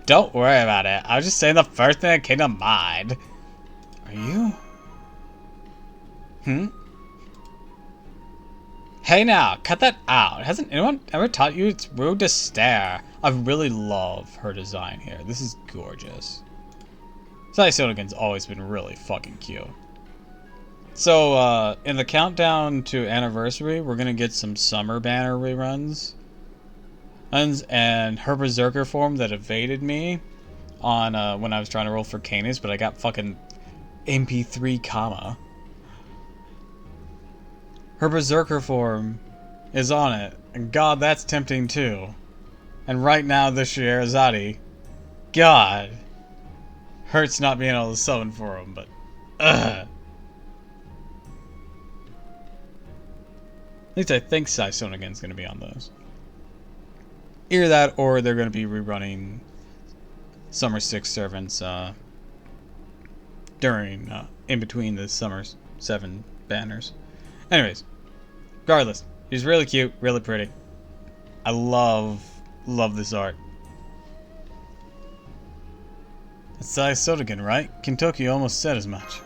Don't worry about it. I was just saying the first thing that came to mind. Are you? Hey now, cut that out. Hasn't anyone ever taught you it's rude to stare? I really love her design here. This is gorgeous. Saisonigan's always been really fucking cute. So, in the countdown to anniversary, we're gonna get some summer banner reruns. And her berserker form that evaded me on when I was trying to roll for Canis, but I got fucking MP3 comma. Her berserker form is on it, and god, that's tempting too. And right now, the Scheherazade, god, hurts not being able to summon for him, but ugh. At least I think Saisonigan's gonna be on those. Either that, or they're gonna be rerunning Summer 6 servants during in between the Summer 7 banners. Anyways, regardless, she's really cute, really pretty. I love this art. It's Saisonigan, right? Kintoki almost said as much.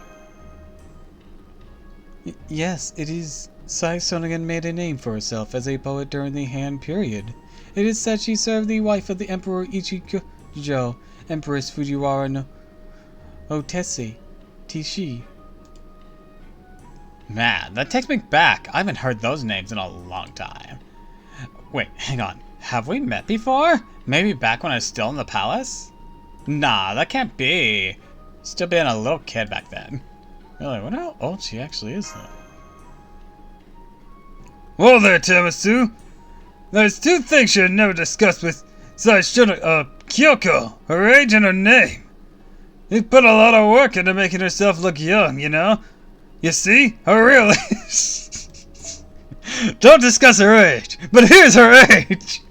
Yes, it is. Saisonigan made a name for herself as a poet during the Han period. It is said she served the wife of the Emperor Ichigo, Empress Fujiwara no Otesi Tishi. Man, that takes me back. I haven't heard those names in a long time. Wait, hang on. Have we met before? Maybe back when I was still in the palace? Nah, that can't be. Still being a little kid back then. Really, I wonder how old she actually is, though. Whoa there, Tamasu. There's two things you had never discussed with Kyoko, her age and her name. She's put a lot of work into making herself look young, you know? You see, her real age. Don't discuss her age, but here's her age.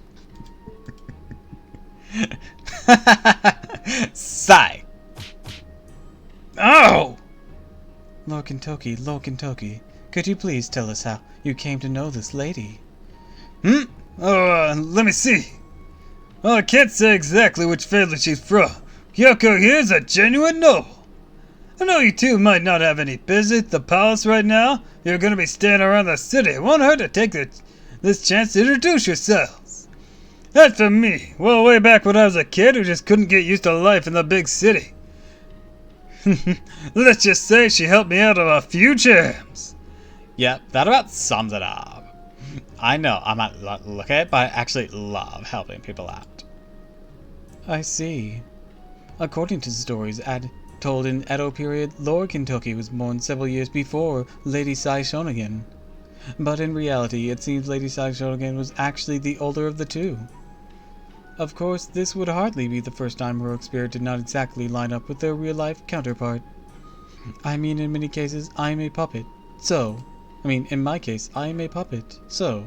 Sigh. Ow! Lord Kintoki, could you please tell us how you came to know this lady? Let me see. Well, I can't say exactly which family she's from. Kyoko here's a genuine noble. I know you two might not have any business at the palace right now. You're gonna be staying around the city. It won't hurt to take this chance to introduce yourselves. As for me, well, way back when I was a kid who just couldn't get used to life in the big city. Let's just say she helped me out of a few jams. Yep, that about sums it up. I know I might look at it, but I actually love helping people out. I see. According to the stories told in Edo period, Lord Kentucky was born several years before Lady Sai Shonagon. But in reality, it seems Lady Sai Shonagon was actually the older of the two. Of course, this would hardly be the first time heroic spirit did not exactly line up with their real-life counterpart. I mean, in many cases, I am a puppet. In my case, I am a puppet. So.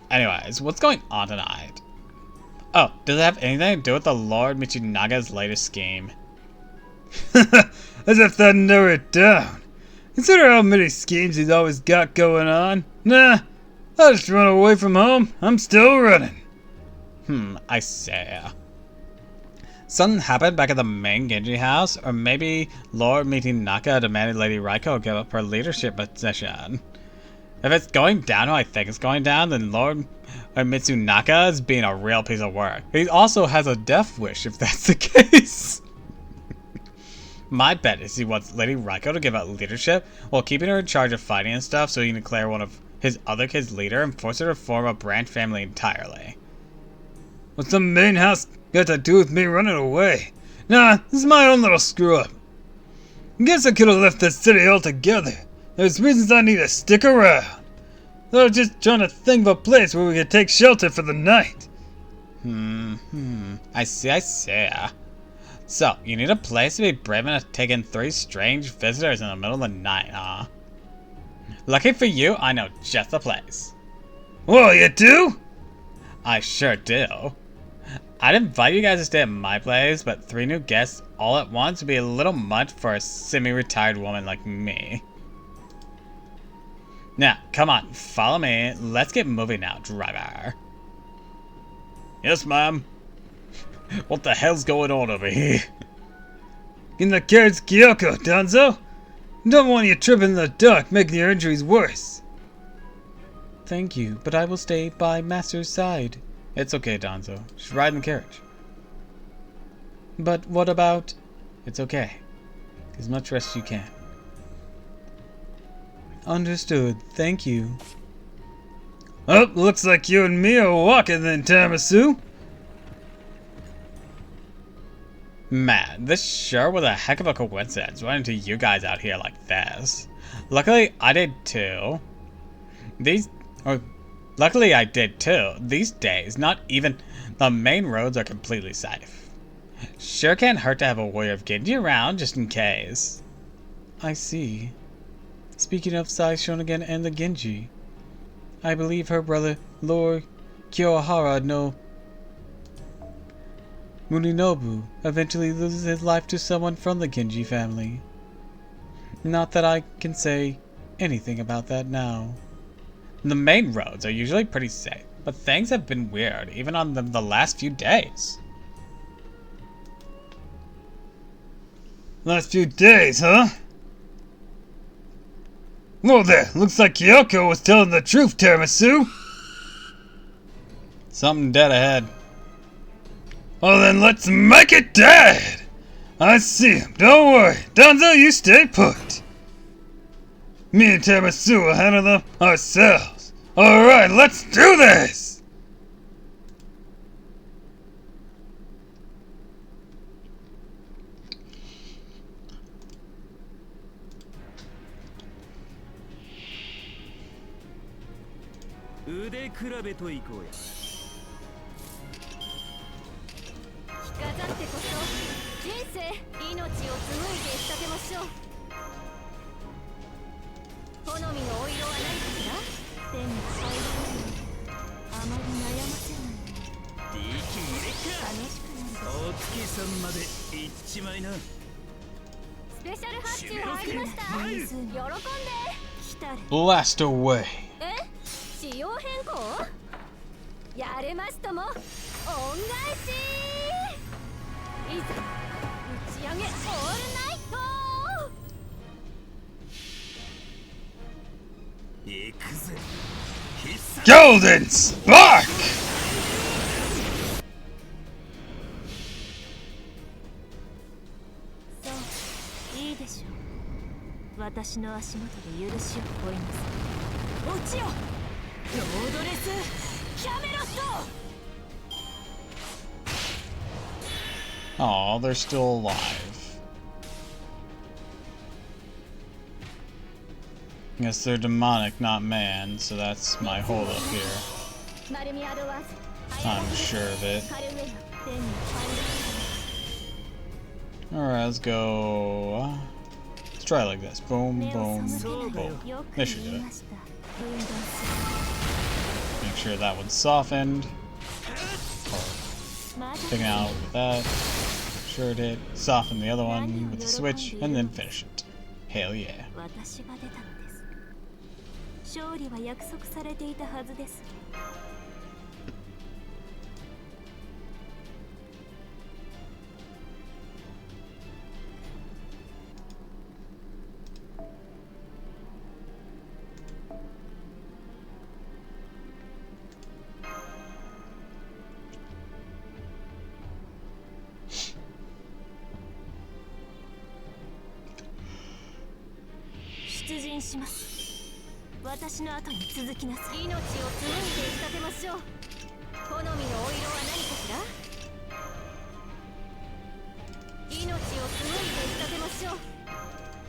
Anyways, what's going on tonight? Oh, does it have anything to do with the Lord Michinaga's latest scheme? As if that narrowed it down. Consider how many schemes he's always got going on. Nah, I'll just run away from home. I'm still running. I say. Something happened back at the main Genji house, or maybe Lord Michinaka demanded Lady Raiko give up her leadership position. If it's going down how I think it's going down, then Lord Mitsunaka is being a real piece of work. He also has a death wish if that's the case. My bet is he wants Lady Raiko to give up leadership while keeping her in charge of fighting and stuff so he can declare one of his other kids leader and force her to form a branch family entirely. What's the main house got to do with me running away? Nah, this is my own little screw-up. Guess I could have left the city altogether. There's reasons I need to stick around. I was just trying to think of a place where we could take shelter for the night. I see. So, you need a place to be brave enough to take in 3 strange visitors in the middle of the night, huh? Lucky for you, I know just the place. Whoa, you do? I sure do. I'd invite you guys to stay at my place, but 3 new guests all at once would be a little much for a semi-retired woman like me. Now, come on, follow me. Let's get moving now, driver. Yes, ma'am. What the hell's going on over here? In the carriage, Kyoko, Danzo. Don't want you tripping in the dark, making your injuries worse. Thank you, but I will stay by Master's side. It's okay, Danzo. Just ride in the carriage. But what about... It's okay. As much rest as you can. Understood. Thank you. Oh, looks like you and me are walking then, Tamasu. Man, this sure was a heck of a coincidence running into you guys out here like this. Luckily, I did too. Luckily, I did too. These days, not even the main roads are completely safe. Sure can't hurt to have a warrior of Genji around just in case. I see. Speaking of Sai Shonagon and the Genji, I believe her brother, Lord Kiyohara no Muninobu, eventually loses his life to someone from the Genji family. Not that I can say anything about that now. The main roads are usually pretty safe, but things have been weird, even on the last few days. Last few days, huh? Whoa there, looks like Kyoko was telling the truth, Tiramisu. Something dead ahead. Well then, let's make it dead! I see him, don't worry. Danzo, you stay put. Me and Tiramisu will handle them ourselves. Alright, let's do this! Blast away. 仕様変更やれますとも恩返しいざ打ち上げオールナイト Golden Spark! そういいでしょう。私の足元で許しを乞いなさい。落ちよロードレスキャメロット。 Aw, they're still alive. Guess they're demonic, not man, so that's my holdup here. I'm sure of it. Alright, let's go. Let's try it like this. Boom, boom, boom. This should do it. Make sure that one's softened. Or taken out with that. Sure did. Soften the other one with the switch, and then finish it. Hell yeah. 勝利は約束されていたはずです。出陣します。 私の後に続きなさい。命を紡いで仕立てましょう。好みのお色は何かしら。命を紡いで仕立てましょう。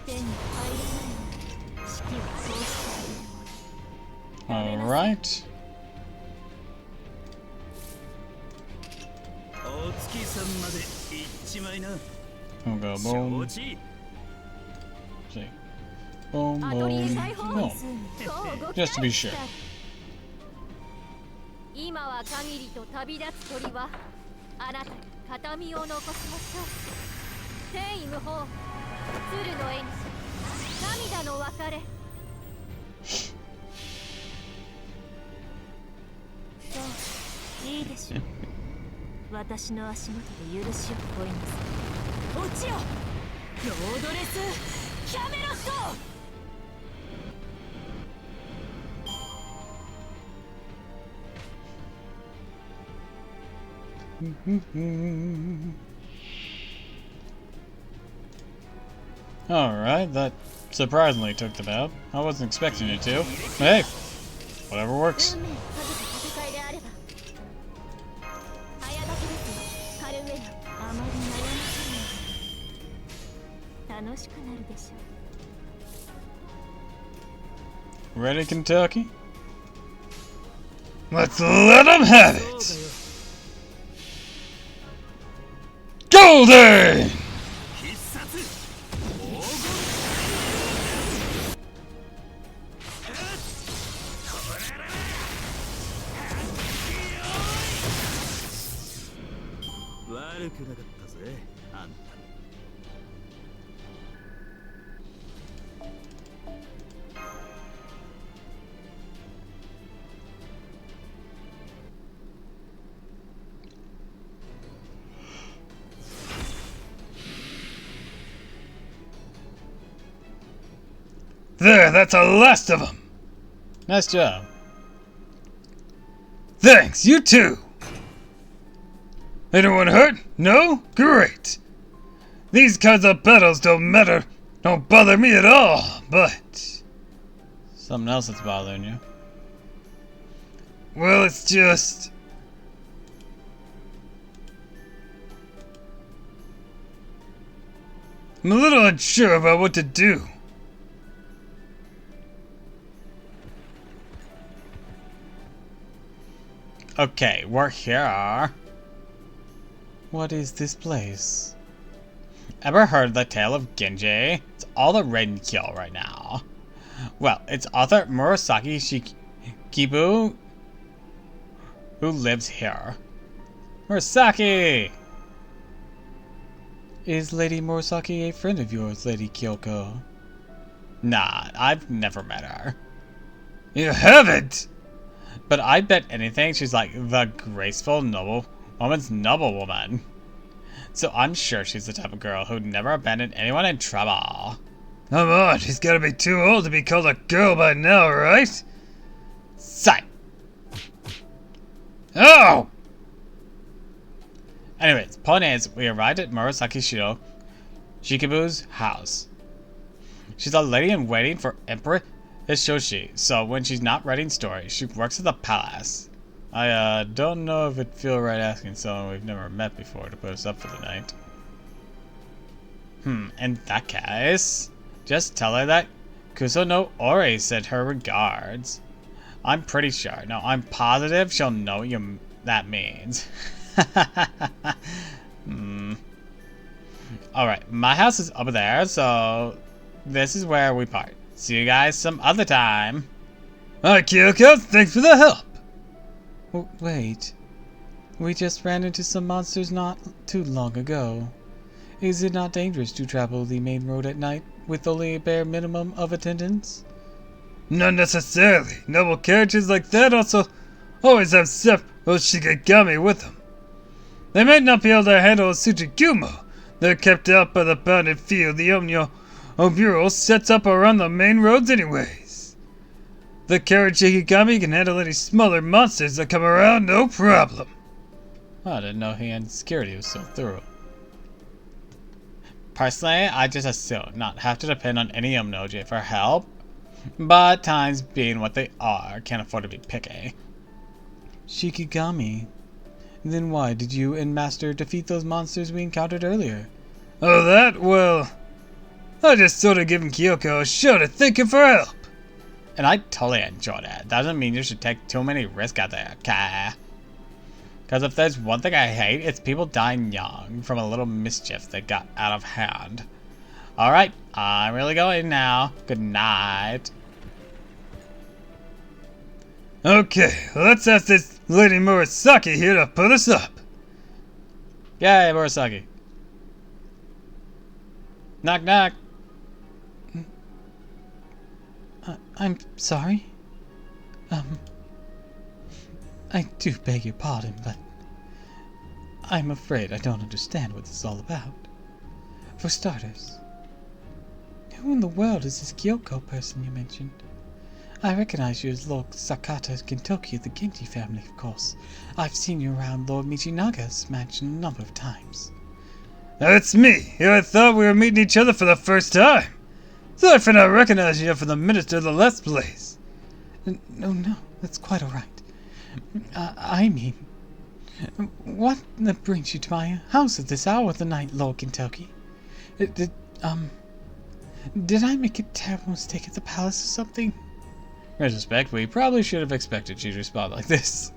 手に入らない式をそうしてあげる。Alright. お月さんまで行っちまいな。 We'll go boom. See. Boom, boom, boom. Just to be sure. 今は限りと旅立つ鳥はあなたに形見を残しましょう。天意無法、鶴の絵にし涙の別れ。そういいでしょう。私の足元で許しを乞いなさい。落ちよロードレスキャメロット。 Alright, that surprisingly took them out. I wasn't expecting it to. Hey, whatever works. Ready, Kentucky? Let's let him have it! Golden! There, that's the last of them. Nice job. Thanks, you too. Anyone hurt? No? Great. These kinds of battles don't matter. Don't bother me at all, but... Something else that's bothering you. Well, it's just... I'm a little unsure about what to do. Okay, we're here. What is this place? Ever heard the tale of Genji? It's all the raid and kill right now. Well, it's author Murasaki Shikibu who lives here. Murasaki! Is Lady Murasaki a friend of yours, Lady Kyoko? Nah, I've never met her. You haven't? But I bet anything she's like the graceful woman's noble woman. So I'm sure she's the type of girl who'd never abandon anyone in trouble. Come on, she's gotta be too old to be called a girl by now, right? Sigh. Oh! Anyways, point is, we arrived at Murasaki Shikabu's house. She's a lady in waiting for Emperor Hishoshi, so when she's not writing stories, she works at the palace. I don't know if it'd feel right asking someone we've never met before to put us up for the night. In that case, just tell her that Kuso no Ori sent her regards. I'm pretty sure, no, I'm positive she'll know what that means. Alright, my house is over there, so this is where we part. See you guys some other time. Alright, Kyoko, thanks for the help. Wait. We just ran into some monsters not too long ago. Is it not dangerous to travel the main road at night with only a bare minimum of attendance? Not necessarily. Noble characters like that also always have several Shikigami with them. They might not be able to handle a Tsuchigumo. They're kept out by the bounded field the Omnyo Bureau sets up around the main roads anyways. The carriage Shikigami can handle any smaller monsters that come around, no problem. I didn't know hand security was so thorough. Personally, I just assume not have to depend on any Omnoji for help, but times being what they are, can't afford to be picky. Shikigami. Then why did you and Master defeat those monsters we encountered earlier? Oh, that? Well, I just sort of given Kyoko a shot at thinking for help. And I totally enjoy that. Doesn't mean you should take too many risks out there, okay? Because if there's one thing I hate, it's people dying young from a little mischief that got out of hand. Alright, I'm really going now. Good night. Okay, let's ask this Lady Murasaki here to put us up. Yay, Murasaki. Knock, knock. I'm sorry. I do beg your pardon, but I'm afraid I don't understand what this is all about. For starters, who in the world is this Kyoko person you mentioned? I recognize you as Lord Sakata Gintoki of the Genji family, of course. I've seen you around Lord Michinaga's mansion a number of times. That's me. I thought we were meeting each other for the first time. Sorry for not recognizing you from the Minister of the Let's Plays. No, that's quite alright. I mean, what brings you to my house at this hour of the night, Lord Gintoki? Did I make a terrible mistake at the palace or something? In retrospect, we probably should have expected you to respond like this.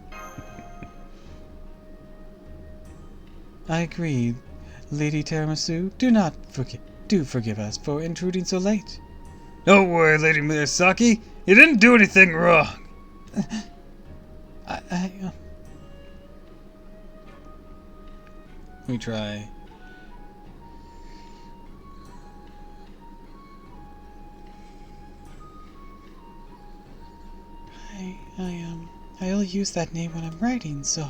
I agree, Lady Tiramisu. Do forgive us for intruding so late. Don't worry, Lady Murasaki. You didn't do anything wrong. We try. I only use that name when I'm writing, so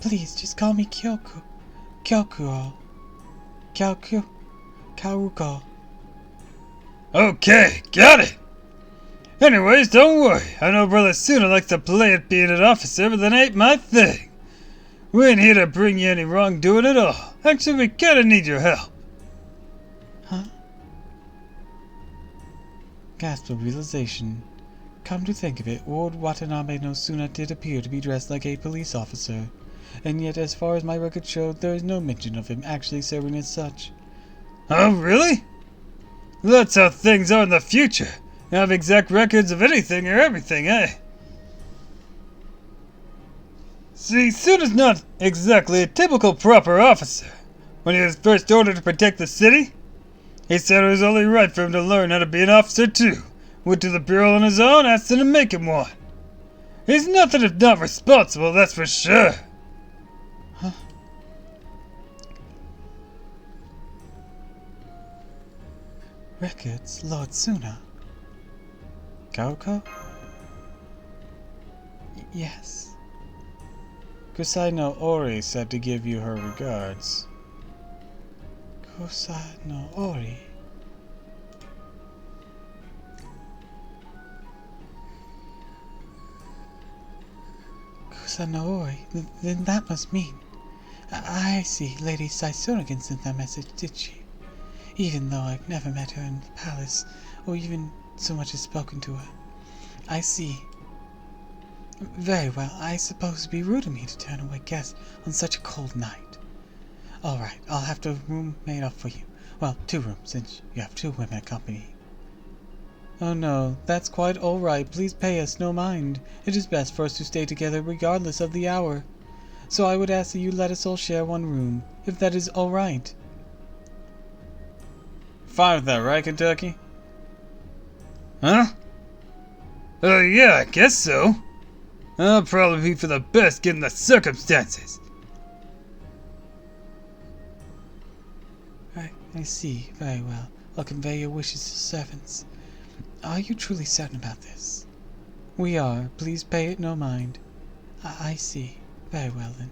please just call me Kyoku. Kyokuo. Karuko. Okay, got it. Anyways, don't worry. I know Brother Suna likes to play at being an officer, but that ain't my thing. We ain't here to bring you any wrongdoing at all. Actually, we kinda need your help. Huh? Gasp of realization. Come to think of it, Lord Watanabe no Suna did appear to be dressed like a police officer, and yet as far as my record showed, there is no mention of him actually serving as such. Oh, really? That's how things are in the future. You have exact records of anything or everything, eh? See, Suna's not exactly a typical proper officer. When he was first ordered to protect the city, he said it was only right for him to learn how to be an officer too. Went to the bureau on his own, asked them to make him one. He's nothing if not responsible, that's for sure. Huh? Records, Lord Suna. Kaoko? Yes. Kusai no Ori said to give you her regards. Kusai no Ori? Sanoi, then that must mean... I see, Lady Saisonigan sent that message, did she? Even though I've never met her in the palace, or even so much as spoken to her. I see. Very well, I suppose it'd be rude of me to turn away guests on such a cold night. Alright, I'll have a room made up for you. Well, 2 rooms, since you have 2 women accompanying. Oh no, that's quite alright. Please pay us no mind. It is best for us to stay together regardless of the hour. So I would ask that you let us all share 1 room, if that is alright. Fine with that, right, Kentucky? Huh? Yeah, I guess so. That'll probably be for the best given the circumstances. I see. Very well. I'll convey your wishes to servants. Are you truly certain about this? We are. Please pay it no mind. I see. Very well, then.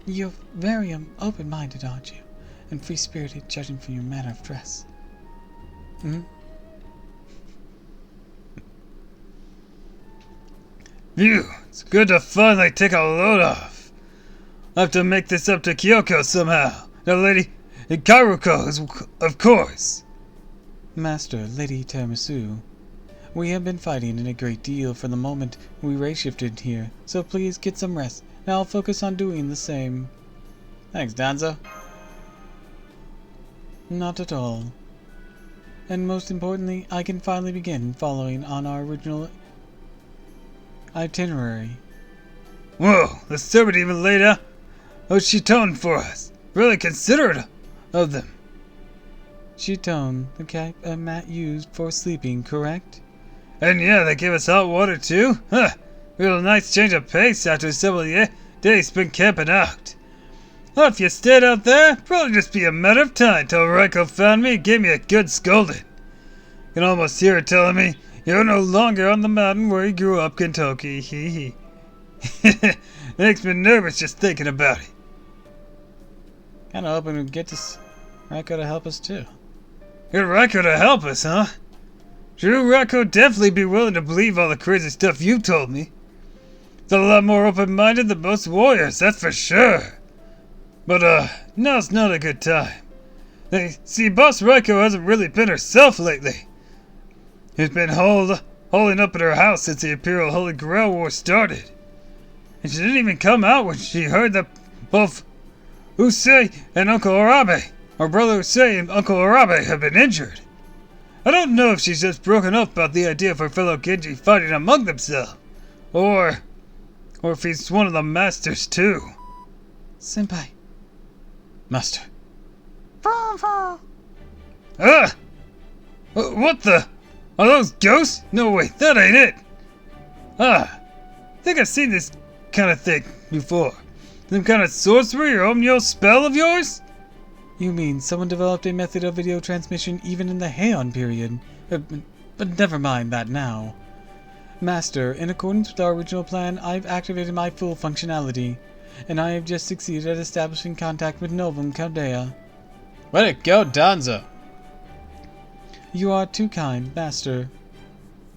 You're very open-minded, aren't you? And free-spirited, judging from your manner of dress. Hmm? Phew, it's good to finally take a load off. I'll have to make this up to Kyoko somehow. The lady Karuko, of course. Master, Lady Tiramisu, we have been fighting in a great deal for the moment we ray-shifted here, so please get some rest, and I'll focus on doing the same. Thanks, Danzo. Not at all. And most importantly, I can finally begin following on our original itinerary. Whoa, the servant even laid out Shitone for us. Really considerate of them. Shitone, the mat used for sleeping, correct? And yeah, they gave us hot water too? Huh, real nice change of pace after several days spent camping out. Well, if you stayed out there, probably just be a matter of time till Raiko found me and gave me a good scolding. You can almost hear her telling me, you're no longer on the mountain where you grew up, Kentucky. Hee hee. Makes me nervous just thinking about it. Kinda hoping we'd get Raiko to help us too. Get Raiko to help us, huh? True, Raiko definitely be willing to believe all the crazy stuff you told me. It's a lot more open-minded than most warriors, that's for sure. But, now's not a good time. See, Boss Raiko hasn't really been herself lately. She's been holding up at her house since the Imperial Holy Grail War started. And she didn't even come out when she heard that both Usei and Uncle Arabe, or Brother Usei and Uncle Arabe, have been injured. I don't know if she's just broken up about the idea of her fellow Genji fighting among themselves, or if he's one of the masters too. Senpai. Master. Ah! What the? Are those ghosts? No, wait, that ain't it. I think I've seen this kind of thing before. Some kind of sorcery or omnio spell of yours? You mean someone developed a method of video transmission even in the Heian period? But never mind that now. Master, in accordance with our original plan, I've activated my full functionality, and I have just succeeded at establishing contact with Novum Caldea. Way to go, Danzo! You are too kind, Master.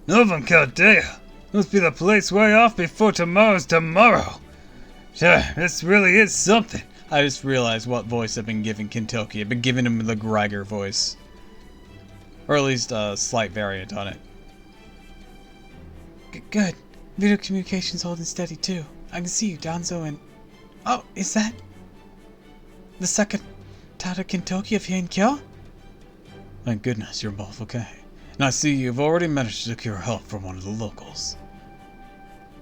Novum Caldea? Must be the place way off before tomorrow's tomorrow. Sure, this really is something. I just realized what voice I've been giving Kintoki. I've been giving him the Greiger voice. Or at least a slight variant on it. Good. Video communication's holding steady too. I can see you, Danzo, and... Oh, is that... the second Tata Kintoki of Heian-kyo? Thank goodness you're both okay. And I see you've already managed to secure help from one of the locals.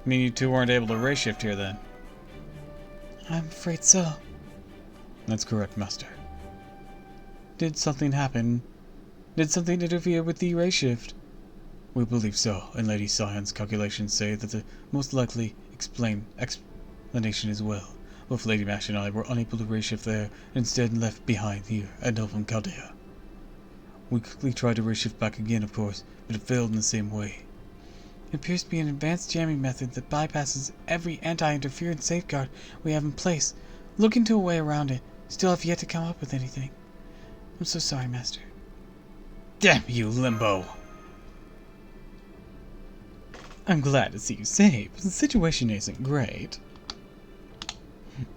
I mean, you two weren't able to race shift here then? I'm afraid so. That's correct, Master. Did something happen? Did something interfere with the race shift? We believe so, and Lady Scion's calculations say that the most likely explanation is well. Both Lady Mash and I were unable to race shift there, and instead left behind here at Novum Caldea. We quickly tried to race shift back again, of course, but it failed in the same way. It appears to be an advanced jamming method that bypasses every anti-interference safeguard we have in place. Look into a way around it. Still have yet to come up with anything. I'm so sorry, Master. Damn you, Limbo! I'm glad to see you safe. The situation isn't great.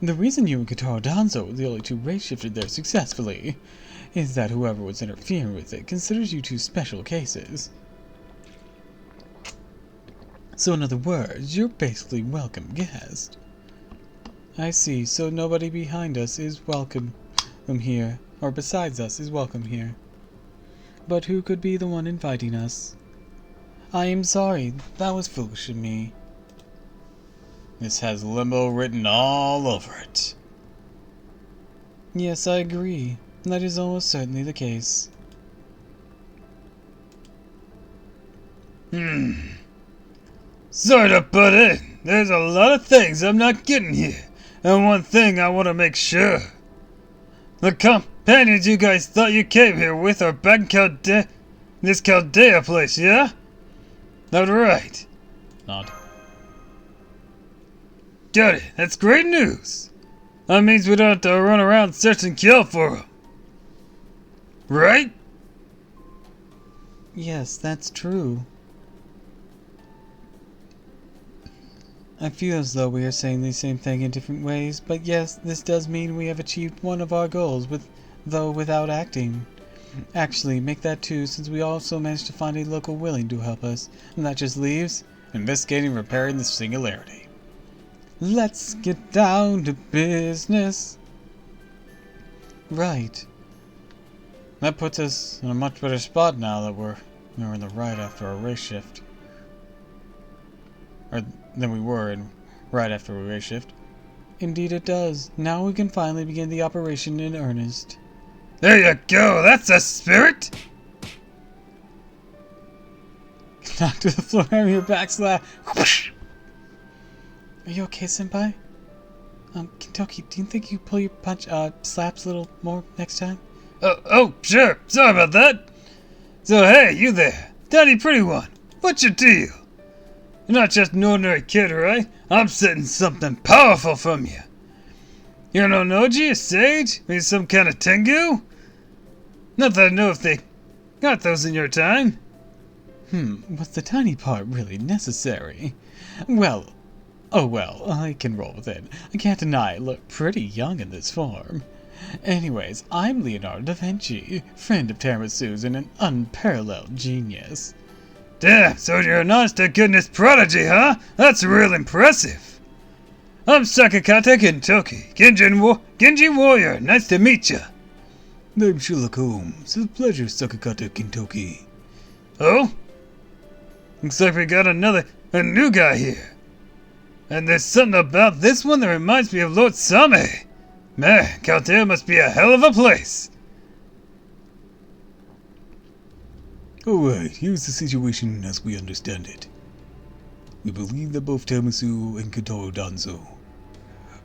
The reason you and Kotaro and Danzo were the only two race shifted there successfully is that whoever was interfering with it considers you two special cases. So in other words, you're basically welcome guest. I see, so nobody behind us is welcome here, or besides us is welcome here. But who could be the one inviting us? I am sorry, that was foolish of me. This has Limbo written all over it. Yes, I agree. That is almost certainly the case. Sorry to butt in. There's a lot of things I'm not getting here. And one thing I want to make sure. The companions you guys thought you came here with are back in this Chaldea place, yeah? That right? Nod. Got it. That's great news. That means we don't have to run around search and kill for them. Right? Yes, that's true. I feel as though we are saying the same thing in different ways, but yes, this does mean we have achieved one of our goals, though without acting. Actually, make that two, since we also managed to find a local willing to help us, and that just leaves investigating repairing the singularity. Let's get down to business. Right. That puts us in a much better spot now that we're in the right after our race shift. Or than we were right after we race shift. Indeed it does. Now we can finally begin the operation in earnest. There you go, that's a spirit! Knock to the floor, having your back slap. Whoosh. Are you okay, Senpai? Kentucky, do you think you pull your slaps a little more next time? Oh, sure. Sorry about that. So, hey, you there. Daddy Pretty One. What's your deal? You're not just an ordinary kid, right? I'm setting something powerful from you. You're no Noji, a sage? Maybe some kind of Tengu? Not that I know if they got those in your time. Was the tiny part really necessary? Well, oh well, I can roll with it. I can't deny I look pretty young in this form. Anyways, I'm Leonardo da Vinci, friend of Tiramisu's and an unparalleled genius. Damn, so you're an honest-to-goodness prodigy, huh? That's real impressive. I'm Sakakata Kentucky, Genji Warrior. Nice to meet ya. I'm Sherlock Holmes. It's a pleasure, Sakakata Kentucky. Oh? Looks like we got a new guy here. And there's something about this one that reminds me of Lord Same. Man, Chaldea must be a hell of a place. Alright, here's the situation as we understand it. We believe that both Tiramisu and Kotaro and Danzo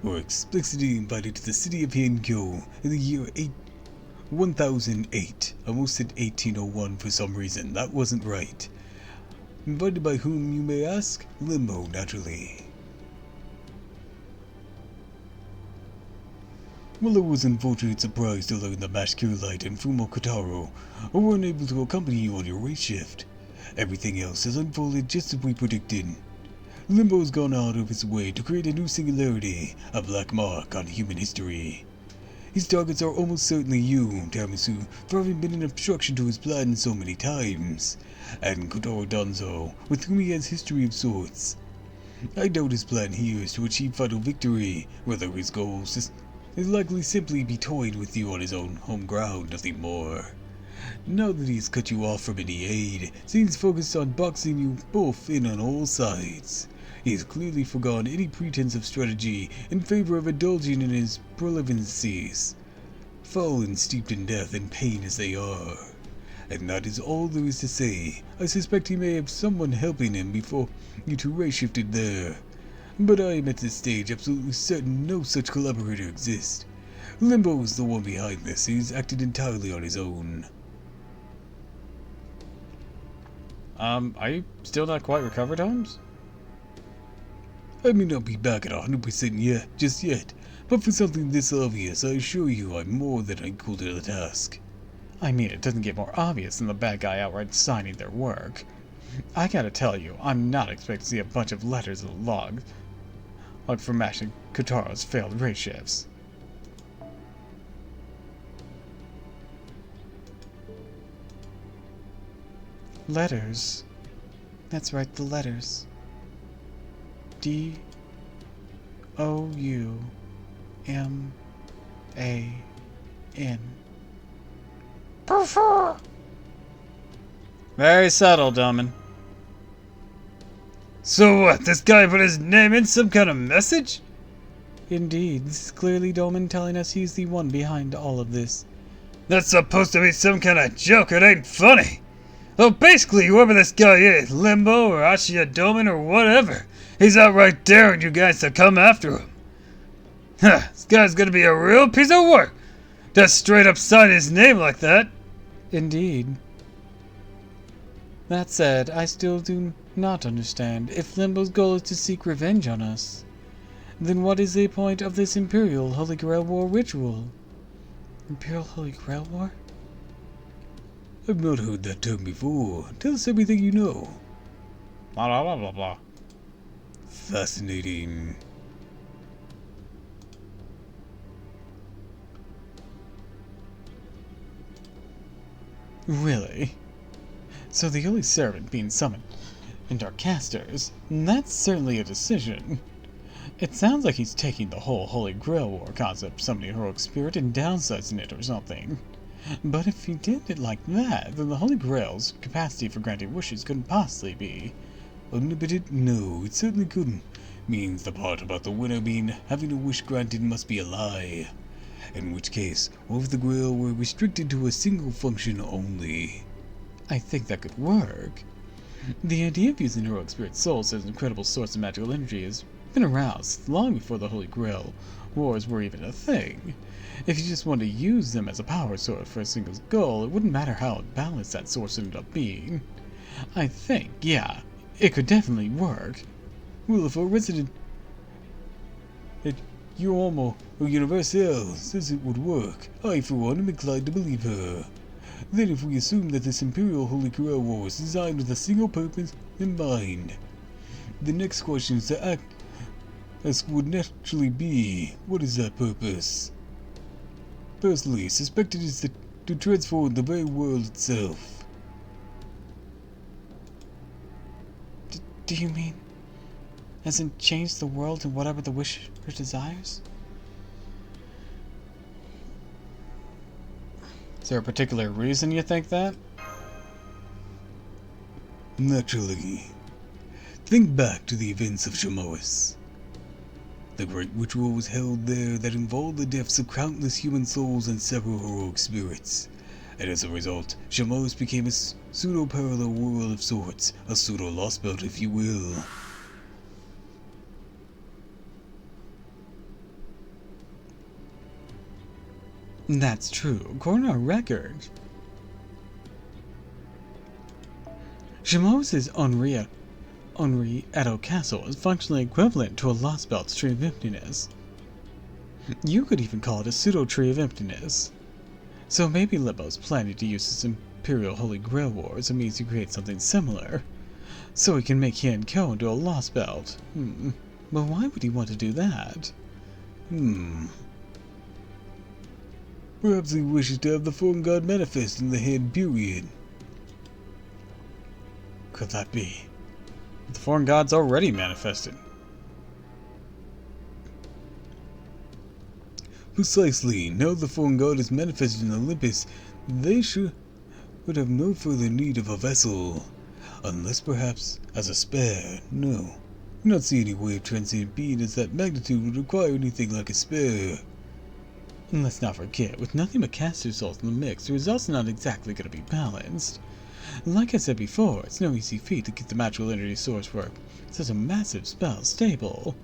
were explicitly invited to the city of Hyenkyo in the year 1008. I almost said 1801 for some reason. That wasn't right. Invited by whom, you may ask? Limbo, naturally. Well, it was an unfortunate surprise to learn that Master Light and Fumo Kotaro were unable to accompany you on your race shift. Everything else has unfolded just as we predicted. Limbo's gone out of his way to create a new singularity, a black mark on human history. His targets are almost certainly you, Tiramisu, for having been an obstruction to his plan so many times, and Kotaro Danzo, with whom he has history of sorts. I doubt his plan here is to achieve final victory, rather his goals is likely simply be toyed with you on his own home ground, nothing more. Now that he's cut you off from any aid, seems focused on boxing you both in on all sides. He has clearly forgone any pretense of strategy in favor of indulging in his prolificencies, fallen steeped in death and pain as they are. And that is all there is to say. I suspect he may have someone helping him before you two race shifted there. But I am at this stage absolutely certain no such collaborator exists. Limbo is the one behind this. He's acted entirely on his own. Are you still not quite recovered, Holmes? I may not be back at 100% just yet, but for something this obvious, I assure you I'm more than equal to the task. I mean, it doesn't get more obvious than the bad guy outright signing their work. I gotta tell you, I'm not expecting to see a bunch of letters in the log, like for matching Kotaro's failed race shifts. Letters. That's right, the letters. D-O-U-M-A-N. Very subtle, Domin. So what, this guy put his name in some kind of message? Indeed, this is clearly Domin telling us he's the one behind all of this. That's supposed to be some kind of joke, it ain't funny. Well, basically, whoever this guy is, Limbo or Ashia Domin or whatever, he's outright daring you guys to come after him. Huh, this guy's gonna be a real piece of work. Just straight up sign his name like that. Indeed. That said, I still do not understand. If Limbo's goal is to seek revenge on us, then what is the point of this Imperial Holy Grail War ritual? Imperial Holy Grail War? I've not heard that term before. Tell us everything you know. Blah blah blah blah blah. Fascinating. Really? So the Holy Servant being summoned, and our casters, that's certainly a decision. It sounds like he's taking the whole Holy Grail War concept, summoning heroic spirit, and downsizing it or something. But if he did it like that, then the Holy Grail's capacity for granting wishes couldn't possibly be. Unlimited? No, it certainly couldn't. Means the part about the winner being having a wish granted must be a lie. In which case, what if the Grail were restricted to a single function only? I think that could work. The idea of using heroic spirit souls as an incredible source of magical energy has been around long before the Holy Grail wars were even a thing. If you just wanted to use them as a power source for a single goal, it wouldn't matter how balanced that source ended up being. I think, yeah, it could definitely work. Well, if our resident at Uomo or Universal says it would work, I for one am inclined to believe her. Then if we assume that this Imperial Holy Grail War was designed with a single purpose in mind, the next question to ask would naturally be, what is that purpose? Personally, suspect it is to transform the very world itself. Do you mean, as in change the world and whatever the wisher desires? Is there a particular reason you think that? Naturally. Think back to the events of Shamois. The great ritual was held there that involved the deaths of countless human souls and several heroic spirits. And as a result, Shamois became a pseudo-parallel world of sorts, a pseudo-lost belt if you will. That's true, according to our record. Shamois' Henri Edo Castle is functionally equivalent to a lost belt's tree of emptiness. You could even call it a pseudo-tree of emptiness. So maybe Limbo's planning to use his Imperial Holy Grail War as a means to create something similar, so he can make Ko into a lost belt. But why would he want to do that? Perhaps he wishes to have the form god manifest in the hand period. Could that be? The foreign god's already manifested. Precisely. Now the form god is manifested in Olympus, they would have no further need of a vessel. Unless perhaps as a spare. No. I do not see any way of transcendent being as that magnitude would require anything like a spare. And let's not forget, with nothing but caster souls in the mix, the result's not exactly going to be balanced. Like I said before, it's no easy feat to keep the magical energy source for such a massive spell stable.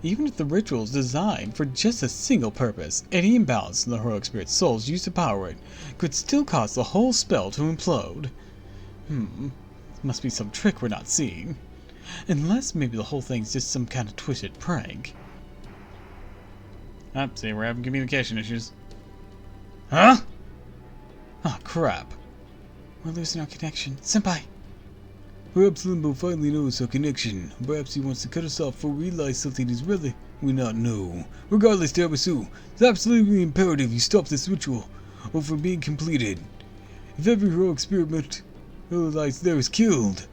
Even if the ritual is designed for just a single purpose, any imbalance in the heroic spirit souls used to power it could still cause the whole spell to implode. Must be some trick we're not seeing. Unless maybe the whole thing's just some kind of twisted prank. See, we're having communication issues. Huh? Ah, crap. We're losing our connection. Senpai! Perhaps Limbo finally knows our connection. Perhaps he wants to cut us off before we realize something is really we not know. Regardless, Tiramisu, it's absolutely imperative you stop this ritual, or from being completed. If every heroic experiment realized there is killed,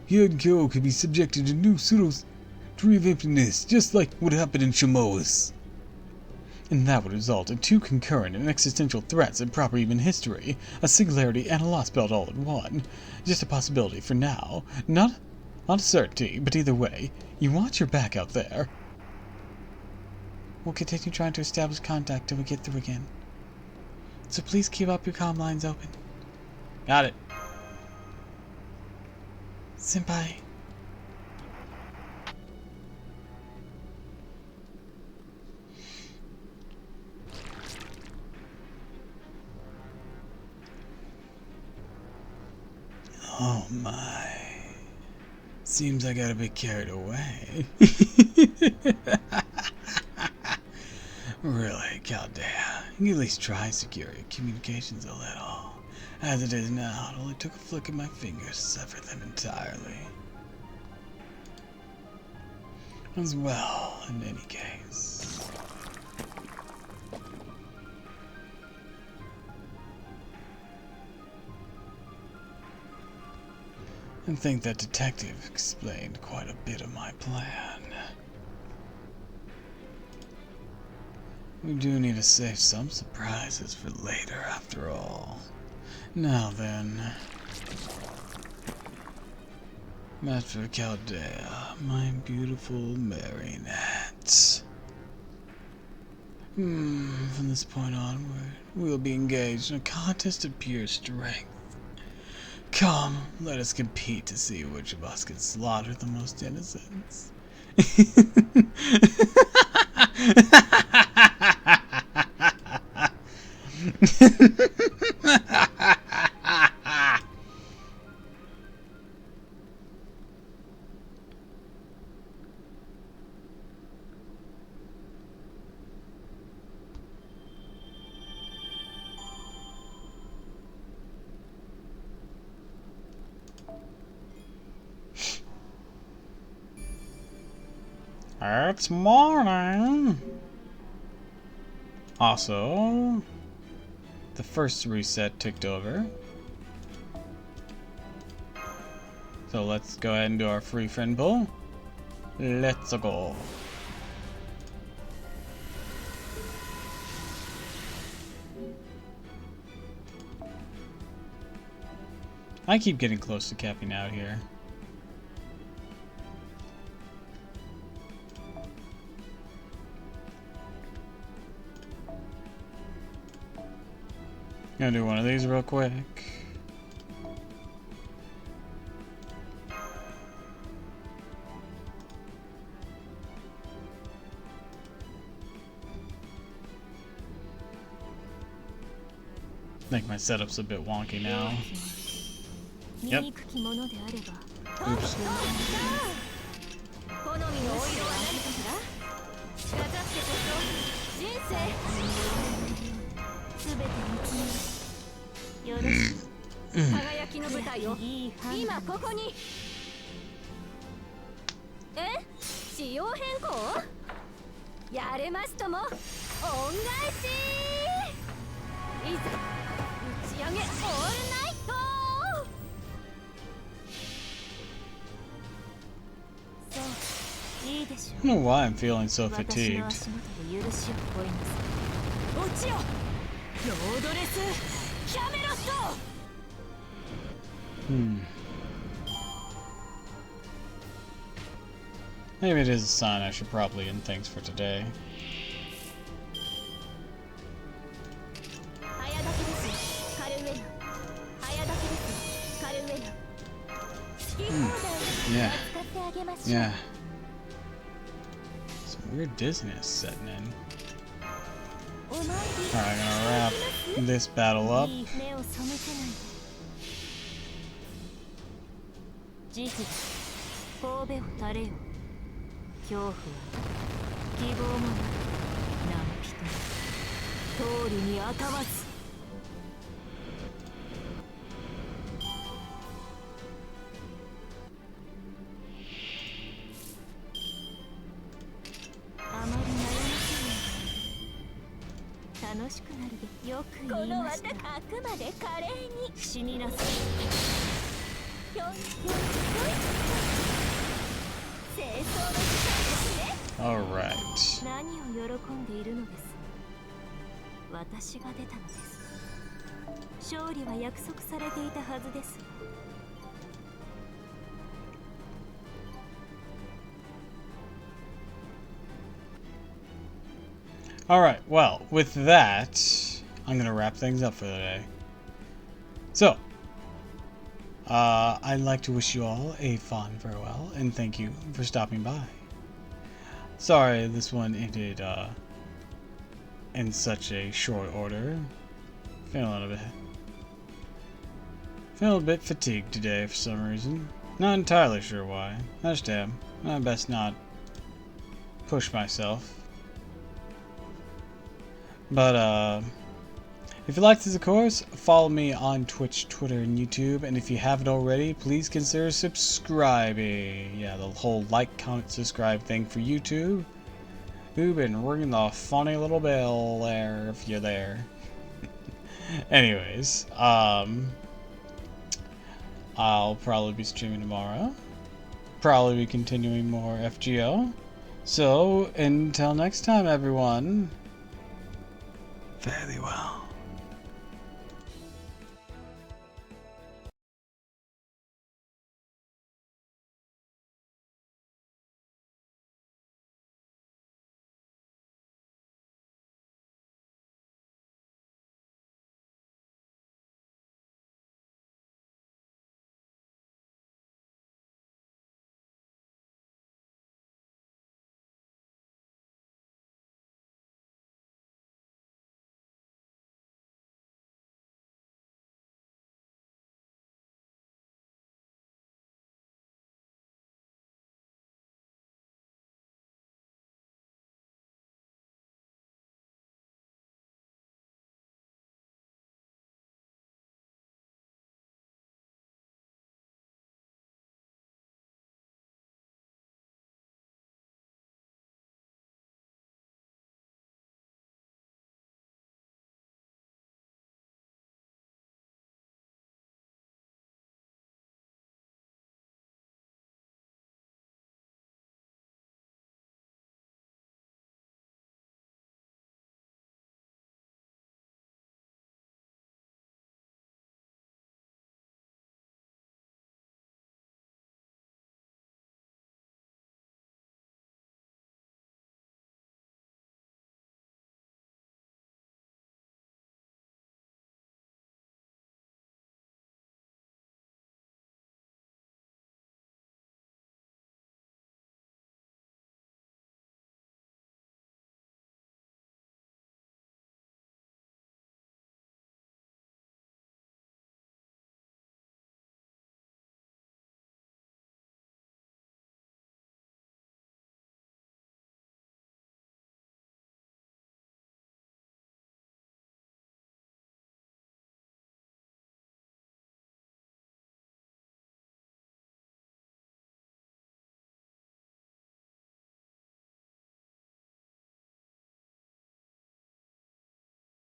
he and Kyo could be subjected to new pseudo-tree of emptiness, just like what happened in Shamoas. And that would result in two concurrent and existential threats in proper human history, a singularity and a lost belt all in one. Just a possibility for now. Not a certainty, but either way, you watch your back out there. We'll continue trying to establish contact till we get through again. So please keep up your comm lines open. Got it. Senpai. Oh my. Seems I got a bit carried away. Really, Caldea, you at least try to secure your communications a little. As it is now, it only took a flick of my fingers to sever them entirely. As well, in any case. I think that detective explained quite a bit of my plan. We do need to save some surprises for later, after all. Now then, Master Caldea, my beautiful marionette. From this point onward, we'll be engaged in a contest of pure strength. Come, let us compete to see which of us can slaughter the most innocents. It's morning. Also, the first reset ticked over. So let's go ahead and do our free friend pull. Let's go. I keep getting close to capping out here. Gonna do one of these real quick. I think my setup's a bit wonky now. Yep. Oops. よろしく輝きの舞台を今ここに仕様変更やれますとも恩返しいざ打ち上げオールナイトそういいでしょ I don't know why I'm feeling so fatigued. 私の足元で許しを請います落ちよロードレス Maybe it is a sign I should probably end things for today. Yeah. Yeah. Some weird dizziness setting in. Alright, I'm gonna wrap this battle up. 楽しくなるでよく言いました。この綿があくまで華麗に死になさい。ぴょんぴょんぴょん。清掃の時間ですね。 Alright. 何を喜んでいるのです。私が出たのです。勝利は約束されていたはずです。Alright, well, with that, I'm gonna wrap things up for the day. So, I'd like to wish you all a fond farewell, and thank you for stopping by. Sorry this one ended, in such a short order. Feeling a bit fatigued today for some reason. Not entirely sure why. I just am. I best not push myself. But, if you liked this, of course, follow me on Twitch, Twitter, and YouTube. And if you haven't already, please consider subscribing. Yeah, the whole like, comment, subscribe thing for YouTube. You've been ringing the funny little bell there if you're there. Anyways, I'll probably be streaming tomorrow. Probably be continuing more FGO. So, until next time, everyone. Fare thee well.